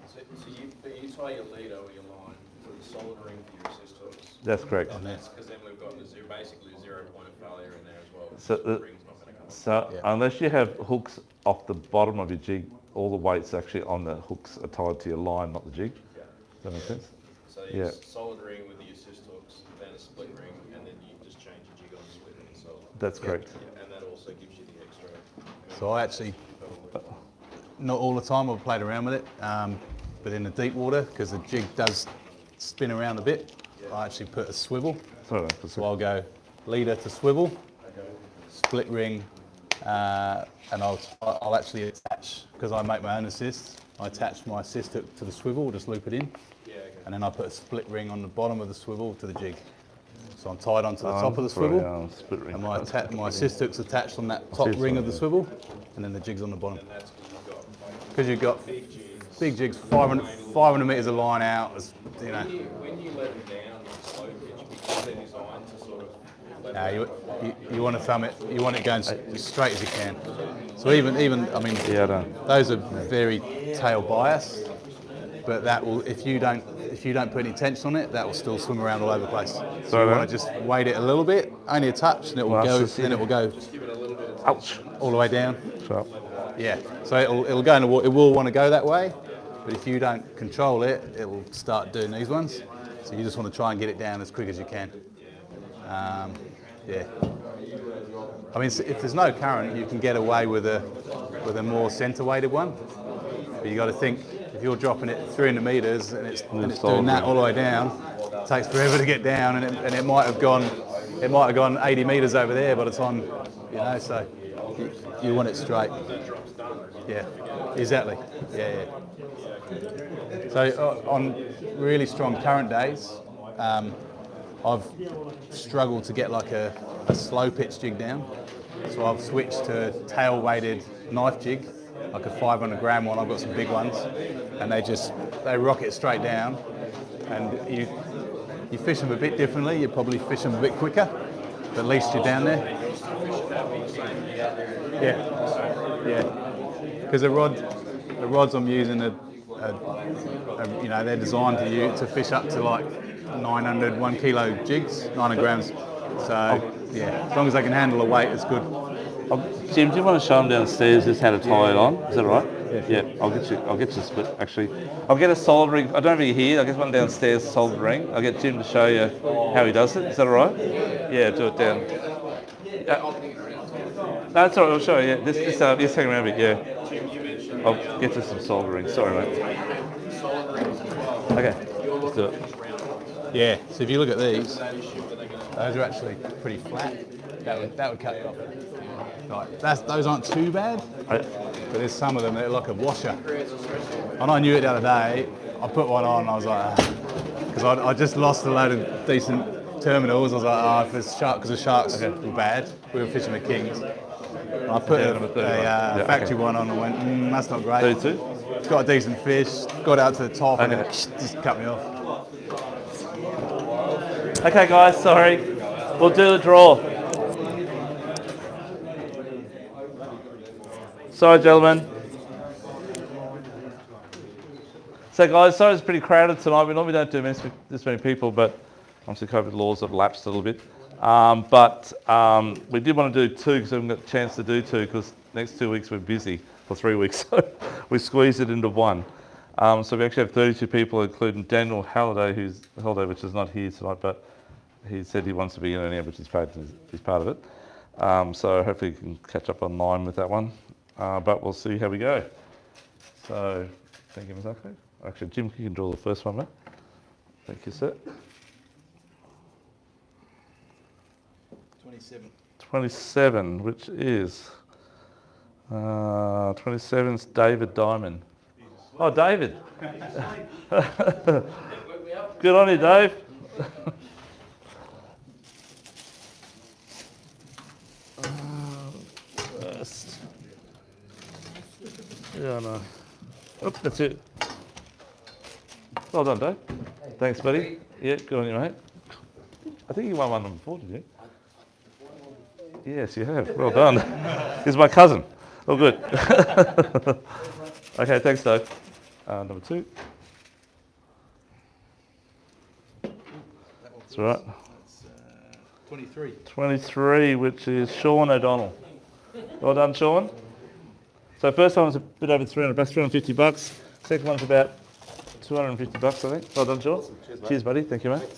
you tie your leader or your line with a solid ring for your assist hooks. That's correct. And that's because then we've got basically a 0 point of failure in there as well. So, The ring's not going to come So Yeah. unless you have hooks off the bottom of your jig, all the weight's actually on the hooks are tied to your line, not the jig. Yeah. Does that make sense? So you Yeah. solid ring with the assist hooks, then a split ring, and then you just change your jig on the split ring. So That's correct. yeah, and that also gives you the extra. So I actually, not all the time, I've played around with it, but in the deep water, because the jig does spin around a bit, I actually put a swivel. Sorry, So I'll go leader to swivel, split ring, and I'll actually attach, because I make my own assist, I attach my assist hook to the swivel, just loop it in, and then I put a split ring on the bottom of the swivel to the jig. So I'm tied onto the top of the swivel, split ring. and my assist hook's attached on that top ring of the swivel, and then the jig's on the bottom. Because you've got big jigs, 500 metres of line out, you know. When you let them down like slow pitch, because they're designed to sort of let You want to thumb it, you want it going as straight as you can. So even I mean, Yeah, I don't. those are very tail biased, but that will, if you don't put any tension on it, that will still swim around all over the place. So you want to just weight it a little bit, only a touch, and it will go. Then it will go. Ouch. All the way down. Sharp. Yeah. So it'll go in the water. It will want to go that way, but if you don't control it, it will start doing these ones. So you just want to try and get it down as quick as you can. Yeah. I mean, if there's no current, you can get away with a more centre weighted one. But you got to think, if you're dropping it 300 metres and it's doing that all the way down, it takes forever to get down, and it might have gone 80 metres over there by the time, you know. So you want it straight. Yeah, exactly. Yeah. So on really strong current days, I've struggled to get like a slow pitch jig down. So I've switched to tail weighted knife jig, like a 500 gram one. I've got some big ones, and they rock it straight down. And you fish them a bit differently. You probably fish them a bit quicker, but at least you're down there. Yeah. Because the rods I'm using are you know, they're designed to fish up to like 900 1 kilo jigs, 900 grams. So yeah, as long as they can handle the weight, it's good. Jim, do you want to show them downstairs just how to tie it on? Is that right? Yeah. I'll get you a split actually. I'll get a solid ring. I don't have it here. I'll get one downstairs, solid ring. I'll get Jim to show you how he does it. Is that all right? Yeah, do it down. That's all right, I'll show you. Yeah, just hang around a bit, yeah. I'll get to some soldering. Sorry, mate. Okay, let's do it. Yeah, so if you look at these, those are actually pretty flat. That would cut you off. Like, those aren't too bad, but there's some of them that are like a washer. And I knew it the other day. I put one on and I was like, because I just lost a load of decent terminals. I was like, if it's because the sharks were bad. We were fishing the kings. And I put a factory one on and went, that's not great. 32? It's got a decent fish, got out to the top and it just cut me off. Okay, guys, sorry. We'll do the draw. Sorry, gentlemen. So, guys, sorry it's pretty crowded tonight. We normally don't do this many people, but obviously COVID laws have lapsed a little bit. We did want to do two because we haven't got a chance to do two because next 2 weeks we're busy for 3 weeks. So we squeezed it into one. So we actually have 32 people, including Daniel Halliday, which is not here tonight, but he said he wants to be in an which is part of it. So hopefully you can catch up online with that one. But we'll see how we go. So thank you, Ms. Uckley. Actually, Jim, you can draw the first one, mate. Thank you, sir. 27. 27, which is 27's David Diamond. Oh, David. Good on you, Dave. First. Yeah, no. Oop, that's it. Well done, Dave. Thanks, buddy. Yeah, good on you, mate. I think you won one number 4, did you? Yes, you have. Well done. He's my cousin. Oh, good. Okay, thanks, Dave. Number 2. That's right. 23. 23, which is Sean O'Donnell. Well done, Sean. So first one was a bit over 300 bucks, 350 bucks. Second one's about 250 bucks, I think. Well done, Sean. Cheers, buddy. Thank you, mate.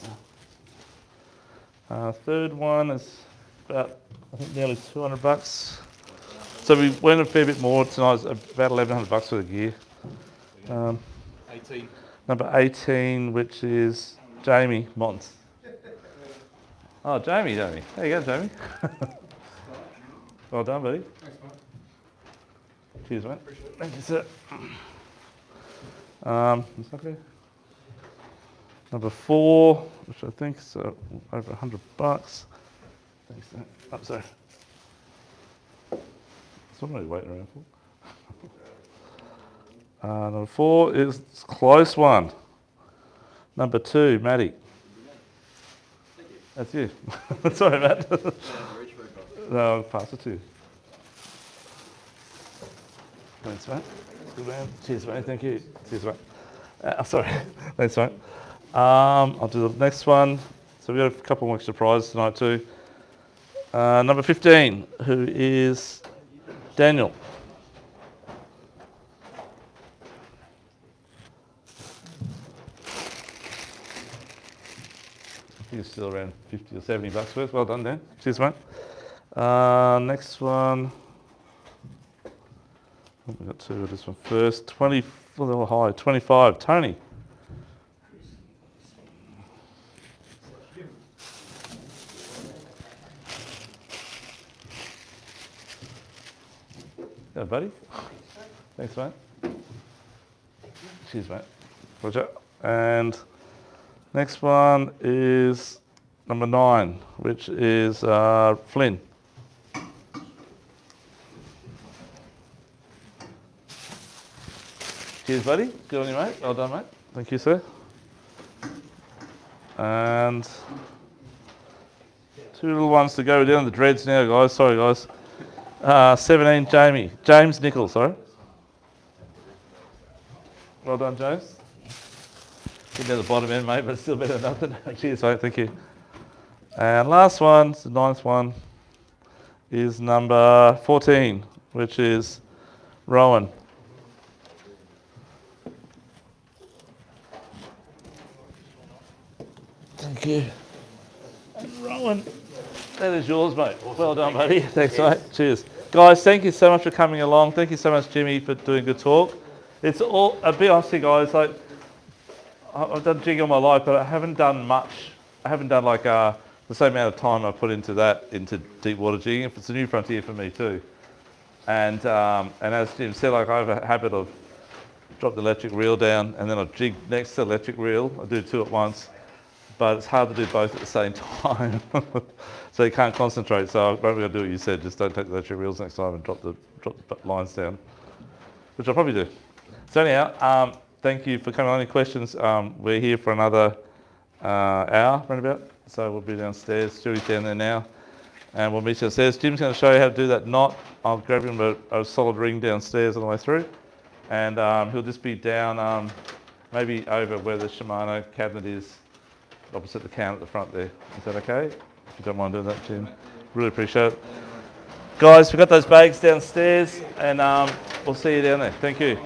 Third one is about, I think, nearly 200 bucks. So we went a fair bit more tonight, about 1,100 bucks for the gear. 18. Number 18, which is Jamie Mons. Oh, Jamie. There you go, Jamie. Well done, buddy. Thanks, mate. Cheers, mate. Thank you, sir. Okay. Number 4, which I think is over 100 bucks. Thanks, sir. I'm sorry. So I'm really waiting around for. Number 4 is a close one. Number 2, Matty. That's you. Sorry, Matt. No, I'll pass it to you. Thanks, mate. Good man. Cheers, mate. Thank you. Cheers, mate. Sorry. Thanks, mate. I'll do the next one. So we've got a couple more extra prizes tonight too. Number 15, who is Daniel. I think it's still around 50 or 70 bucks worth. Well done, Dan. Cheers, mate. Next one. Oh, we got 2 of this one first. 20, a little high. 25. Tony. Yeah, buddy. Thanks, mate. Cheers, mate. Roger. And next one is number 9, which is Flynn. Cheers, buddy. Good on you, mate. Well done, mate. Thank you, sir. And 2 little ones to go. We're down the dreads now, guys. Sorry, guys. 17, James Nichols, sorry. Well done, James. Getting down the bottom end, mate, but it's still better than nothing. Cheers, mate. Thank you. And last one, the 9th one, is number 14, which is Rowan. Thank you. And Rowan That is yours, mate. Well done, buddy. Thanks, mate. Cheers. Guys, thank you so much for coming along. Thank you so much, Jimmy, for doing good talk. It's all, a bit honestly, guys, like, I've done jigging all my life, but I haven't done much. I haven't done like the same amount of time I put into deep water jigging. It's a new frontier for me too. And as Jim said, like I have a habit of drop the electric reel down and then I jig next to the electric reel. I do two at once, but it's hard to do both at the same time. So you can't concentrate. So I'm probably gonna do what you said. Just don't take the electric reels next time and drop the lines down, which I'll probably do. So anyhow, thank you for coming on. Any questions? We're here for another hour, roundabout. So we'll be downstairs. Stewie's down there now. And we'll meet you downstairs. Jim's going to show you how to do that knot. I'll grab him a solid ring downstairs on the way through. And he'll just be down, maybe over where the Shimano cabinet is, opposite the counter at the front there. Is that okay? If you don't mind doing that, Jim. Really appreciate it. Guys, we've got those bags downstairs and we'll see you down there. Thank you.